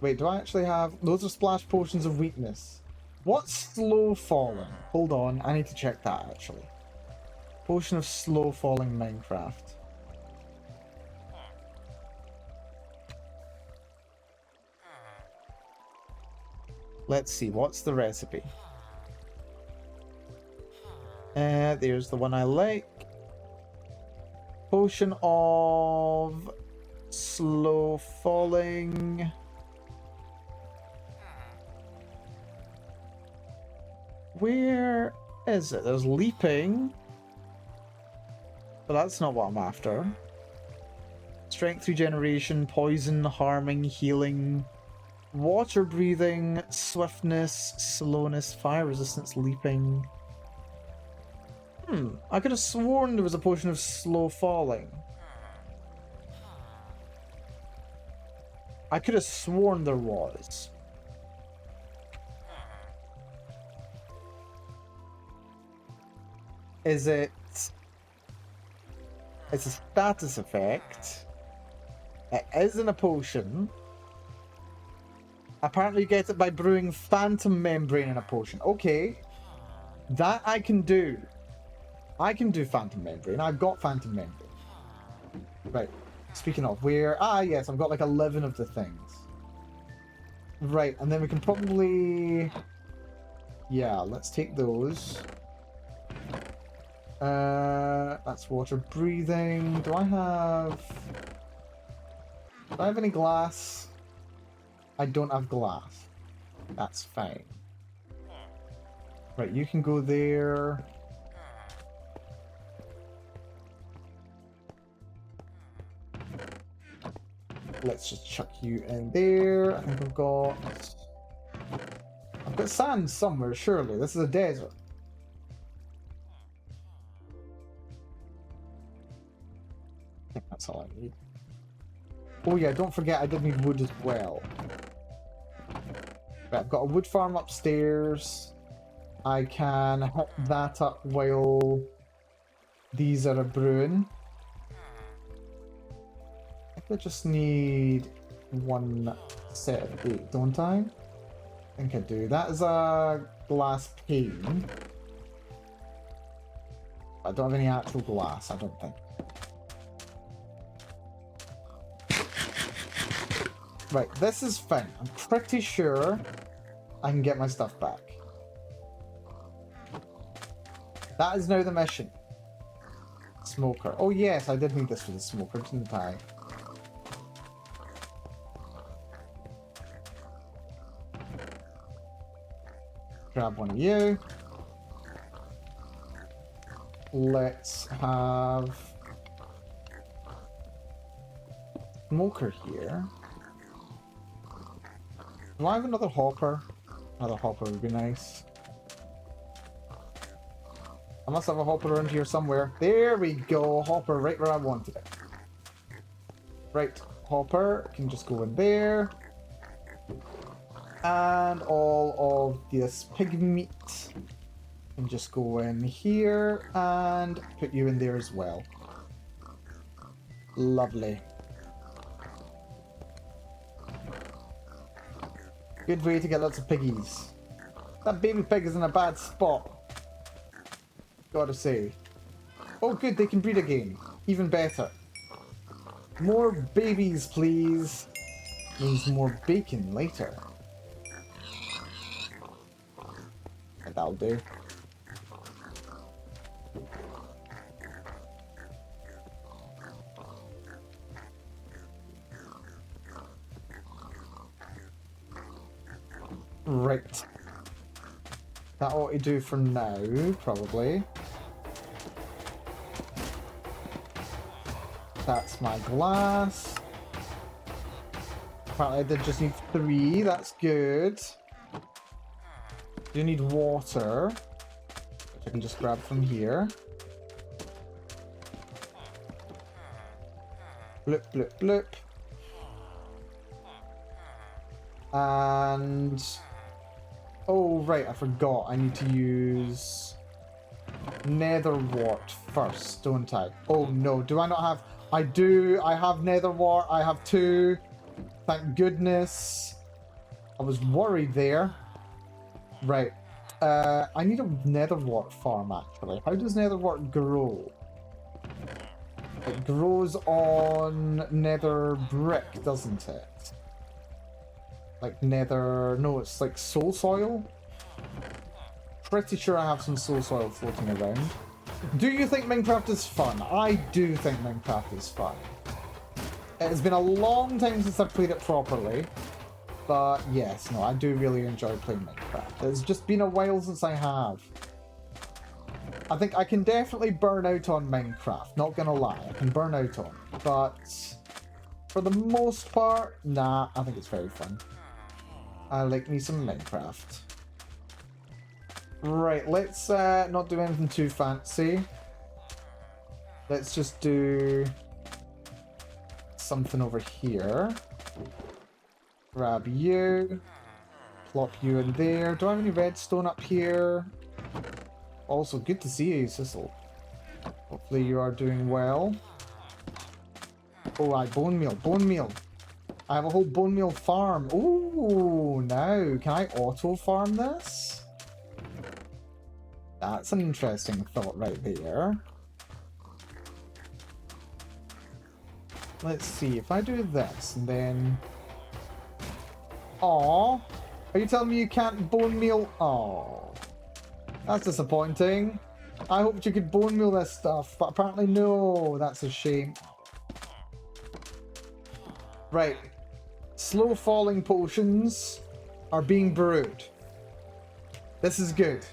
Wait, do I actually have... Those are splash potions of weakness. What's slow falling? Hold on, I need to check that actually. Potion of slow falling Minecraft. Let's see, what's the recipe? There's the one I like. Potion of slow falling. Where is it? There's leaping. But that's not what I'm after. Strength regeneration, poison, harming, healing, water breathing, swiftness, slowness, fire resistance, leaping. I could have sworn there was a potion of slow falling. I could have sworn there was. Is it... It's a status effect. It isn't a potion. Apparently you get it by brewing phantom membrane in a potion. Okay. That I can do. I can do phantom membrane. I've got phantom membrane. Right. Speaking of, where... Ah, yes, I've got like 11 of the things. Right, and then we can probably... Yeah, let's take those. That's water breathing. Do I have any glass? I don't have glass. That's fine. Right, you can go there. Let's just chuck you in there. I think I've got sand somewhere, surely. This is a desert. I think that's all I need. Oh yeah, don't forget I did need wood as well. Right, I've got a wood farm upstairs. I can hit that up while these are brewing. I think I just need one set of 8, don't I? I think I do. That is a glass pane. I don't have any actual glass, I don't think. Right, this is fine. I'm pretty sure I can get my stuff back. That is now the mission. Smoker. Oh yes, I did need this for the smoker, didn't I? Grab one of you. Let's have smoker here. Do I have another hopper? Another hopper would be nice. I must have a hopper around here somewhere. There we go. Hopper right where I wanted it. Right. Hopper can just go in there. And all of this pig meat can just go in here and put you in there as well. Lovely. Good way to get lots of piggies. That baby pig is in a bad spot. Gotta say. Oh good, they can breed again. Even better. More babies, please. Means more bacon later. And that'll do. Right. That ought to do for now, probably. That's my glass. Apparently I did just need 3, that's good. You need water, which I can just grab from here. Bloop, bloop, bloop. And... oh, right, I forgot. I need to use nether wart first, don't I? Oh, no. Do I not have... I do. I have nether wart. I have 2. Thank goodness. I was worried there. Right. I need a nether wart farm, actually. How does nether wart grow? It grows on nether brick, doesn't it? Like nether... no, it's like soul soil? Pretty sure I have some soul soil floating around. Do you think Minecraft is fun? I do think Minecraft is fun. It's been a long time since I've played it properly. But yes, no, I do really enjoy playing Minecraft. It's just been a while since I have. I think I can definitely burn out on Minecraft, not gonna lie. I can burn out on it. But for the most part, nah, I think it's very fun. I like me some Minecraft. Right, let's not do anything too fancy. Let's just do something over here. Grab you. Plop you in there. Do I have any redstone up here? Also, good to see you, Sissel. Hopefully you are doing well. Oh, bone meal, bone meal. I have a whole bone meal farm. Ooh, now, can I auto farm this? That's an interesting thought right there. Let's see, if I do this and then... Aww. Are you telling me you can't bone meal? Oh, that's disappointing. I hoped you could bone meal this stuff, but apparently no. That's a shame. Right. Slow falling potions are being brewed. This is good.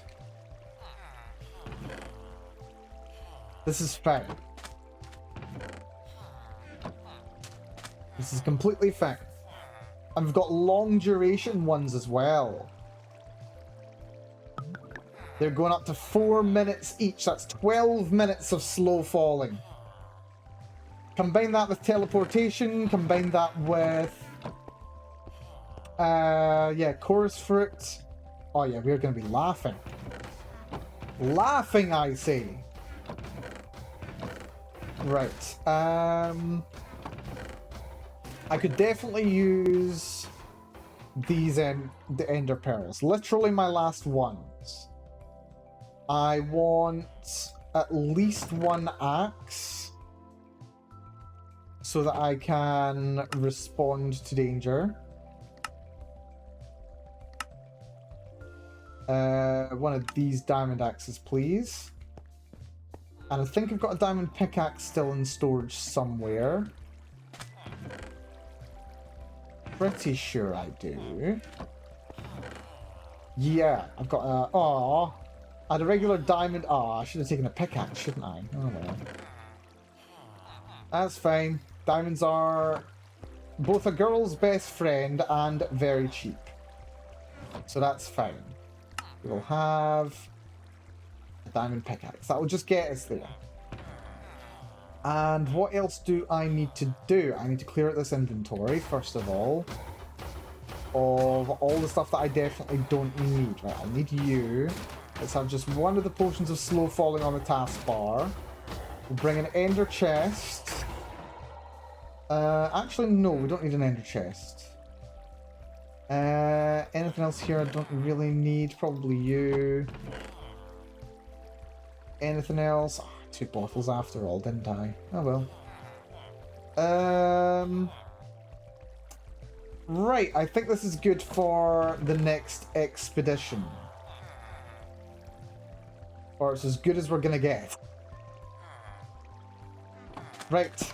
This is fine. This is completely fine. And we've got long duration ones as well. They're going up to 4 minutes each. That's 12 minutes of slow falling. Combine that with teleportation. Combine that with... yeah, chorus fruit. Oh yeah, we're going to be laughing. Laughing, I say. Right. I could definitely use these the ender pearls. Literally my last ones. I want at least one axe so that I can respond to danger. One of these diamond axes, please. And I think I've got a diamond pickaxe still in storage somewhere. Pretty sure I do. Yeah, I've got a... Aw. I had a regular diamond... Aw, I should have taken a pickaxe, shouldn't I? Oh well. That's fine. Diamonds are both a girl's best friend and very cheap. So that's fine. We'll have a diamond pickaxe. That will just get us there. And what else do I need to do? I need to clear out this inventory, first of all. Of all the stuff that I definitely don't need. Right, I'll need you. Let's have just one of the potions of slow falling on the taskbar. We'll bring an ender chest. Actually, no, we don't need an ender chest. Anything else here I don't really need? Probably you. Anything else? Oh, 2 bottles after all, didn't I? Oh well. Right, I think this is good for the next expedition. Or it's as good as we're gonna get. Right.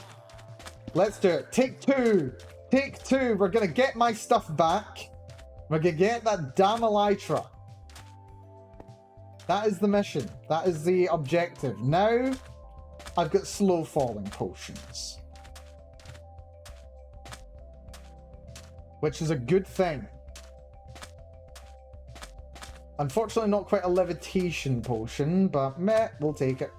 Let's do it. Take 2. Take 2. We're gonna get my stuff back. We're gonna get that damn elytra. That is the mission. That is the objective. Now, I've got slow falling potions. Which is a good thing. Unfortunately, not quite a levitation potion, but meh, we'll take it.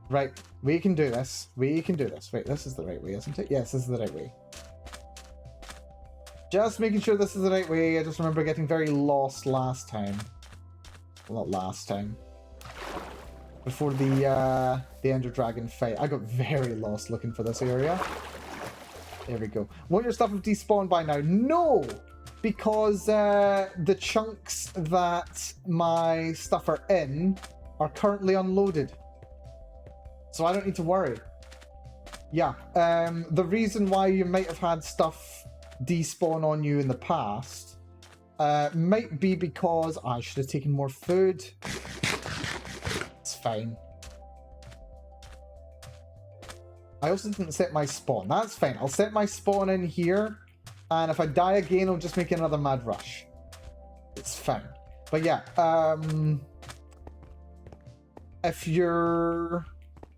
Right, we can do this. We can do this. Wait, this is the right way, isn't it? Yes, this is the right way. Just making sure this is the right way. I just remember getting very lost last time. Well, not last time. Before the Ender Dragon fight. I got very lost looking for this area. There we go. Won't your stuff have despawned by now? No! Because the chunks that my stuff are in are currently unloaded. So I don't need to worry. Yeah, the reason why you might have had stuff despawn on you in the past might be because I should have taken more food. It's fine. I also didn't set my spawn. That's fine. I'll set my spawn in here. And if I die again, I'll just make another mad rush. It's fine. But yeah, if your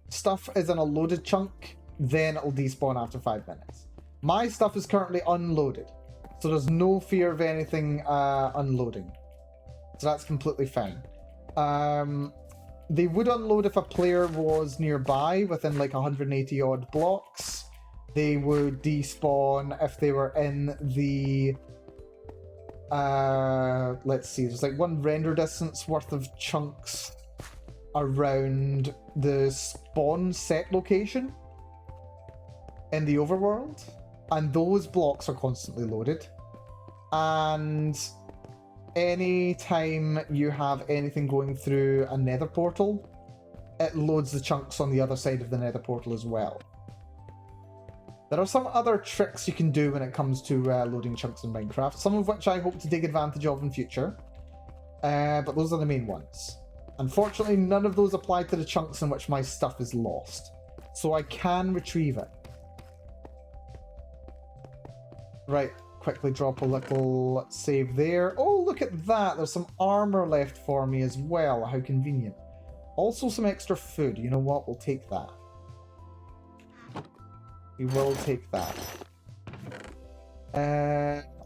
stuff is in a loaded chunk, then it'll despawn after 5 minutes. My stuff is currently unloaded. So there's no fear of anything unloading. So that's completely fine. They would unload if a player was nearby within like 180 odd blocks. They would despawn if they were in the... let's see, there's like 1 render distance worth of chunks around the spawn set location in the overworld. And those blocks are constantly loaded. And any time you have anything going through a nether portal, it loads the chunks on the other side of the nether portal as well. There are some other tricks you can do when it comes to loading chunks in Minecraft, some of which I hope to take advantage of in future. But those are the main ones. Unfortunately, none of those apply to the chunks in which my stuff is lost. So I can retrieve it. Right, quickly drop a little save there. Oh, look at that. There's some armor left for me as well. How convenient. Also some extra food. You know what? We'll take that. We will take that.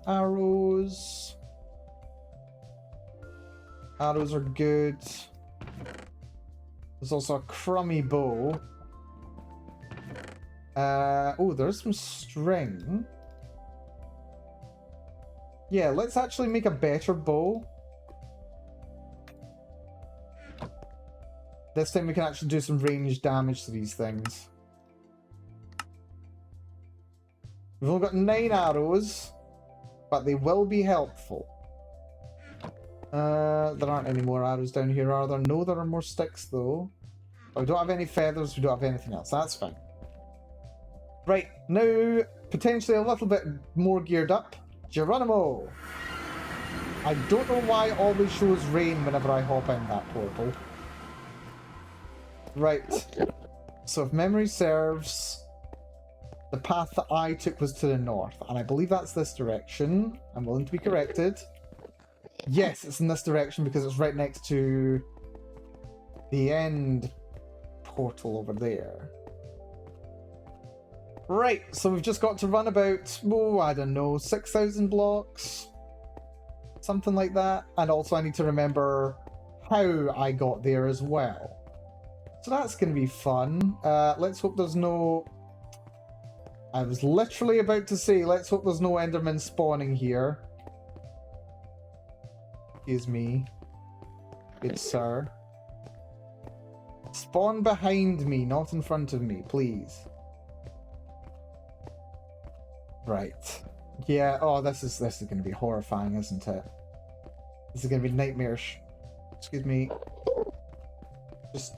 Arrows. Arrows are good. There's also a crummy bow. Oh, there's some string. Yeah, let's actually make a better bow. This time we can actually do some ranged damage to these things. We've only got 9 arrows, but they will be helpful. There aren't any more arrows down here, are there? No, there are more sticks, though. Oh, we don't have any feathers, we don't have anything else. That's fine. Right, now, potentially a little bit more geared up. Geronimo! I don't know why it always shows rain whenever I hop in that portal. Right. So if memory serves, the path that I took was to the north, and I believe that's this direction. I'm willing to be corrected. Yes, it's in this direction because it's right next to the end portal over there. Right, so we've just got to run about, oh, I don't know, 6,000 blocks? Something like that. And also I need to remember how I got there as well. So that's going to be fun. Let's hope there's no... I was literally about to say, let's hope there's no Enderman spawning here. Excuse me. Good sir. Spawn behind me, not in front of me, please. Right. Yeah, oh, this is going to be horrifying, isn't it? This is going to be nightmarish. Excuse me. Just...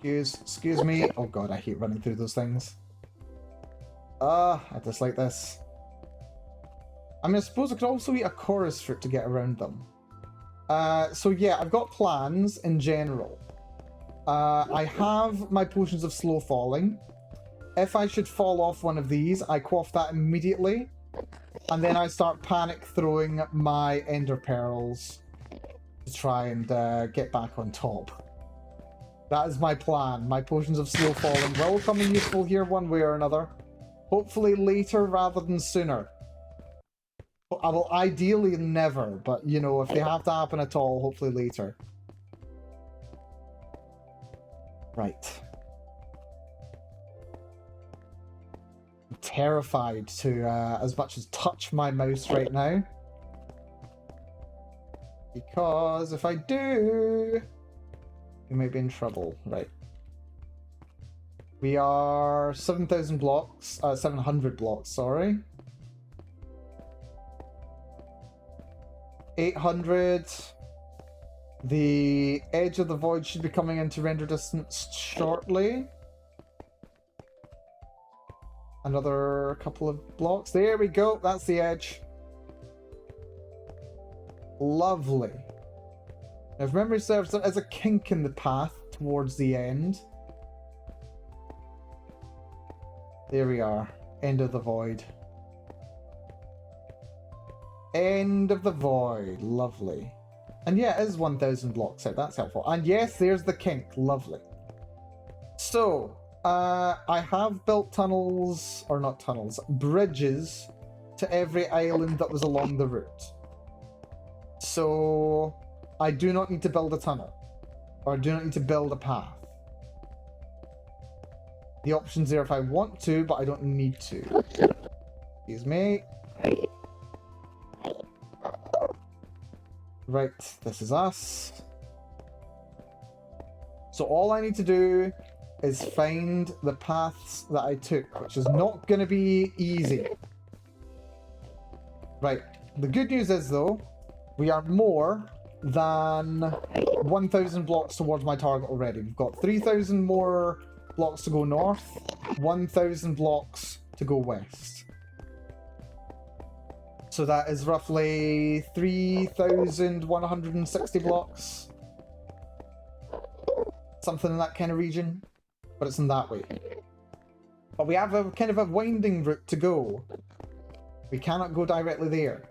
Excuse me. Oh god, I hate running through those things. I dislike this. I mean, I suppose I could also eat a chorus fruit to get around them. So yeah, I've got plans in general. I have my potions of slow falling. If I should fall off one of these, I quaff that immediately. And then I start panic throwing my ender pearls to try and get back on top. That is my plan. My potions of slow falling will come in useful here one way or another. Hopefully later rather than sooner. I will ideally never, but you know, if they have to happen at all, hopefully later. Right. I'm terrified to as much as touch my mouse right now. Because if I do, we may be in trouble. Right. We are 7,000 blocks, 700 blocks, sorry. 800. The edge of the void should be coming into render distance shortly. Another couple of blocks. There we go. That's the edge. Lovely. Now, if memory serves, there is a kink in the path towards the end. There we are. End of the void. End of the void. Lovely. And yeah, it is 1,000 blocks out. That's helpful. And yes, there's the kink. Lovely. So, I have built tunnels, or not tunnels, bridges to every island that was along the route. So, I do not need to build a tunnel. Or I do not need to build a path. The option's there if I want to, but I don't need to. Excuse me. Right, this is us. So all I need to do is find the paths that I took, which is not going to be easy. Right. The good news is, though, we are more than 1,000 blocks towards my target already. We've got 3,000 more blocks to go north, 1,000 blocks to go west. So that is roughly 3,160 blocks. Something in that kind of region. But it's in that way. But we have a kind of a winding route to go. We cannot go directly there.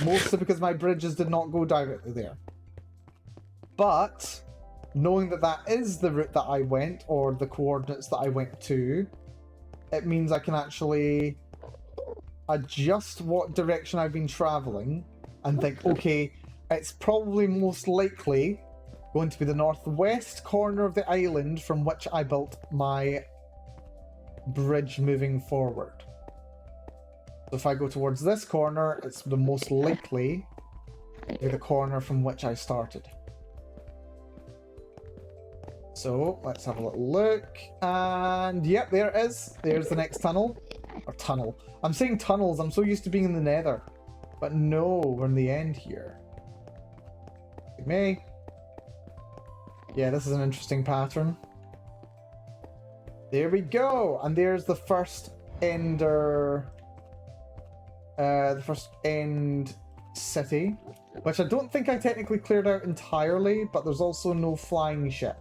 Mostly because my bridges did not go directly there. But, knowing that that is the route that I went, or the coordinates that I went to, it means I can actually adjust what direction I've been traveling and think, okay, it's probably most likely going to be the northwest corner of the island from which I built my bridge moving forward. So if I go towards this corner, it's the most likely to be the corner from which I started. So let's have a little look, and yep, there it is. There's the next tunnel. Or tunnel. I'm saying tunnels, I'm so used to being in the nether. But no, we're in the end here. Me. Yeah, this is an interesting pattern. There we go, and there's the first ender... the first end city, which I don't think I technically cleared out entirely, but there's also no flying ship.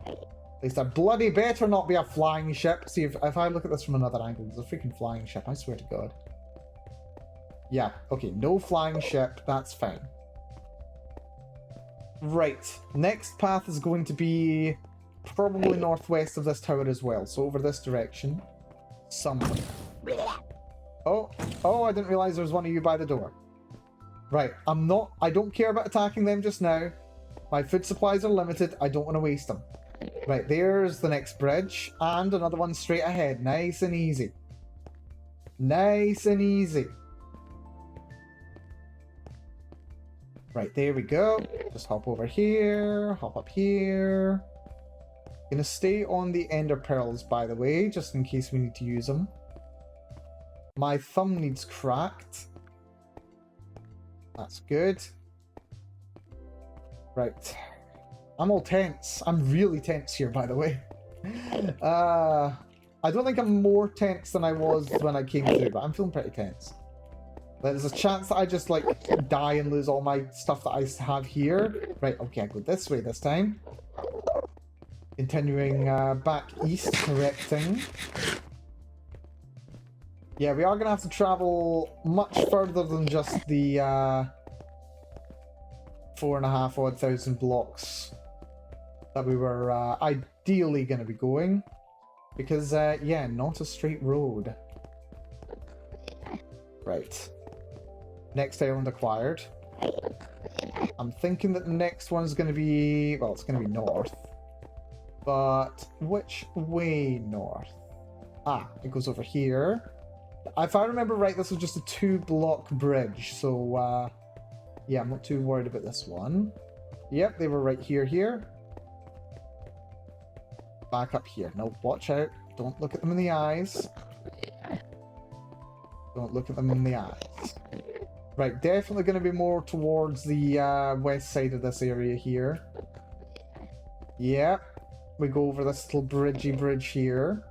At least I bloody better not be a flying ship. See, if I look at this from another angle, there's a freaking flying ship, I swear to God. Yeah, okay, no flying ship, that's fine. Right, next path is going to be probably northwest of this tower as well, so over this direction. Somewhere. Oh, I didn't realize there was one of you by the door. Right, I don't care about attacking them just now. My food supplies are limited, I don't want to waste them. Right, there's the next bridge, and another one straight ahead, nice and easy. Nice and easy. Right, there we go. Just hop over here, hop up here. Gonna stay on the ender pearls, by the way, just in case we need to use them. My thumb needs cracked. That's good. Right. I'm all tense. I'm really tense here, by the way. I don't think I'm more tense than I was when I came through, but I'm feeling pretty tense. There's a chance that I just, like, die and lose all my stuff that I have here. Right, okay, I go this way this time. Continuing back east, correcting. Yeah, we are going to have to travel much further than just the 4,500 blocks that we were ideally going to be going. Because, yeah, not a straight road. Right. Next island acquired. I'm thinking that the next one's going to be... Well, it's going to be north. But which way north? Ah, it goes over here. If I remember right, this was just a 2-block bridge. So, yeah, I'm not too worried about this one. Yep, they were right here. Back up here. No, watch out. Don't look at them in the eyes. Don't look at them in the eyes. Right, definitely going to be more towards the west side of this area here. Yep. We go over this little bridge here.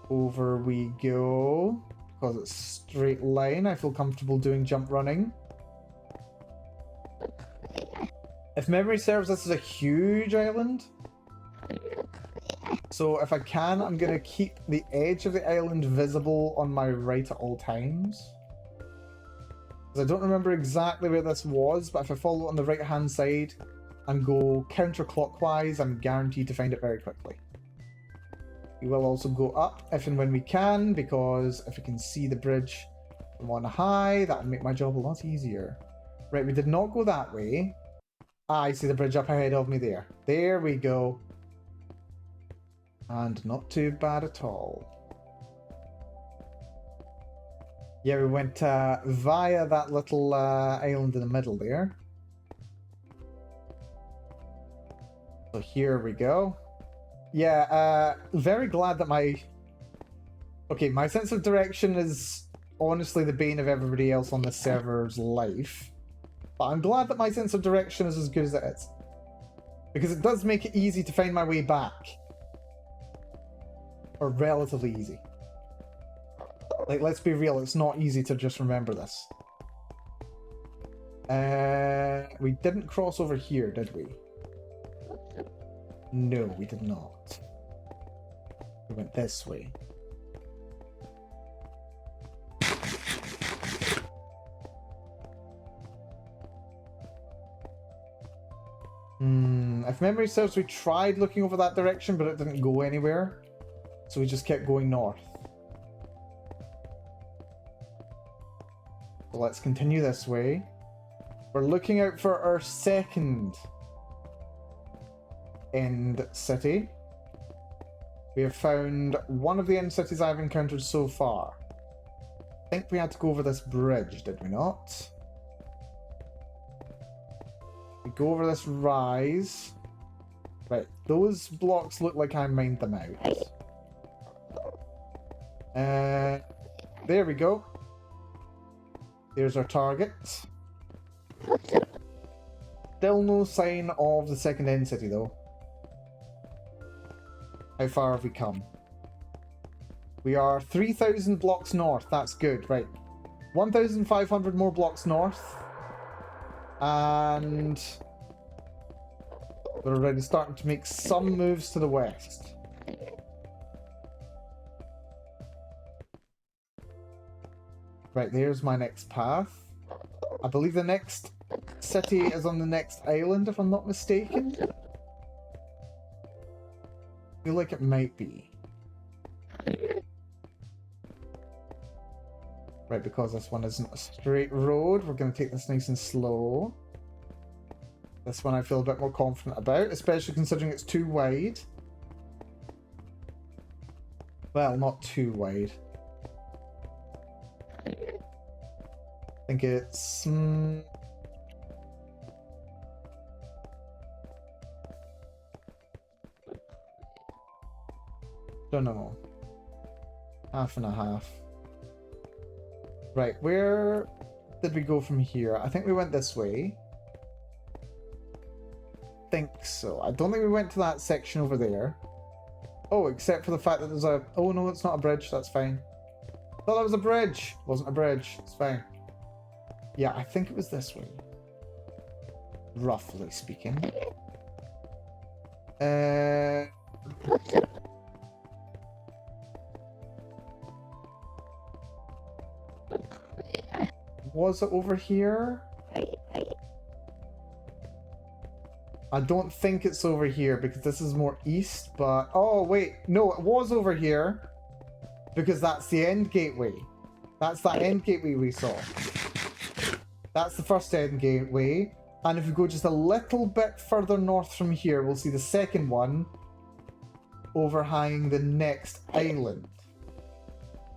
Over we go. Because it's straight line, I feel comfortable doing jump running. If memory serves, this is a huge island. So if I can, I'm going to keep the edge of the island visible on my right at all times. Because I don't remember exactly where this was, but if I follow it on the right hand side and go counterclockwise, I'm guaranteed to find it very quickly. We will also go up if and when we can, because if we can see the bridge from on high, that would make my job a lot easier. Right, we did not go that way. Ah, I see the bridge up ahead of me there. There we go. And not too bad at all. Yeah, we went via that little island in the middle there. So here we go. Yeah, very glad that my... Okay, my sense of direction is honestly the bane of everybody else on the server's life. But I'm glad that my sense of direction is as good as it is. Because it does make it easy to find my way back. Or relatively easy. Like, let's be real, it's not easy to just remember this. We didn't cross over here, did we? No, we did not. We went this way. If memory serves, we tried looking over that direction, but it didn't go anywhere. So we just kept going north. So let's continue this way. We're looking out for our second end city. We have found one of the end cities I've encountered so far. I think we had to go over this bridge, did we not? We go over this rise. Right, those blocks look like I mined them out. There we go. There's our target. Still no sign of the second end city though. How far have we come? We are 3,000 blocks north. That's good, right. 1,500 more blocks north. And we're already starting to make some moves to the west. Right, there's my next path. I believe the next city is on the next island, if I'm not mistaken. I feel like it might be. Right, because this one isn't a straight road, we're going to take this nice and slow. This one I feel a bit more confident about, especially considering it's too wide. Well, not too wide. I think it's... Don't know. Half and a half. Right, where did we go from here? I think we went this way. Think so. I don't think we went to that section over there. Oh, except for the fact that there's a... Oh no, it's not a bridge. That's fine. I thought that was a bridge. It wasn't a bridge. It's fine. Yeah, I think it was this way. Roughly speaking. Was it over here? I don't think it's over here because this is more east, but... Oh, wait. No, it was over here because that's the end gateway. That's that end gateway we saw. That's the first end gateway. And if we go just a little bit further north from here, we'll see the second one overhanging the next island.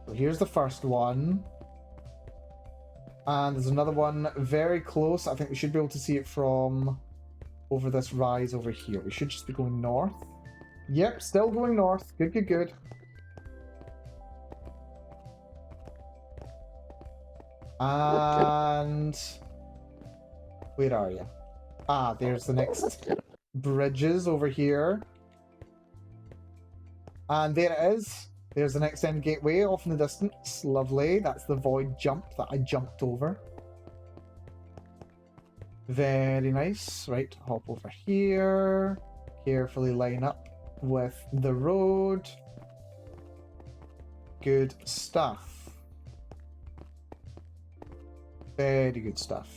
So here's the first one. And there's another one very close. I think we should be able to see it from over this rise over here. We should just be going north. Yep, still going north. Good, good, good. And... where are you? Ah, there's the next bridges over here. And there it is. There's the next end gateway off in the distance. Lovely. That's the void jump that I jumped over. Very nice. Right, hop over here. Carefully line up with the road. Good stuff. Very good stuff.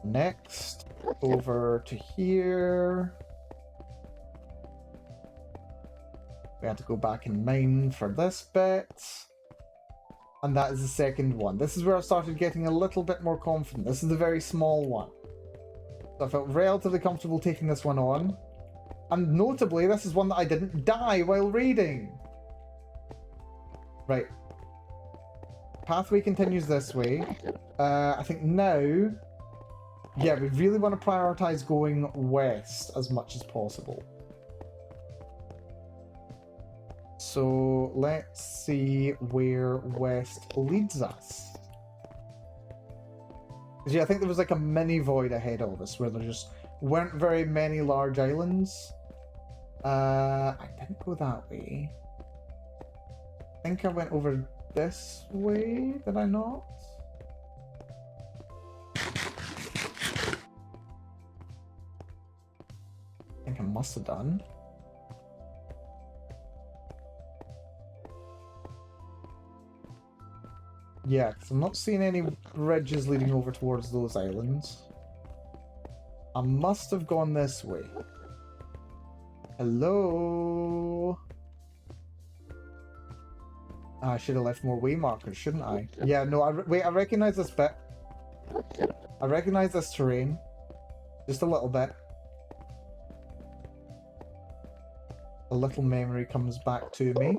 Next, over to here. We have to go back and mine for this bit. And that is the second one. This is where I started getting a little bit more confident. This is the very small one. So I felt relatively comfortable taking this one on. And notably, this is one that I didn't die while raiding. Right. Pathway continues this way. I think now yeah, we really want to prioritize going west as much as possible. So let's see where west leads us. Yeah, I think there was like a mini void ahead of us where there just weren't very many large islands. I didn't go that way. I think I went over this way, did I not? I think I must have done. Yeah, because I'm not seeing any bridges leading over towards those islands. I must have gone this way. Hello? I should have left more way markers, shouldn't I? Yeah, no, wait, I recognize this bit. I recognize this terrain. Just a little bit. A little memory comes back to me.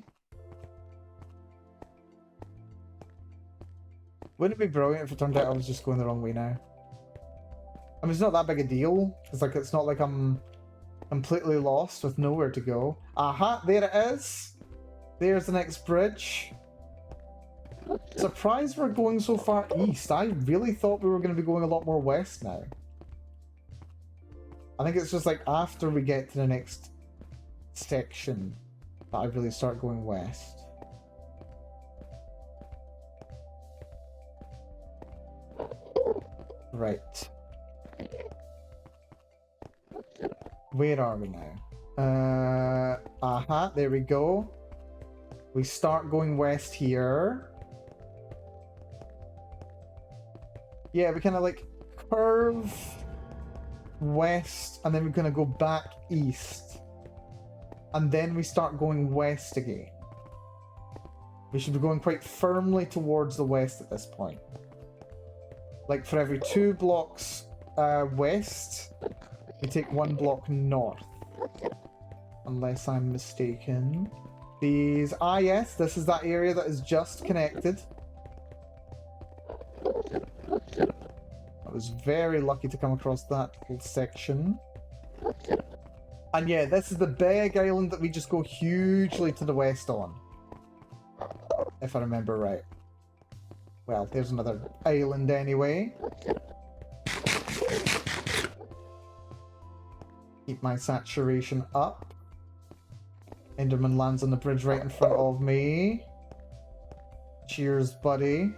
Wouldn't it be brilliant if it turned out I was just going the wrong way now? I mean, it's not that big a deal. It's not like I'm completely lost with nowhere to go. Aha, there it is. There's the next bridge. Surprised we're going so far east. I really thought we were going to be going a lot more west now. I think it's just like after we get to the next section that I really start going west. Right. Where are we now? Aha, there we go. We start going west here. Yeah, we kind of like curve west and then we're going to go back east. And then we start going west again. We should be going quite firmly towards the west at this point. Like for every 2 blocks west, we take 1 block north. Unless I'm mistaken. These... Ah, yes, this is that area that is just connected. I was very lucky to come across that whole section. And yeah, this is the big island that we just go hugely to the west on. If I remember right. Well, there's another island anyway. Keep my saturation up. Enderman lands on the bridge right in front of me. Cheers, buddy.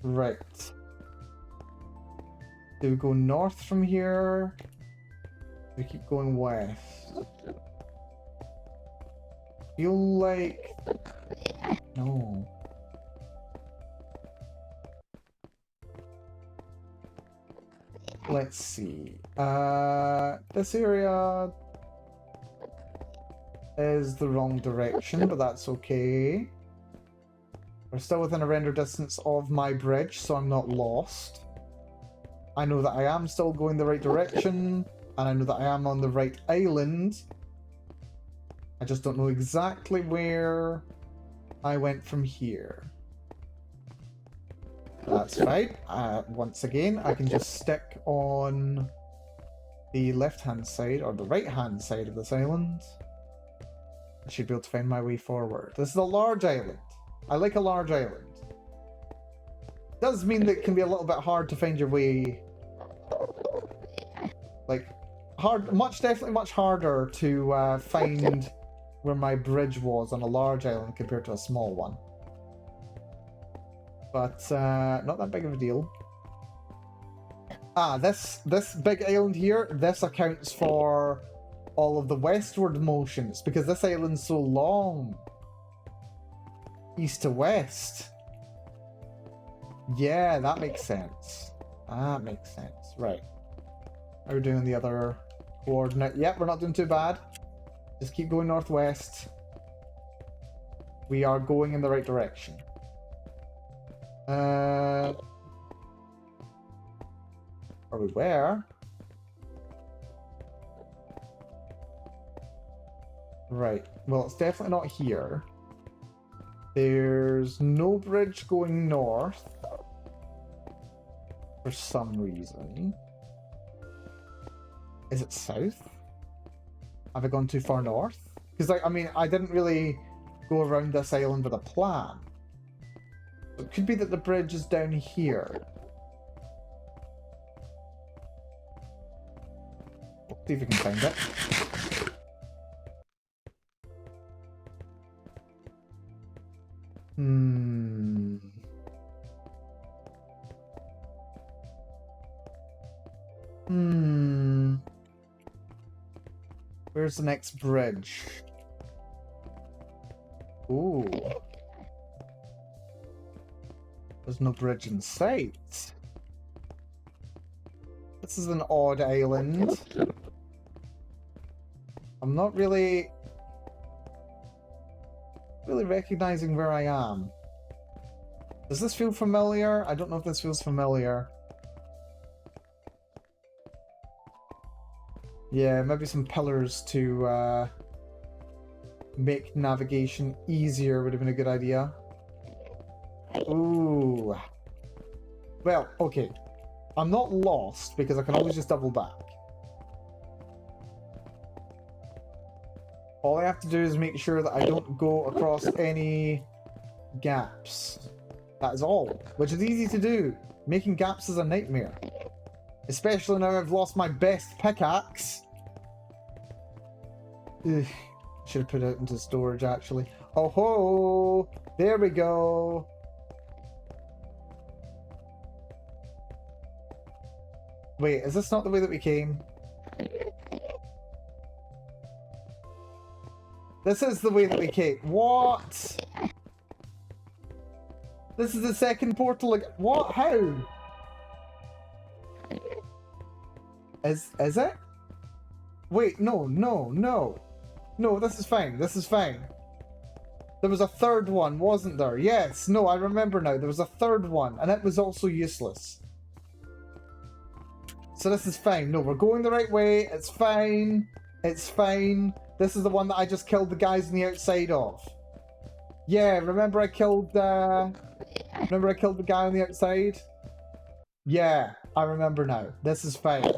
Right. Do we go north from here? Do we keep going west? Feel like... No. Let's see. This area is the wrong direction, but that's okay. We're still within a render distance of my bridge, so I'm not lost. I know that I am still going the right direction, and I know that I am on the right island. I just don't know exactly where I went from here. That's fine. Once again, I can just stick on the left-hand side, or the right-hand side of this island. I should be able to find my way forward. This is a large island. I like a large island. It does mean that it can be a little bit hard to find your way. Like, definitely much harder to find where my bridge was on a large island compared to a small one. But not that big of a deal. Ah, this big island here, this accounts for all of the westward motions, because this island's so long. East to west. Yeah, that makes sense. That makes sense. Right. How are we doing the other coordinate? Yep, we're not doing too bad. Just keep going northwest. We are going in the right direction. Or we were. Right. Well, it's definitely not here. There's no bridge going north. For some reason. Is it south? Have I gone too far north? Because, like, I mean, I didn't really go around this island with a plan. It could be that the bridge is down here. See if we can find it. Where's the next bridge? Ooh. There's no bridge in sight. This is an odd island. I'm not really recognizing where I am. Does this feel familiar? I don't know if this feels familiar. Yeah, maybe some pillars to make navigation easier would have been a good idea. Ooh. Well, okay. I'm not lost because I can always just double back. All I have to do is make sure that I don't go across any gaps. That is all, which is easy to do. Making gaps is a nightmare. Especially now I've lost my best pickaxe. Ugh. Should have put it into storage, actually. Oh ho! There we go! Wait, is this not the way that we came? This is the way that we came. What? This is the second portal. What? How? Is it? Wait, no. No, this is fine. This is fine. There was a third one, wasn't there? Yes. No, I remember now. There was a third one, and it was also useless. So this is fine. No, we're going the right way. It's fine. It's fine. This is the one that I just killed the guys on the outside of. Yeah, remember I killed the guy on the outside? Yeah, I remember now. This is fine.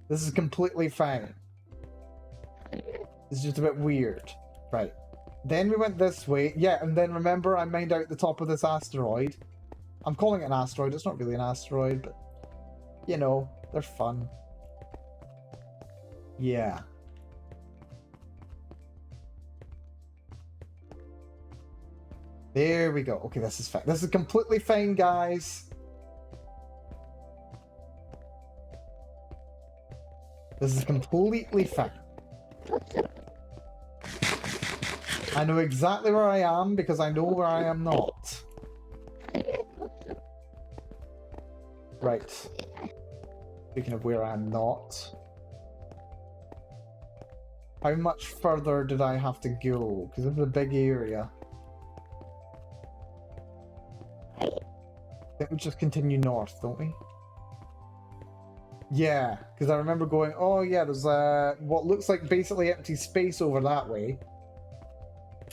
This is completely fine. It's just a bit weird. Right. Then we went this way. Yeah, and then remember I mined out the top of this asteroid. I'm calling it an asteroid. It's not really an asteroid, but you know, they're fun. Yeah. There we go. Okay, this is fine. This is completely fine, guys. This is completely fine. I know exactly where I am because I know where I am not. Right. Speaking of where I'm not. How much further did I have to go? Because it's a big area. I think we just continue north, don't we? Yeah, because I remember going, oh yeah, there's what looks like basically empty space over that way.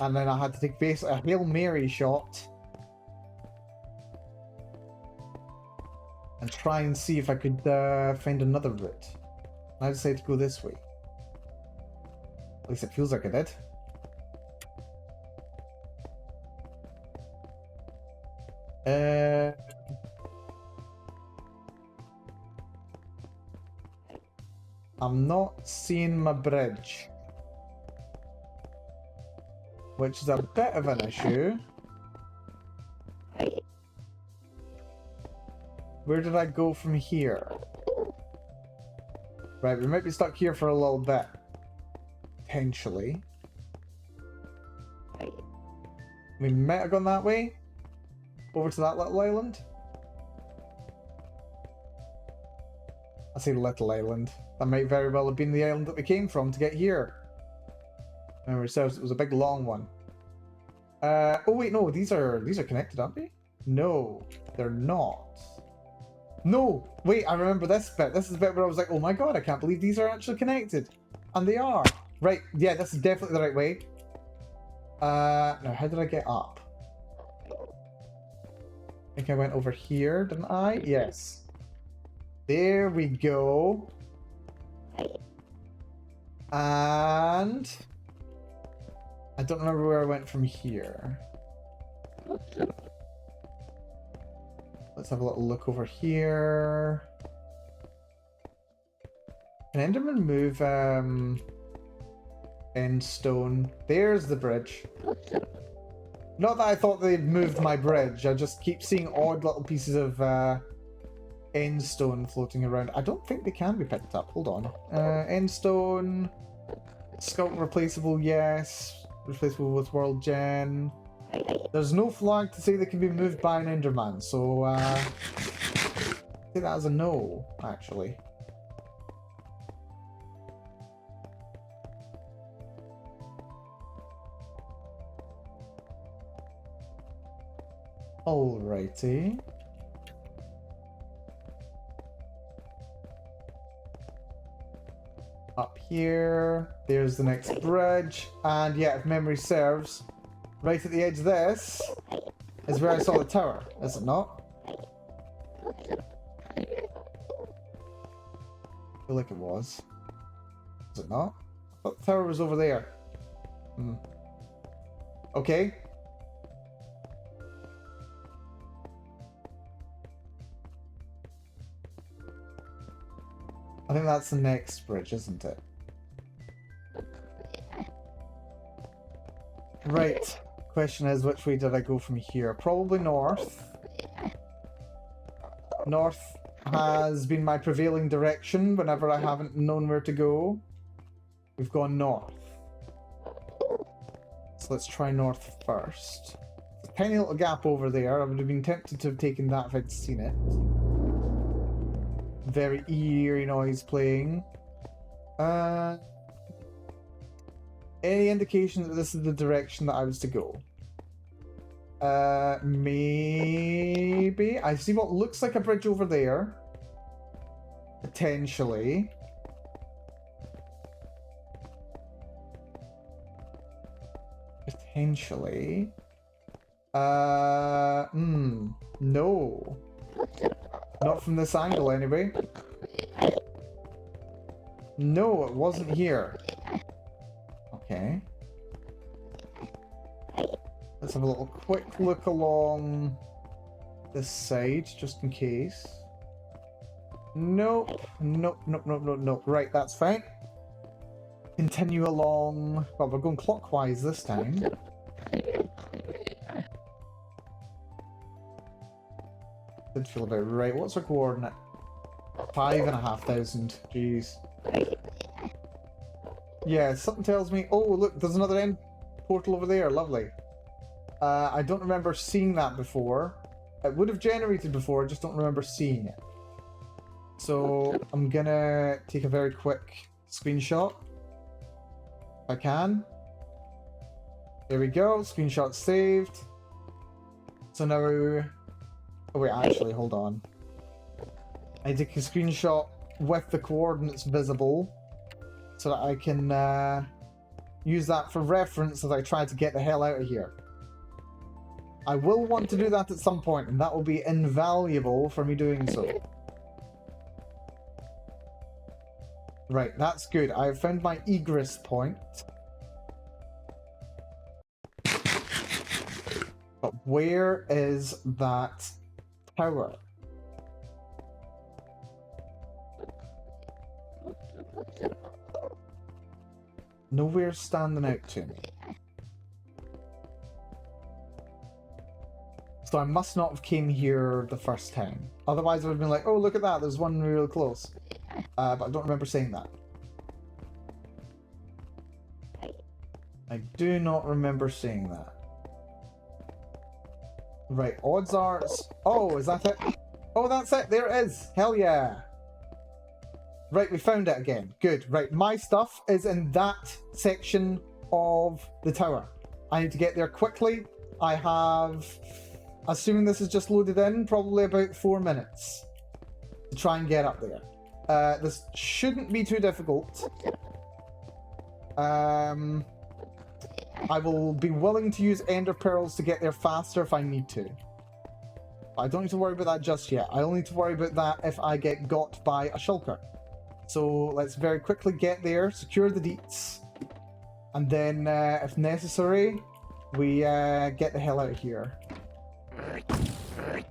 And then I had to take basically a Hail Mary shot. And try and see if I could find another route. And I decided to go this way. At least it feels like I did. I'm not seeing my bridge. Which is a bit of an issue. Where did I go from here? Right, we might be stuck here for a little bit. Potentially. We might have gone that way. Over to that little island. I say little island. That might very well have been the island that we came from to get here. Remember ourselves, it was a big long one. Oh wait, no, these are connected, aren't they? No, they're not. No! Wait, I remember this bit. This is the bit where I was like, oh my god, I can't believe these are actually connected. And they are. Right, yeah, this is definitely the right way. Now, how did I get up? think I went over here, didn't I? Yes. There we go. And I don't remember where I went from here. Let's have a little look over here. Can Enderman move end stone? There's the bridge. Not that I thought they'd moved my bridge, I just keep seeing odd little pieces of end stone floating around. I don't think they can be picked up. Hold on. End stone. Sculpt replaceable, yes. Replaceable with world gen. There's no flag to say they can be moved by an Enderman, so I think that as a no, actually. Alrighty. Up here, there's the next bridge, and yeah, if memory serves, right at the edge of this is where I saw the tower, is it not? I feel like it was. Is it not? I thought the tower was over there. Okay. I think that's the next bridge, isn't it? Right. Question is, which way did I go from here? Probably north. North has been my prevailing direction whenever I haven't known where to go. We've gone north. So let's try north first. There's a tiny little gap over there. I would have been tempted to have taken that if I'd seen it. Very eerie noise playing. Any indication that this is the direction that I was to go? Maybe. I see what looks like a bridge over there. Potentially. Potentially. No. Not from this angle, anyway. No, it wasn't here. Okay. Let's have a little quick look along this side, just in case. Nope. Nope, nope, nope, nope, nope. Right, that's fine. Continue along. Well, we're going clockwise this time. Did feel about right. What's our coordinate? 5,500. Jeez. Yeah, something tells me... Oh, look, there's another end portal over there. Lovely. I don't remember seeing that before. It would have generated before, I just don't remember seeing it. So, I'm gonna take a very quick screenshot. If I can. There we go. Screenshot saved. So now... Oh wait, actually, hold on. I take a screenshot with the coordinates visible so that I can use that for reference as I try to get the hell out of here. I will want to do that at some point, and that will be invaluable for me doing so. Right, that's good. I've found my egress point. But where is that tower? Nowhere standing out to me. So I must not have came here the first time. Otherwise I would have been like, oh, look at that, there's one real close. But I don't remember saying that. I do not remember saying that. Right, odds are... Oh, is that it? Oh, that's it, there it is. Hell yeah. Right, we found it again. Good. Right, my stuff is in that section of the tower. I need to get there quickly. I have, assuming this is just loaded in, probably about 4 minutes to try and get up there. This shouldn't be too difficult. I will be willing to use Ender Pearls to get there faster if I need to. I don't need to worry about that just yet. I only need to worry about that if I get got by a shulker. So let's very quickly get there, secure the deets, and then, if necessary, we get the hell out of here.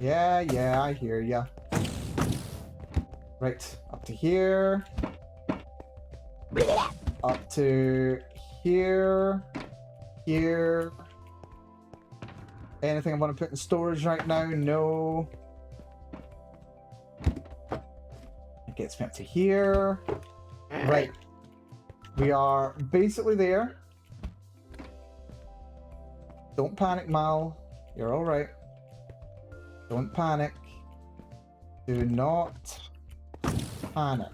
Yeah, I hear ya. Right, up to here. Up to here. Here. Anything I want to put in storage right now? No. It gets me up to here. Right. We are basically there. Don't panic, Mal. You're alright. Don't panic. Do not panic.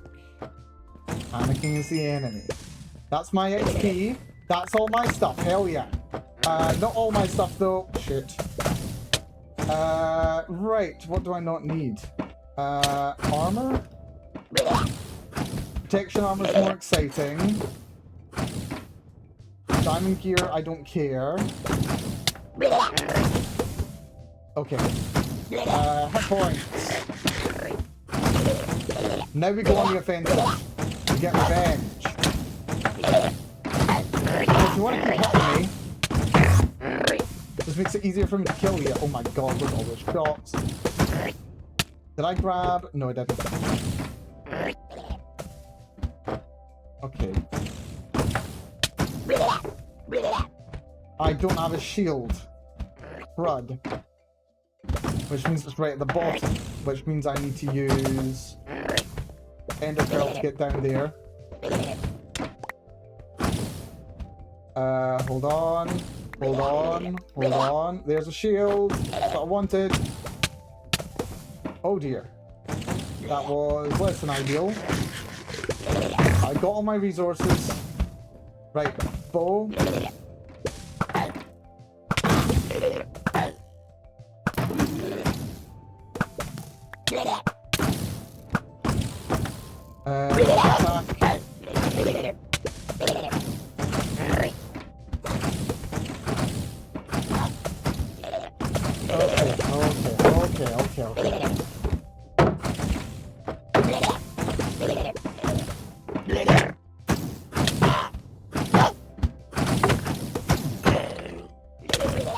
Panicking is the enemy. That's my XP. That's all my stuff. Hell yeah. Not all my stuff though. Shit. Right. What do I not need? Armor? Protection armor is more exciting. Diamond gear, I don't care. Okay. Hit points. Now we go on the offensive. We get revenge. If you want to keep hitting me, this makes it easier for me to kill you. Oh my god, look at all those shots. Did I grab? No, I didn't. Okay. I don't have a shield. Crud. Which means it's right at the bottom. Which means I need to use Ender Pearl to get down there. Hold on. Hold on. Hold on. There's a shield. That's what I wanted. Oh dear. That was less than ideal. I got all my resources. Right. Bow. Attack. Okay.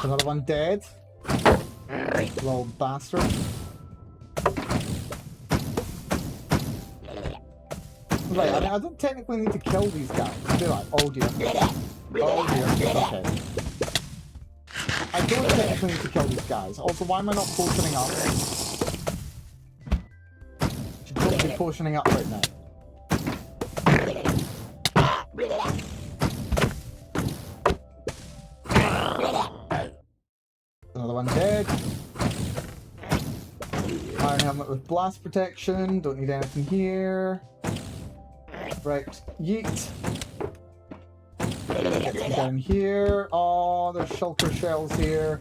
Another one dead. Little bastard. Right, I mean, I don't technically need to kill these guys, do I? Oh dear. Oh dear. Okay. I don't technically need to kill these guys. Also, why am I not potioning up? Should totally be potioning up right now. Another one dead. Iron helmet with blast protection. Don't need anything here. Right, yeet. Get down here. Oh, there's shulker shells here.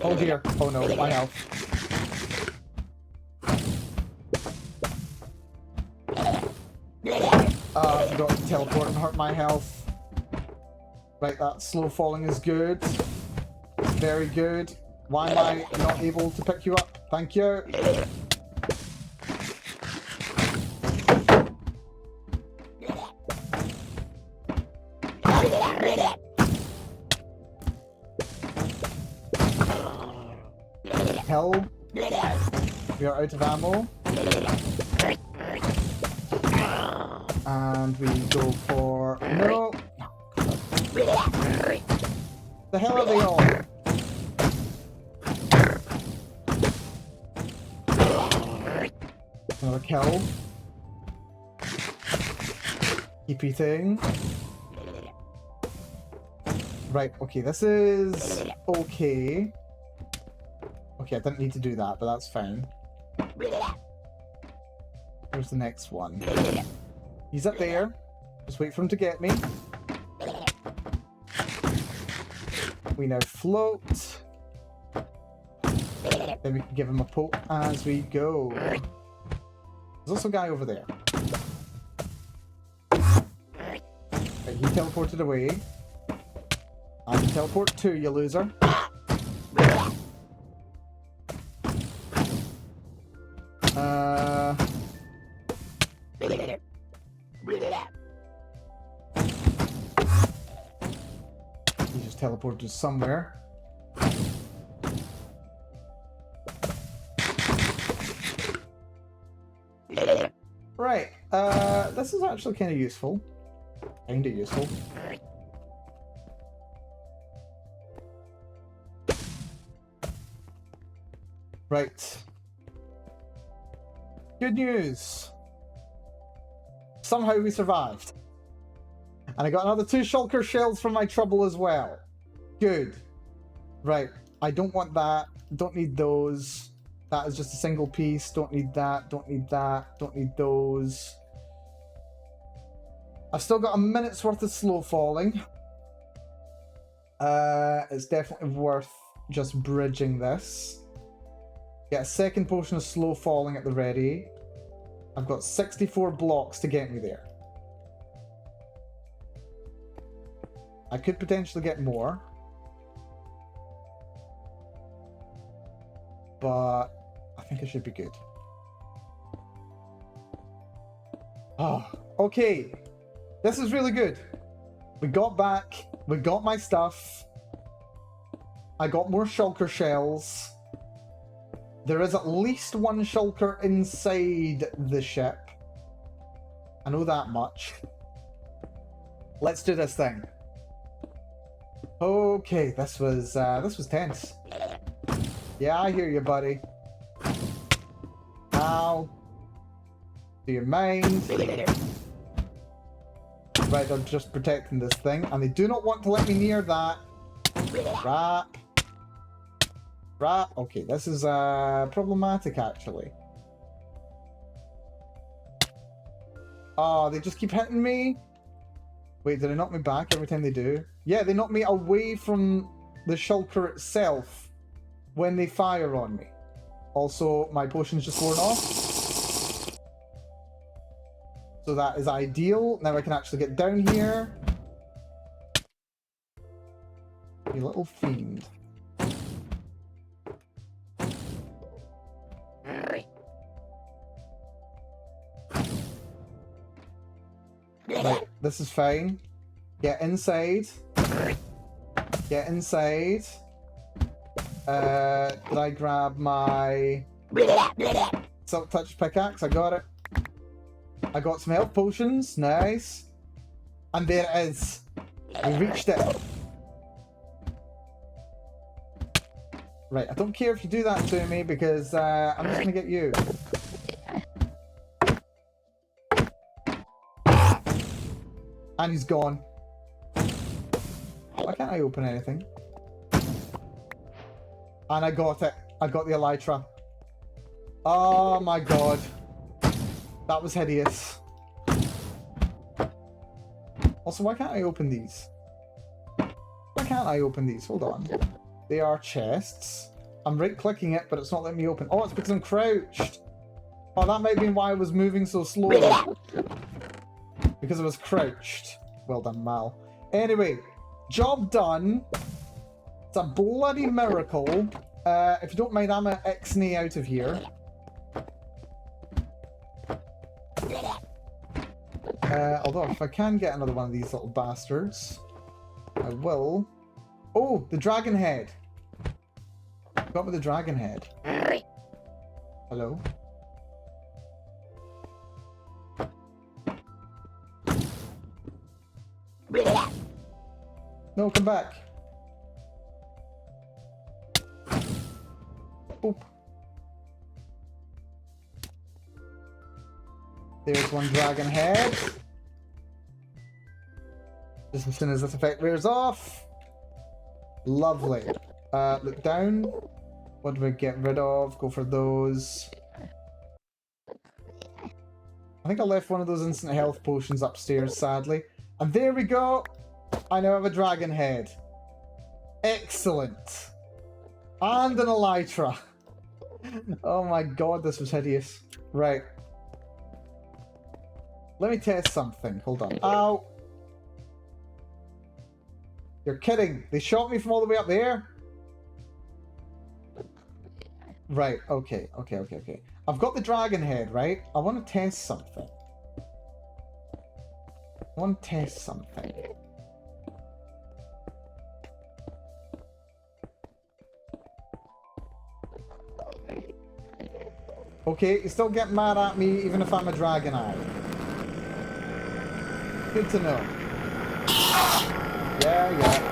Oh dear. Oh no, my health. I forgot to teleport and hurt my health. Right, that slow falling is good. Very good. Why am I not able to pick you up? Thank you. Hell. We are out of ammo. And we go for... No! The hell are they all? Another kill. Keep eating. Right, okay, this is okay. Okay, I didn't need to do that, but that's fine. Where's the next one? He's up there. Just wait for him to get me. We now float. Then we can give him a poke as we go. There's also a guy over there. Right, he teleported away. I can teleport too, you loser. He just teleported somewhere. Right, this is actually kind of useful. Kinda useful. Right. Good news. Somehow we survived. And I got another 2 shulker shells from my trouble as well. Good. Right, I don't want that. Don't need those. That is just a single piece. Don't need that. Don't need that. Don't need those. I've still got a minute's worth of slow falling. It's definitely worth just bridging this. Get a second potion of slow falling at the ready. I've got 64 blocks to get me there. I could potentially get more. But I think it should be good. Oh, okay. This is really good. We got back. We got my stuff. I got more shulker shells. There is at least 1 shulker inside the ship. I know that much. Let's do this thing. Okay, this was tense. Yeah, I hear you, buddy. Ow. Do you mind? Right, they're just protecting this thing, and they do not want to let me near that. Wrap. Wrap. Okay, this is problematic, actually. Oh, they just keep hitting me? Wait, did they knock me back every time they do? Yeah, they knock me away from the shulker itself when they fire on me. Also, my potion's just worn off. So that is ideal. Now I can actually get down here. You little fiend. Right, this is fine. Get inside. Get inside. Did I grab my Silk Touch pickaxe? I got it. I got some health potions. Nice. And there it is. We reached it. Right, I don't care if you do that to me because I'm just gonna get you. And he's gone. Why can't I open anything? And I got it. I got the elytra. Oh my god. That was hideous. Also, why can't I open these? Why can't I open these? Hold on. They are chests. I'm right-clicking it, but it's not letting me open. Oh, it's because I'm crouched. Oh, that might be why I was moving so slowly. Because I was crouched. Well done, Mal. Anyway, job done. It's a bloody miracle. If you don't mind, I'm gonna Ixnay out of here. Although, if I can get another one of these little bastards, I will. Oh, the dragon head. Got me the dragon head. Hello? No, come back. Oop. There's one dragon head. Just as soon as this effect wears off. Lovely. Look down. What do we get rid of? Go for those. I think I left one of those instant health potions upstairs, sadly. And there we go. I now have a dragon head. Excellent. And an elytra. Oh my god, this was hideous. Right. Let me test something. Hold on. Ow. You're kidding. They shot me from all the way up there? Right, okay. I've got the dragon head, right? I want to test something. Okay, you still get mad at me even if I'm a dragon eye. Good to know. Yeah.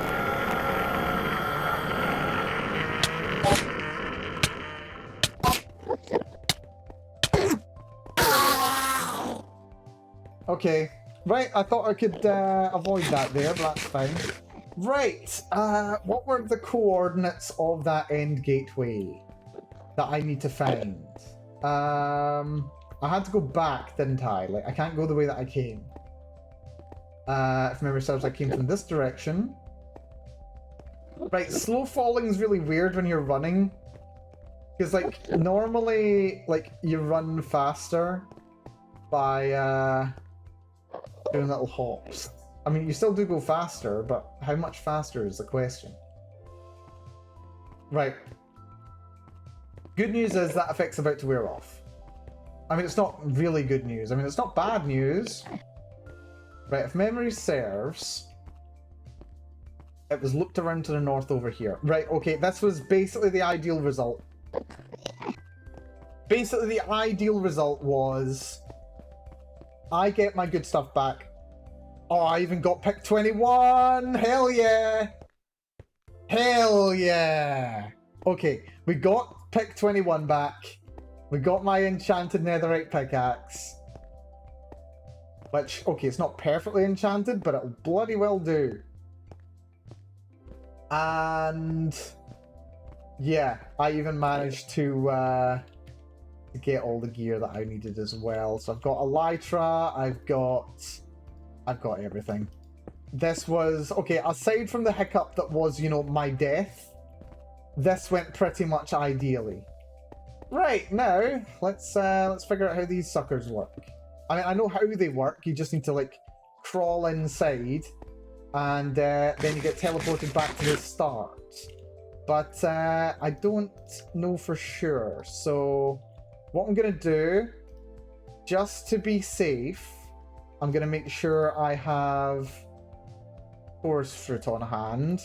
Okay. Right, I thought I could avoid that there, but that's fine. Right, what were the coordinates of that end gateway that I need to find? I had to go back, didn't I? Like, I can't go the way that I came. If memory serves, I came from this direction. Right, slow falling is really weird when you're running. Because, like, normally, like, you run faster by, doing little hops. I mean, you still do go faster, but how much faster is the question. Right. Good news is that effect's about to wear off. I mean, it's not really good news. I mean, it's not bad news. Right, if memory serves, it was looped around to the north over here. Right, okay, this was basically the ideal result. Basically, the ideal result was I get my good stuff back. Oh, I even got pick 21! Hell yeah! Hell yeah! Okay, we got pick 21 back. We got my enchanted netherite pickaxe. Which, okay, it's not perfectly enchanted, but it'll bloody well do. And yeah, I even managed to get all the gear that I needed as well. So I've got elytra, I've got everything. This was, okay, aside from the hiccup that was, you know, my death, this went pretty much ideally. Right, now, let's figure out how these suckers work. I mean, I know how they work. You just need to, like, crawl inside, and then you get teleported back to the start. But I don't know for sure. So what I'm going to do, just to be safe, I'm going to make sure I have force fruit on hand,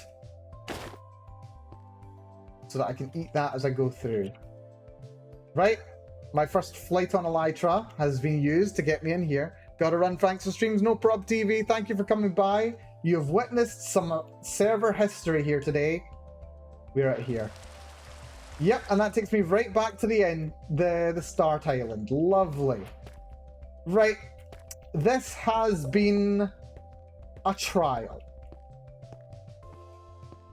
so that I can eat that as I go through. Right, my first flight on elytra has been used to get me in here. Gotta run, thanks for streams, no prob TV, thank you for coming by. You have witnessed some server history here today. We're out here. Yep, and that takes me right back to the end, the start island. Lovely. Right, this has been a trial.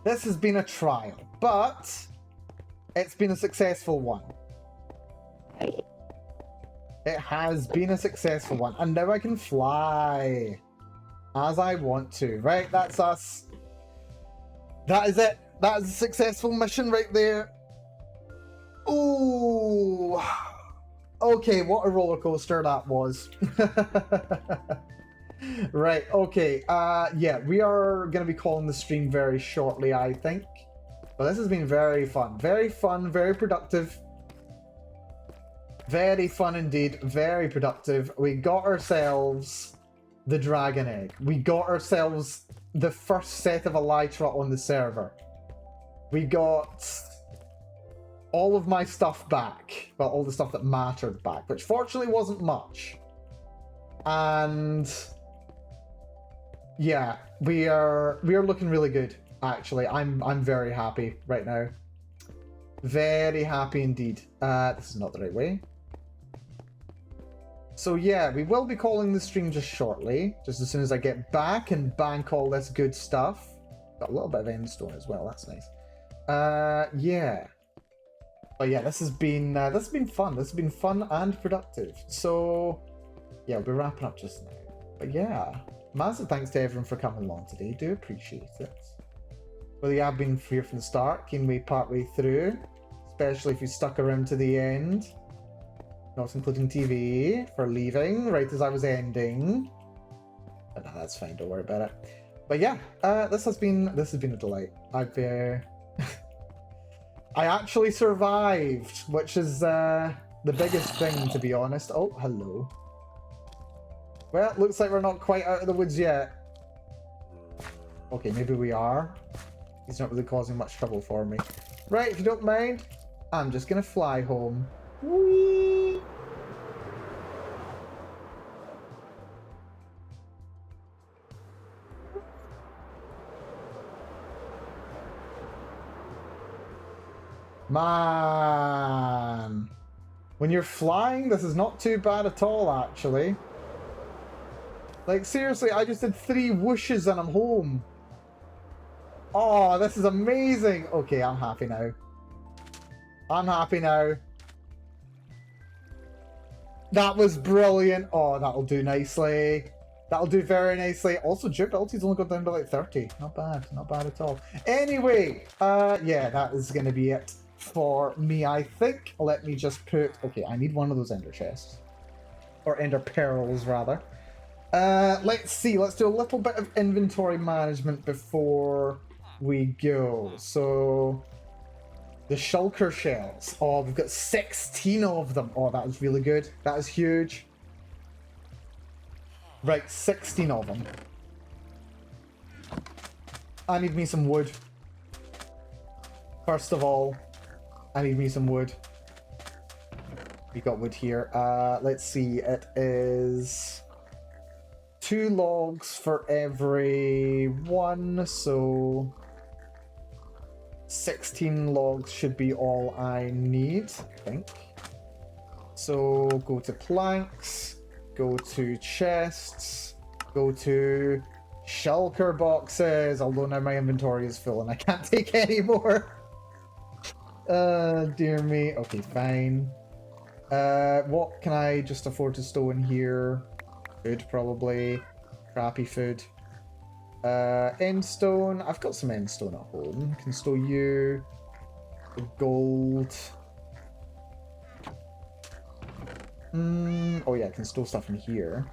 This has been a trial, but it's been a successful one. It has been a successful one, and now I can fly as I want to. Right, that's us. That is it. That is a successful mission right there. Ooh. Okay, what a roller coaster that was. Right, okay. Yeah, we are going to be calling the stream very shortly, I think. But this has been very fun. Very fun, very productive. Very fun indeed, very productive. We got ourselves the dragon egg. We got ourselves the first set of elytra on the server. We got all of my stuff back. Well, all the stuff that mattered back, which fortunately wasn't much. And yeah, we are looking really good, actually. I'm very happy right now. Very happy indeed. This is not the right way. So yeah, we will be calling the stream just shortly, just as soon as I get back and bank all this good stuff. Got a little bit of endstone as well, that's nice. Yeah. But yeah, this has been fun. This has been fun and productive. So yeah, we'll be wrapping up just now. But yeah, massive thanks to everyone for coming along today. Do appreciate it. Whether you have been here from the start, came way partway through, especially if you stuck around to the end. Not including TV for leaving right as I was ending. But no, that's fine, don't worry about it. But yeah, this has been a delight. I actually survived, which is the biggest thing, to be honest. Oh, hello. Well, looks like we're not quite out of the woods yet. Okay, maybe we are. He's not really causing much trouble for me. Right, if you don't mind, I'm just gonna fly home. Whee! Man, when you're flying, this is not too bad at all, actually. Like, seriously, I just did 3 whooshes and I'm home. Oh, this is amazing. Okay, I'm happy now. I'm happy now. That was brilliant. Oh, that'll do nicely. That'll do very nicely. Also, durability's only got down to like 30. Not bad. Not bad at all. Anyway, yeah, that is going to be it for me, I think. Let me just put... Okay, I need one of those ender chests. Or ender pearls, rather. Let's see. Let's do a little bit of inventory management before we go. So... The shulker shells. Oh, we've got 16 of them. Oh, that is really good. That is huge. Right, 16 of them. I need me some wood. First of all, I need me some wood. We got wood here. Let's see. It is 2 logs for every 1, so 16 logs should be all I need, I think. So go to planks, go to chests, go to shulker boxes, although now my inventory is full and I can't take any more. Dear me. Okay, fine. What can I just afford to stow in here? Food, probably. Crappy food. Endstone. I've got some endstone at home. Can stow you. Gold. Oh yeah, I can stow stuff in here.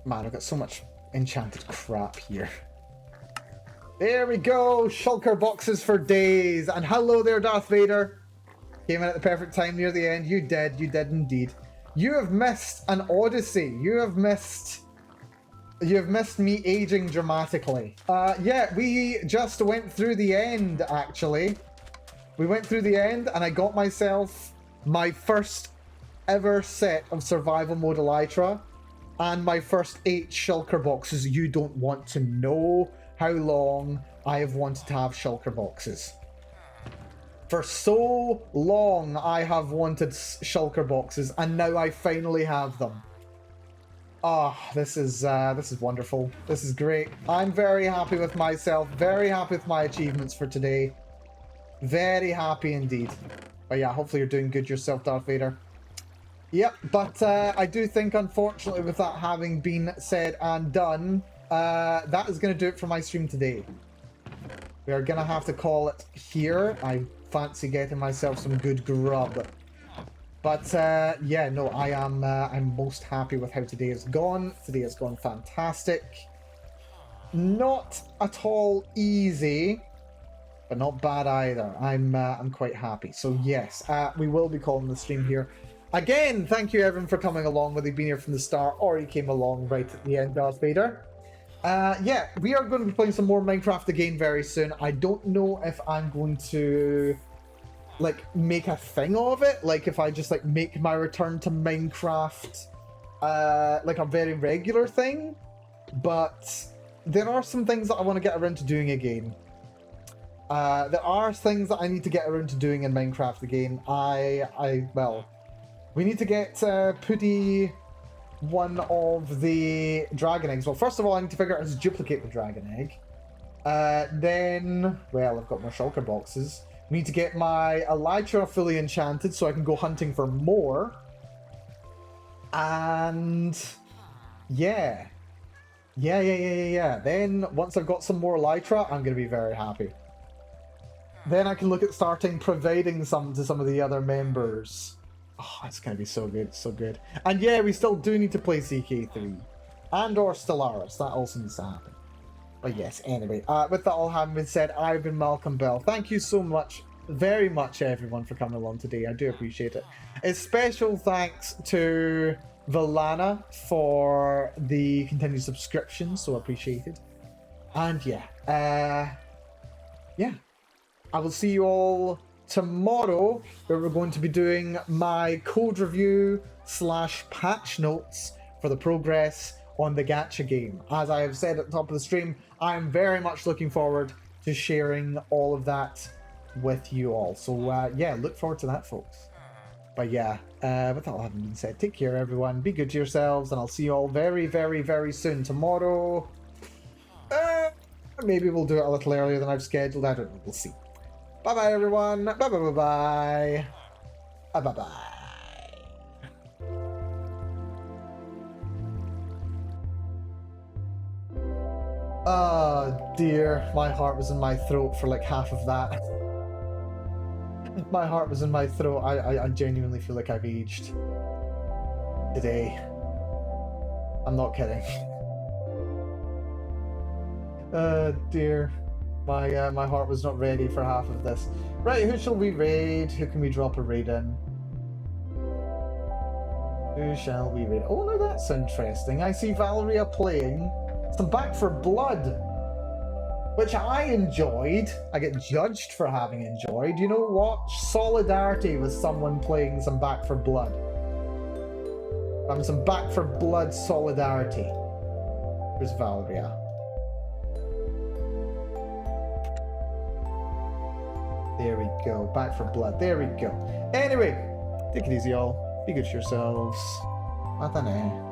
Man, I've got so much enchanted crap here. There we go! Shulker boxes for days! And hello there, Darth Vader! Came in at the perfect time near the end. You did indeed. You have missed an odyssey. You have missed me aging dramatically. Yeah, we just went through the end, actually. We went through the end, and I got myself my first ever set of survival mode Elytra, and my first 8 shulker boxes. You don't want to know how long I have wanted to have shulker boxes. For so long, I have wanted shulker boxes, and now I finally have them. Ah, this is wonderful. This is great. I'm very happy with myself. Very happy with my achievements for today. Very happy indeed. But yeah, hopefully you're doing good yourself, Darth Vader. Yep, but I do think, unfortunately, with that having been said and done, that is going to do it for my stream today. We are going to have to call it here. I fancy getting myself some good grub. But yeah, no, I'm most happy with how today has gone. Today has gone fantastic. Not at all easy, but not bad either. I'm quite happy. So yes, we will be calling the stream here. Again, thank you everyone for coming along, whether you've been here from the start or you came along right at the end, Darth Vader. Yeah, we are going to be playing some more Minecraft again very soon. I don't know if I'm going to like make a thing of it, like if I just like make my return to Minecraft like a very regular thing, but there are some things that I want to get around to doing again. There are things that I need to get around to doing in Minecraft again. Well, we need to get Putty one of the dragon eggs. Well, first of all, I need to figure out how to duplicate the dragon egg. Then, well, I've got more shulker boxes. We need to get my Elytra fully enchanted so I can go hunting for more. And yeah. Then, once I've got some more Elytra, I'm going to be very happy. Then I can look at starting providing some to some of the other members. Oh, it's going to be so good, so good. And yeah, we still do need to play CK3. And or Stellaris. That also needs to happen. But yes, anyway, with that all having been said, I've been Malcolm Bell. Thank you so much, very much, everyone, for coming along today. I do appreciate it. A special thanks to Valana for the continued subscription, so appreciated. And yeah, I will see you all tomorrow, where we're going to be doing my code review / patch notes for the progress on the gacha game. As I have said at the top of the stream, I am very much looking forward to sharing all of that with you all. So yeah, look forward to that, folks. But yeah, with that all having been said, take care, everyone. Be good to yourselves, and I'll see you all very, very, very soon. Tomorrow, maybe we'll do it a little earlier than I've scheduled. I don't know. We'll see. Bye-bye, everyone. Bye-bye-bye-bye. Bye-bye-bye. Oh dear, my heart was in my throat for like half of that. My heart was in my throat. I genuinely feel like I've aged today. I'm not kidding. Dear. My heart was not ready for half of this. Right, who shall we raid? Who can we drop a raid in? Who shall we raid? Oh, now that's interesting. I see Valeria playing some Back 4 Blood, which I enjoyed. I get judged for having enjoyed. You know what? Solidarity with someone playing some Back 4 Blood. Some Back 4 Blood solidarity. Here's Valeria. There we go. Back 4 Blood. There we go. Anyway, take it easy, y'all. Be good to yourselves. Matane.